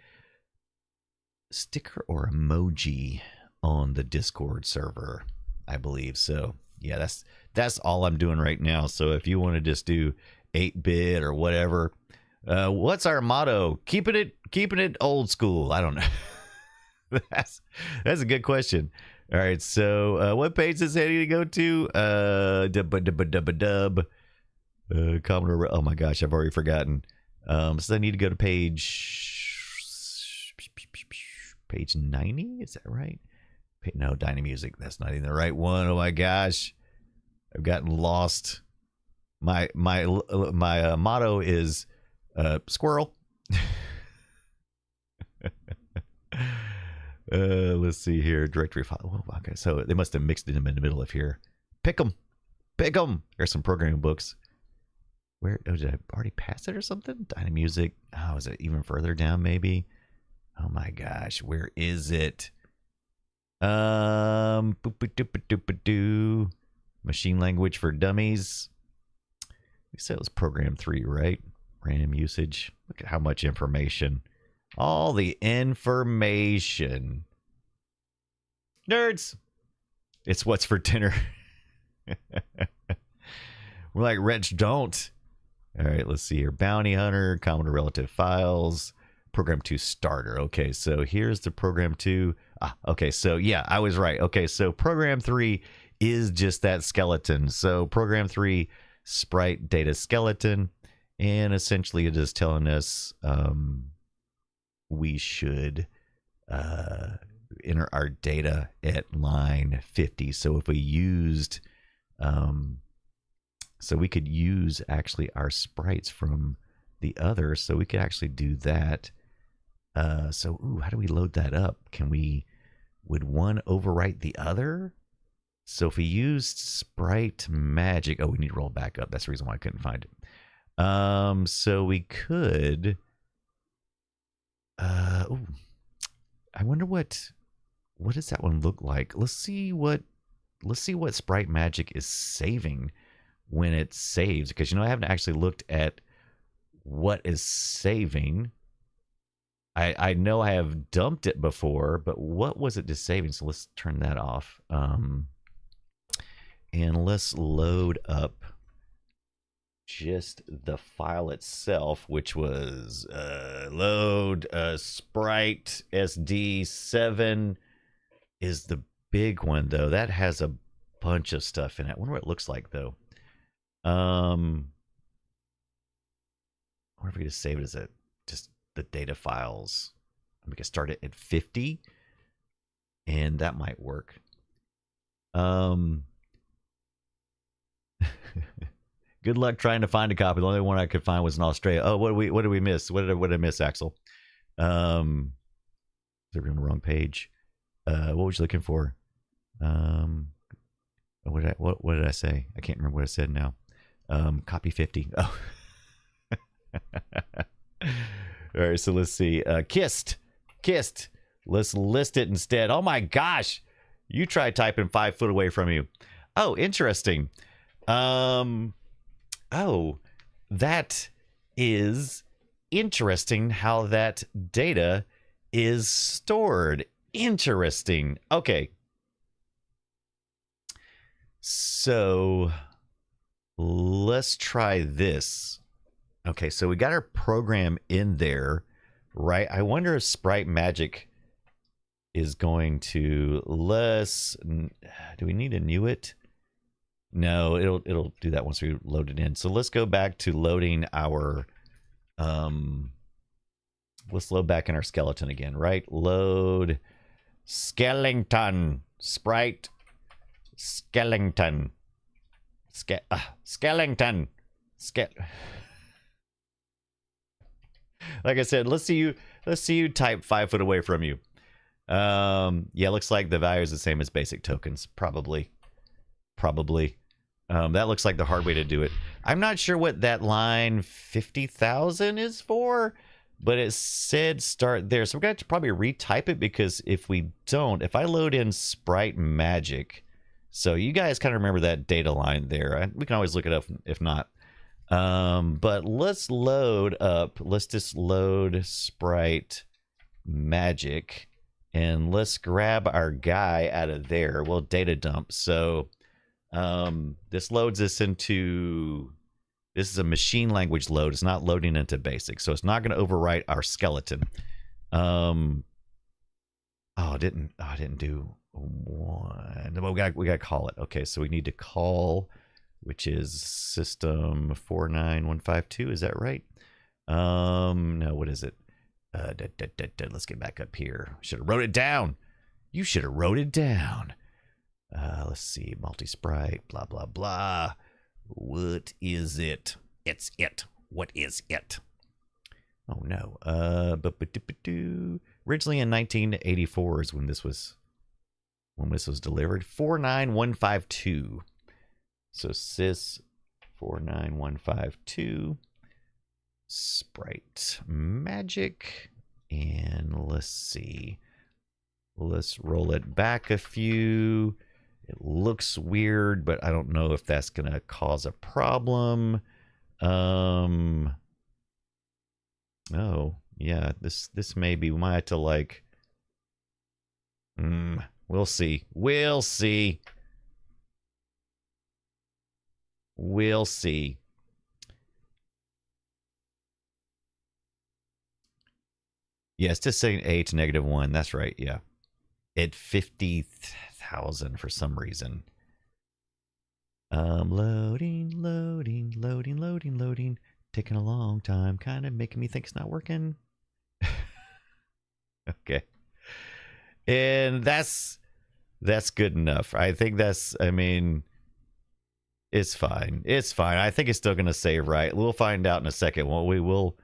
sticker or emoji on the Discord server, I believe. So yeah, that's all I'm doing right now. So if you want to just do 8-bit or whatever, what's our motto? Keeping it old school. I don't know. That's a good question. All right, so what page is heading to go to? Commodore. Oh my gosh, I've already forgotten. So I need to go to page 90. Is that right? No, Dynamusic. That's not even the right one. Oh my gosh, I've gotten lost. My motto is squirrel. Let's see here. Directory file. Oh, okay, so they must have mixed them in the middle of here. Pick them. There's some programming books. Where did I already pass it or something? Dynamusic. Oh, is it even further down? Maybe. Oh my gosh, where is it? Machine language for dummies. We said it was program 3, right? RAM usage. Look at how much information. All the information. Nerds. It's what's for dinner. We're like, Wretch, don't. All right, let's see here. Bounty Hunter, Commodore Relative Files, Program 2 Starter. Okay, so here's the Program 2. Okay, so yeah, I was right. Okay, so Program 3 is just that skeleton. So Program 3, Sprite Data Skeleton. And essentially it is telling us we should enter our data at line 50. So if we used... so we could use actually our sprites from the other. So we could actually do that. So ooh, how do we load that up? Would one overwrite the other? So if we used Sprite Magic, we need to roll back up. That's the reason why I couldn't find it. So we could, ooh, I wonder what does that one look like? Let's see what Sprite Magic is saving when it saves, because I haven't actually looked at what is saving. I know I have dumped it before, but what was it just saving? So let's turn that off. And let's load up just the file itself, which was load Sprite SD7 is the big one, though. That has a bunch of stuff in it. I wonder what it looks like, though. I wonder if we could just save it as just the data files. We could start it at 50, and that might work. Good luck trying to find a copy. The only one I could find was in Australia. Oh, what did we miss? What did I miss, Axel? They're on the wrong page. What was you looking for? What did I say? I can't remember what I said now. Copy 50. Oh. All right, so let's see. Kissed. Let's list it instead. Oh my gosh. You try typing 5 foot away from you. Oh, interesting. Oh, that is interesting how that data is stored. Interesting. Okay. So let's try this. Okay, so we got our program in there, right? I wonder if Sprite Magic is going to do we need to new it? No, it'll do that once we load it in. So let's go back to loading our let's load back in our skeleton again, right? Load skeleton, Sprite skeleton. Skeleton. Like I said, let's see you type 5 foot away from you. Yeah, looks like the value is the same as basic tokens. Probably. That looks like the hard way to do it. I'm not sure what that line 50,000 is for, but it said start there. So we're going to have to probably retype it, because if we don't, if I load in Sprite Magic, so you guys kind of remember that data line there. We can always look it up if not. But let's load up. Let's just load Sprite Magic, and let's grab our guy out of there. We'll data dump. So this loads us into, this is a machine language load. It's not loading into basic, so it's not going to overwrite our skeleton. I didn't do one. Well, we got to call it. Okay, so we need to call, which is system 49152. Is that right? No, what is it? Let's get back up here. Should have wrote it down. You should have wrote it down. Let's see. MultiSprite, blah, blah, blah. What is it? It's it. What is it? Oh, no. Originally in 1984 is when this was delivered. 49152. So sys 49152. Sprite Magic. And let's see. Let's roll it back a few. It looks weird, but I don't know if that's going to cause a problem. Oh, yeah, this may be, we might have to like, we'll see. We'll see. We'll see. Yeah, it's just saying A to -1. That's right, yeah. At 50,000 for some reason. Loading. Taking a long time, kind of making me think it's not working. Okay. And that's good enough. I think I mean, it's fine. It's fine. I think it's still going to save right. We'll find out in a second. Well, we will.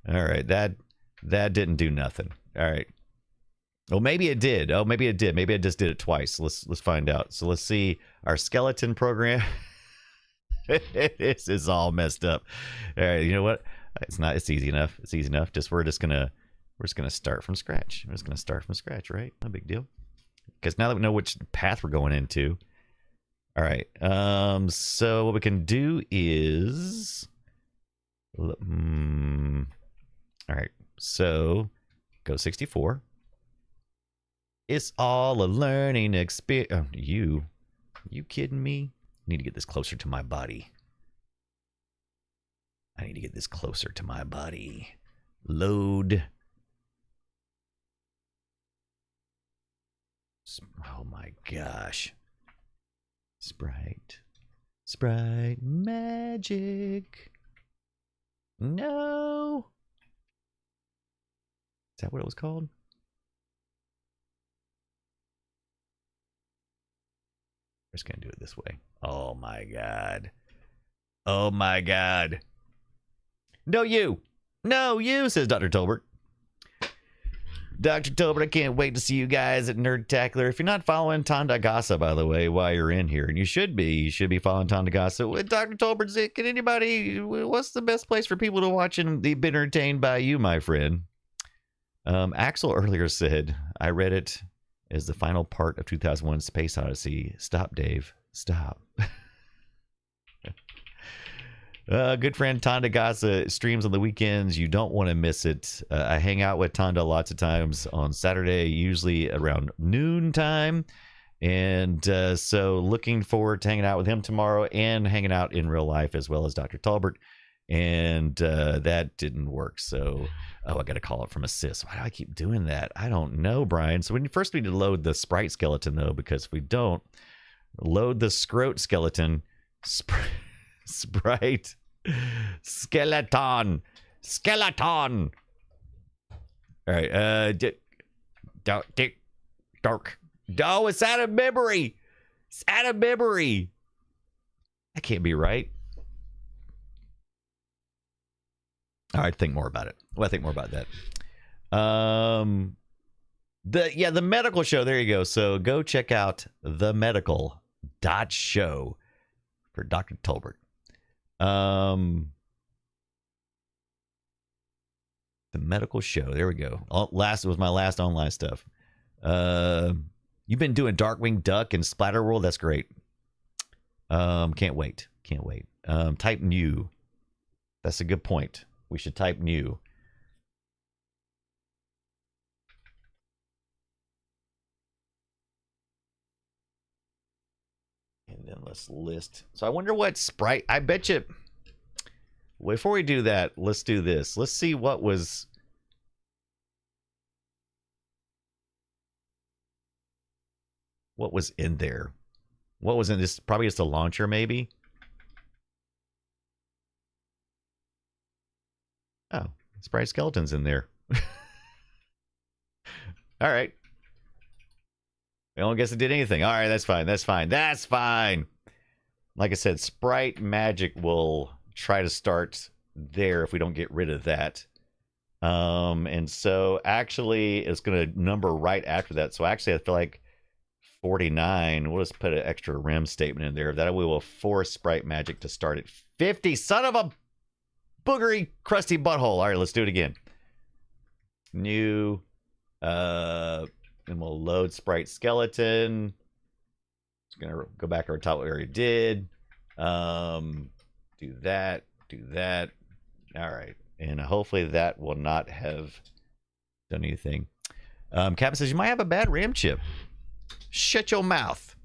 All right. That didn't do nothing. All right. Oh, maybe it did. Oh, maybe it did. Maybe I just did it twice. Let's find out. So let's see our skeleton program. This is all messed up. All right. You know what? It's easy enough. It's easy enough. We're just gonna start from scratch. We're just gonna start from scratch, right? No big deal. Because now that we know which path we're going into. All right. So what we can do is, all right. So go 64. It's all a learning experience. Oh, you kidding me? I need to get this closer to my body. Load. Oh my gosh. Sprite Magic. No. Is that what it was called? We're just gonna do it this way. Oh my god. Oh my god. No, you, says Dr. Tolbert. Dr. Tolbert, I can't wait to see you guys at Nerdtacular. If you're not following Tandagasa, by the way, while you're in here, and you should be following Tandagasa. With Dr. Tolbert, can anybody, what's the best place for people to watch and be entertained by you, my friend? Axel earlier said, I read it as the final part of 2001 Space Odyssey. Stop, Dave. Stop. Good friend Tandagasa streams on the weekends. You don't want to miss it. I hang out with Tanda lots of times on Saturday, usually around noon time. And so looking forward to hanging out with him tomorrow and hanging out in real life as well as Dr. Tolbert. And that didn't work. So, I got to call it from Assist. Why do I keep doing that? I don't know, Brian. So first we need to load the Sprite skeleton, though, because if we don't load the Scrote skeleton, Sprite skeleton. All right. Dark. Oh, it's out of memory. That can't be right. All right, think more about it. Well, I think more about that. The medical show. There you go. So go check out themedical.show for Dr. Tolbert. The medical show. There we go. It was my last online stuff. You've been doing Darkwing Duck and Splatter World. That's great. Can't wait. Type new. That's a good point. We should type new. And then let's list. So I wonder what Sprite, I bet you, before we do that, let's do this. Let's see what was in there. What was in this? Probably just a launcher, maybe. Oh, Sprite Skeleton's in there. All right. I don't guess it did anything. All right, that's fine. Like I said, Sprite Magic will try to start there if we don't get rid of that. And so actually it's going to number right after that. So actually I feel like 49. We'll just put an extra rem statement in there. That we will force Sprite Magic to start at 50. Son of a boogery, crusty butthole. All right, let's do it again. new, and we'll load sprite skeleton. It's gonna go back to our top we already did. Do that, do that. All right, and hopefully that will not have done anything. Captain says you might have a bad RAM chip. Shut your mouth.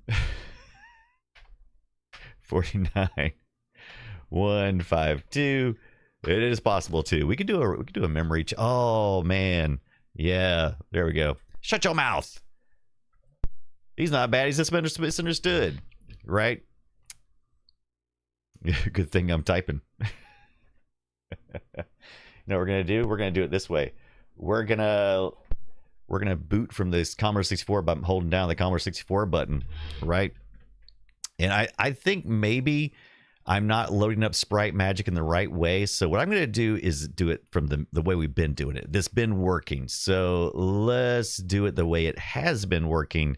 49 152. It is possible too. We could do a memory. Oh man, yeah. There we go. Shut your mouth. He's not bad. He's just misunderstood, right? Good thing I'm typing. You know what we're gonna do? We're gonna do it this way. We're gonna boot from this Commodore 64 by holding down the Commodore 64 button, right? And I think maybe I'm not loading up Sprite Magic in the right way. So what I'm going to do is do it from the way we've been doing it. This been working. So let's do it the way it has been working.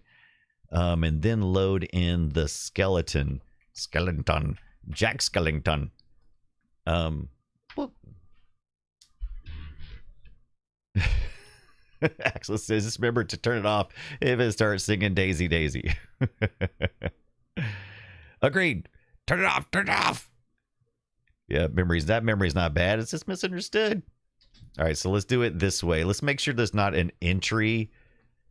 And then load in the skeleton. Jack Skellington. Axel says, just remember to turn it off if it starts singing Daisy Daisy. Agreed. Turn it off. Turn it off. Yeah, that memory's not bad. It's just misunderstood. All right, so let's do it this way. Let's make sure there's not an entry.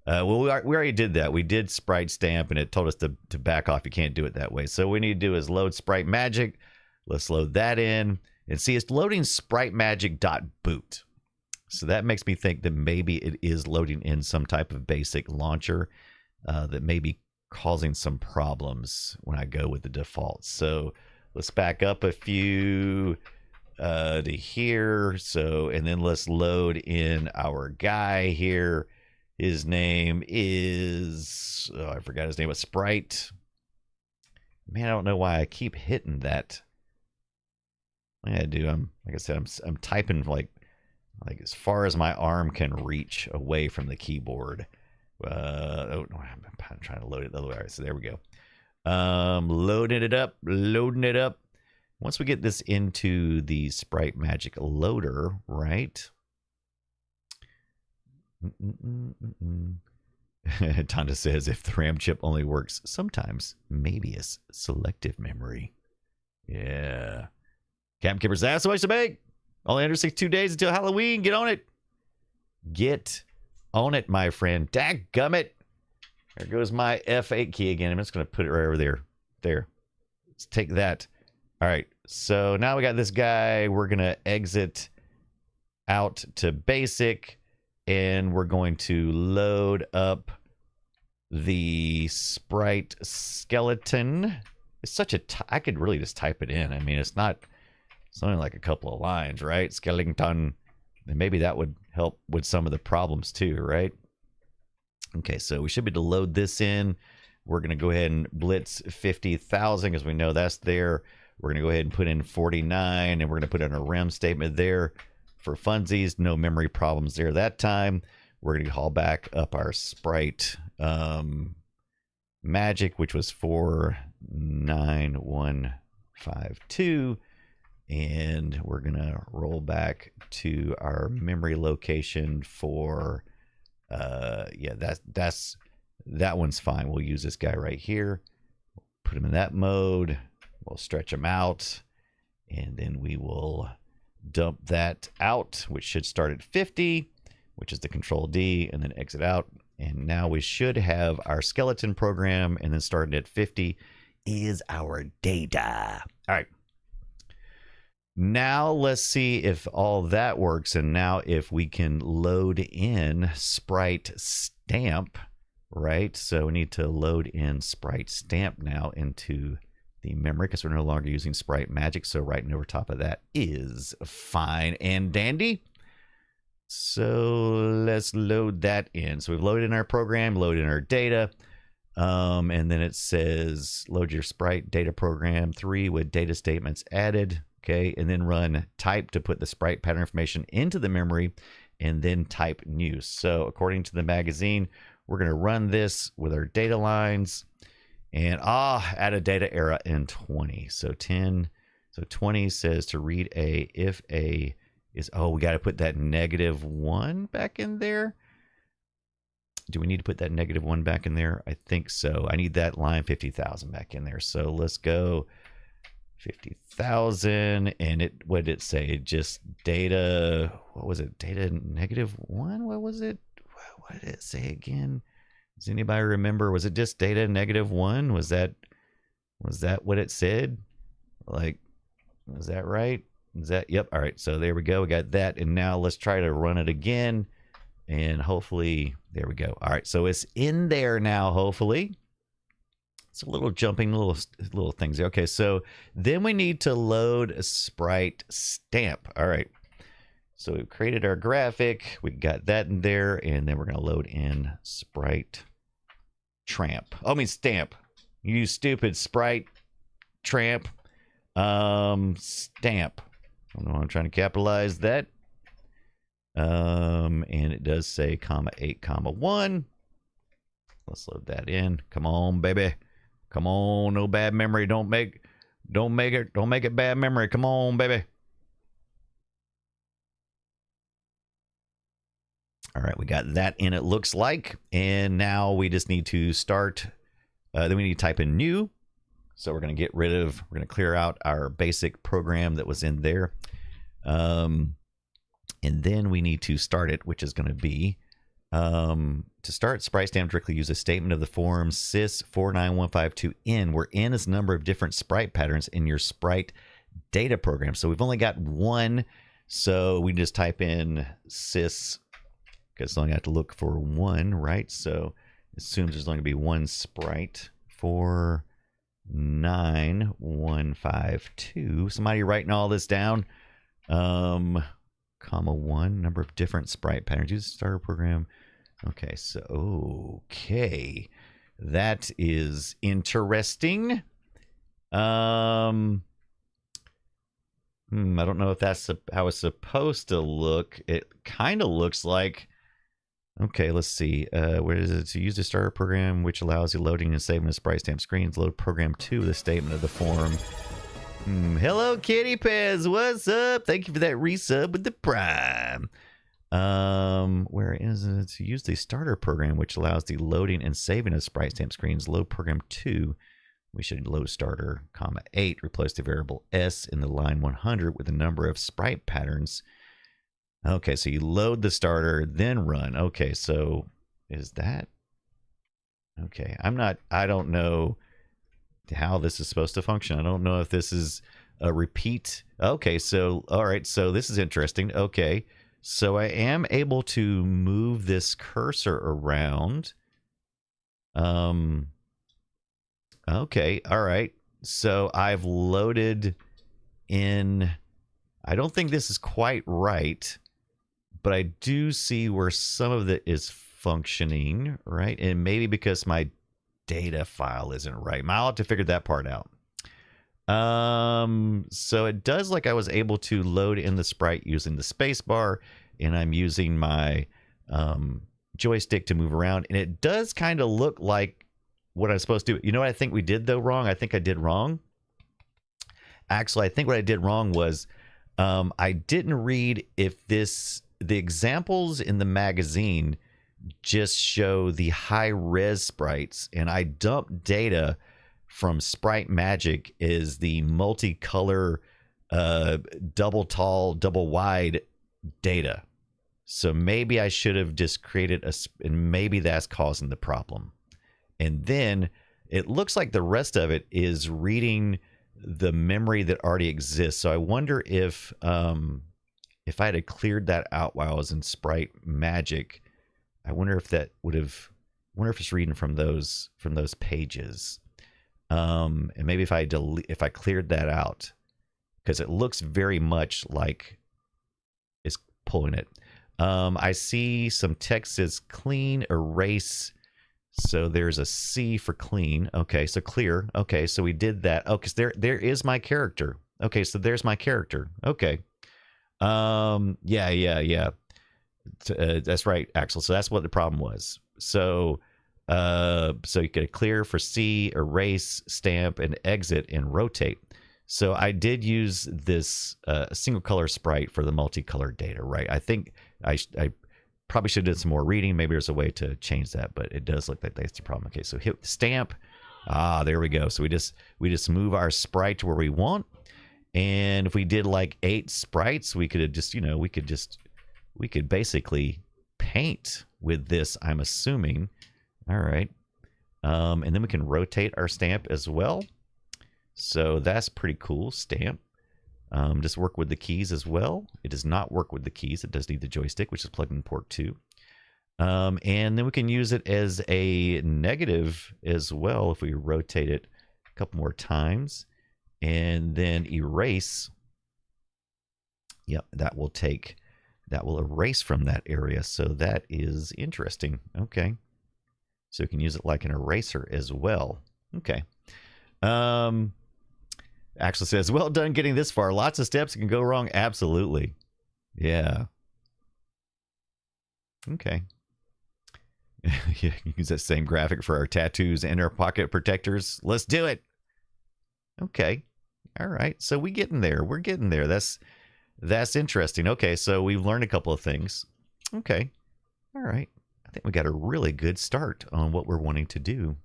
Well, we already did that. We did Sprite Stamp, and it told us to back off. You can't do it that way. So what we need to do is load Sprite Magic. Let's load that in. And see, it's loading Sprite Magic.boot. So that makes me think that maybe it is loading in some type of basic launcher that may be causing some problems when I go with the default. So let's back up a few to here. So, and then let's load in our guy here. His name is, oh, I forgot his name, but Sprite. Man, I don't know why I keep hitting that. I do. Like I said, I'm typing like as far as my arm can reach away from the keyboard. Oh no, I'm trying to load it the other way. So there we go. Loading it up. Once we get this into the Sprite Magic loader, right? Tonda says if the RAM chip only works sometimes, maybe it's selective memory. Yeah. Captain Kipper's that's so much to make. Only 162 days until Halloween. Get on it. Get on it, my friend. Dadgummit. There goes my F8 key again. I'm just going to put it right over there. There. Let's take that. All right. So now we got this guy. We're going to exit out to basic. And we're going to load up the Sprite skeleton. It's such a... I could really just type it in. I mean, it's not... It's only like a couple of lines, right? Skellington. And maybe that would help with some of the problems too, right? Okay, so we should be able to load this in. We're going to go ahead and blitz 50,000 because we know that's there. We're going to go ahead and put in 49, and we're going to put in a REM statement there for funsies. No memory problems there that time. We're going to call back up our Sprite Magic, which was 49152. And we're going to roll back to our memory location for, yeah, that one's fine. We'll use this guy right here. Put him in that mode. We'll stretch him out. And then we will dump that out, which should start at 50, which is the Control D, and then exit out. And now we should have our skeleton program, and then starting at 50 is our data. All right. Now let's see if all that works. And now if we can load in Sprite Stamp, right? So we need to load in Sprite Stamp now into the memory because we're no longer using Sprite Magic. So right over top of that is fine and dandy. So let's load that in. So we've loaded in our program, loaded in our data. And then it says load your Sprite data program 3 with data statements added. Okay, and then run type to put the sprite pattern information into the memory, and then type new. So according to the magazine, we're going to run this with our data lines, and add a data error in 20. So 20 says to read a if a is, oh, we got to put that -1 back in there. Do we need to put that -1 back in there? I think so. I need that line 50,000 back in there. So let's go 50,000. And what did it say? Just data. What was it? Data -1? What was it? What did it say again? Does anybody remember? Was it just data -1? Was that what it said? Like, was that right? Is that, yep. All right. So there we go. We got that. And now let's try to run it again. And hopefully, there we go. All right. So it's in there now, hopefully. It's a little jumping, little things. Okay. So then we need to load a Sprite Stamp. All right. So we've created our graphic. We got that in there. And then we're going to load in Sprite Tramp. Oh, I mean, Stamp. You stupid Sprite Tramp. Stamp. I don't know. I'm trying to capitalize that. And it does say (8, 1). Let's load that in. Come on, baby. Come on. No bad memory. Don't make it bad memory. Come on, baby. All right, we got that in, it looks like. And now we just need to start. Then we need to type in new. So we're going to clear out our basic program that was in there. And then we need to start it, which is going to be, to start Sprite Stamp directly, use a statement of the form sys49152n, where n is the number of different sprite patterns in your Sprite data program. So we've only got one, so we just type in sys, because I only have to look for one, right? So it assumes there's only going to be one Sprite 49152. Somebody writing all this down. (1), number of different sprite patterns. Use the starter program. Okay, so okay, that is interesting. I don't know if that's how it's supposed to look. It kind of looks like. Okay, let's see. Where is it? To use the starter program, which allows the loading and saving of Sprite Stamp screens. Load program 2 with a statement of the form. Hello, Kitty Pez. What's up? Thank you for that resub with the Prime. Where is it? To use the starter program, which allows the loading and saving of Sprite Stamp screens. Load program 2. We should load starter, (8). Replace the variable s in the line 100 with the number of sprite patterns. Okay, so you load the starter, then run. Okay, so is that? Okay, I don't know how this is supposed to function. I don't know if this is a repeat. Okay, so, all right, so this is interesting. Okay, so I am able to move this cursor around. Okay, all right. So I've loaded in, I don't think this is quite right, but I do see where some of it is functioning, right? And maybe because my data file isn't right. I'll have to figure that part out. So it does like I was able to load in the sprite using the space bar, and I'm using my joystick to move around, and it does kind of look like what I'm supposed to do. You know what I think we did though wrong? I think I did wrong. Actually, I think what I did wrong was I didn't read if the examples in the magazine just show the high res sprites, and I dumped data from Sprite Magic is the multicolor double tall, double wide data. So maybe I should have just created and maybe that's causing the problem. And then it looks like the rest of it is reading the memory that already exists. So I wonder if I had cleared that out while I was in Sprite Magic, I wonder if that would have, if it's reading from those pages. And maybe if I cleared that out, because it looks very much like it's pulling it. I see some text says clean, erase. So there's a C for clean. Okay, so clear. Okay, so we did that. Oh, because there is my character. Okay, so there's my character. Okay. Yeah. That's right, Axel. So that's what the problem was. So you could clear for C, erase, stamp, and exit, and rotate. So I did use this single color sprite for the multicolor data, right? I think I probably should have done some more reading. Maybe there's a way to change that, but it does look like that's the problem. Okay, so hit stamp. Ah, there we go. So we just move our sprite to where we want. And if we did like 8 sprites, we could have just, you know, we could basically paint with this, I'm assuming. All right. And then we can rotate our stamp as well. So that's pretty cool. Stamp. Just work with the keys as well. It does not work with the keys. It does need the joystick, which is plugged in port 2. And then we can use it as a negative as well if we rotate it a couple more times. And then erase. Yep, that will erase from that area. So that is interesting. Okay. So we can use it like an eraser as well. Okay. Axel says, well done getting this far. Lots of steps can go wrong. Absolutely. Yeah. Okay. Yeah, use that same graphic for our tattoos and our pocket protectors. Let's do it. Okay. All right. So we're getting there. That's interesting. Okay. So we've learned a couple of things. Okay. All right. I think we got a really good start on what we're wanting to do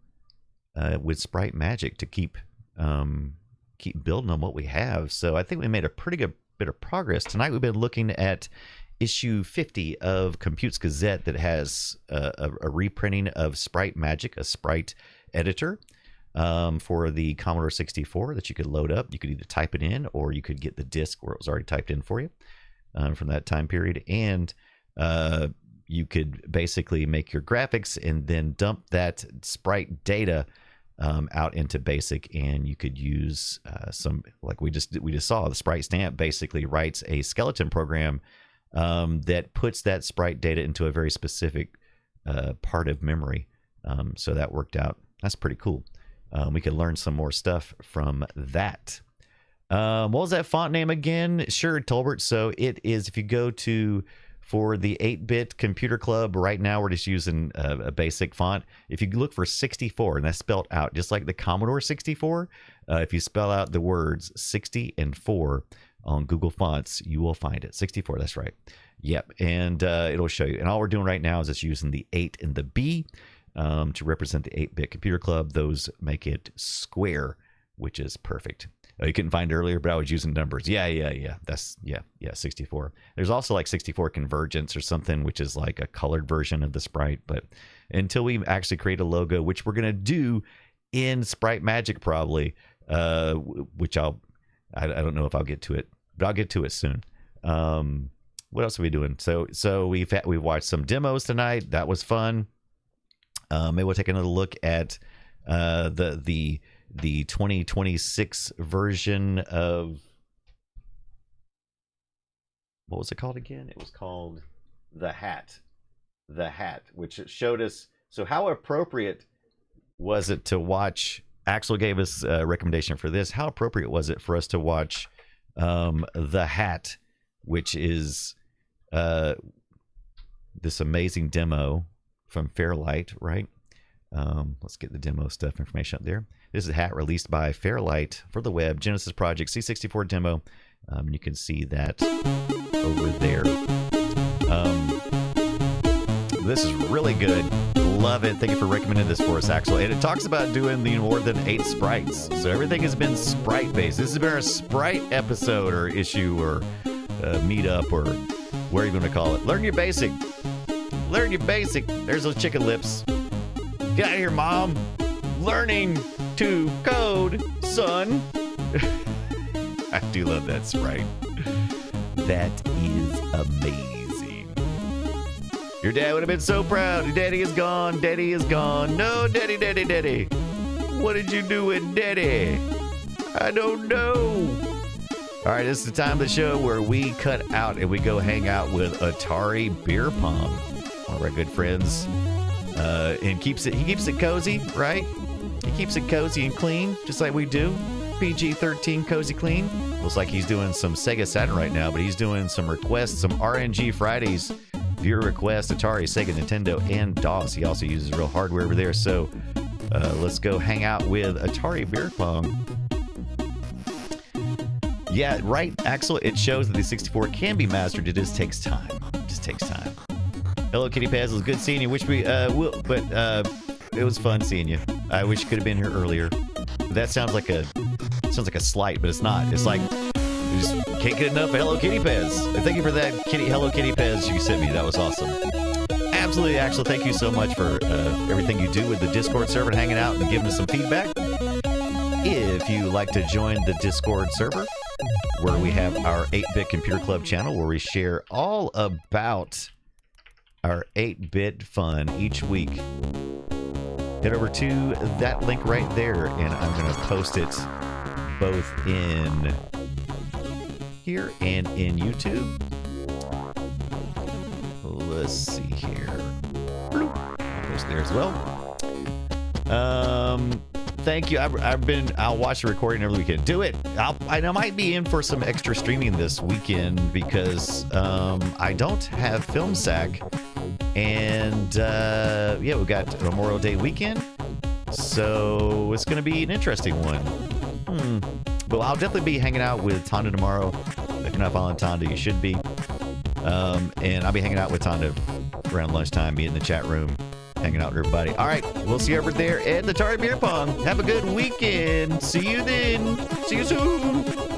with Sprite Magic to keep building on what we have. So I think we made a pretty good bit of progress. Tonight we've been looking at issue 50 of Compute's Gazette that has a reprinting of Sprite Magic, a sprite editor for the Commodore 64 that you could load up. You could either type it in or you could get the disk where it was already typed in for you from that time period. And you could basically make your graphics and then dump that sprite data out into BASIC, and you could use some, like we just saw, the Sprite Stamp basically writes a skeleton program that puts that sprite data into a very specific part of memory. So that worked out. That's pretty cool. We could learn some more stuff from that. What was that font name again? Sure, Tolbert. So it is, if you go to, for the 8-bit computer club, right now we're just using a basic font. If you look for 64, and that's spelled out just like the Commodore 64, if you spell out the words 60 and 4 on Google Fonts, you will find it. 64, that's right. Yep, and it'll show you. And all we're doing right now is just using the 8 and the B to represent the 8-bit computer club. Those make it square, which is perfect. You couldn't find it earlier, but I was using numbers. Yeah. That's 64. There's also like 64 Convergence or something, which is like a colored version of the sprite. But until we actually create a logo, which we're gonna do in Sprite Magic probably, which I don't know if I'll get to it, but I'll get to it soon. What else are we doing? So we've watched some demos tonight. That was fun. Maybe we'll take another look at the 2026 version of, what was it called again? It was called The Hat, which showed us. So how appropriate was it to watch? Axel gave us a recommendation for this. How appropriate was it for us to watch The Hat, which is this amazing demo from Fairlight, right? Let's get the demo stuff information up there. This is a hat released by Fairlight for the web, Genesis Project C64 demo. You can see that over there. This is really good. Love it. Thank you for recommending this for us, Axel. And it talks about doing the more than 8 sprites. So everything has been sprite based. This has been a sprite episode or issue or meetup or whatever you want to call it. Learn your basic. Learn your basic. There's those chicken lips. Get out of here, Mom. Learning to code, son. I do love that sprite. That is amazing. Your dad would have been so proud. Your daddy is gone. Daddy is gone. No, daddy, daddy, daddy. What did you do with daddy? I don't know. All right, this is the time of the show where we cut out and we go hang out with Atari Beer Pong. One of our good friends. And he keeps it cozy, right? He keeps it cozy and clean, just like we do. PG-13 cozy clean. Looks like he's doing some Sega Saturn right now, but he's doing some requests, some RNG Fridays. Viewer requests, Atari, Sega, Nintendo, and DOS. He also uses real hardware over there. So let's go hang out with Atari Beer Pong. Yeah, right, Axel. It shows that the 64 can be mastered. It just takes time. It just takes time. Hello, Kitty Paz. It was good seeing you. Wish we but it was fun seeing you. I wish you could have been here earlier. That sounds like a slight, but it's not. It's like you just can't get enough of Hello Kitty Paz. And thank you for that Hello Kitty Paz you sent me. That was awesome. Absolutely, Axel. Thank you so much for everything you do with the Discord server and hanging out and giving us some feedback. If you like to join the Discord server, where we have our 8-Bit Computer Club channel, where we share all about our 8-bit fun each week, head over to that link right there, and I'm going to post it both in here and in YouTube. Let's see here. I'll post there as well. Thank you. I'll watch the recording every weekend. Do it. I might be in for some extra streaming this weekend because I don't have Film Sack, and yeah, we got Memorial Day weekend, so it's going to be an interesting one. But I'll definitely be hanging out with Tonda tomorrow. If you're not following Tonda, you should be. And I'll be hanging out with Tonda around lunchtime, be in the chat room, hanging out with everybody. All right, we'll see you over there at the Atari Beer Pong. Have a good weekend. See you then. See you soon.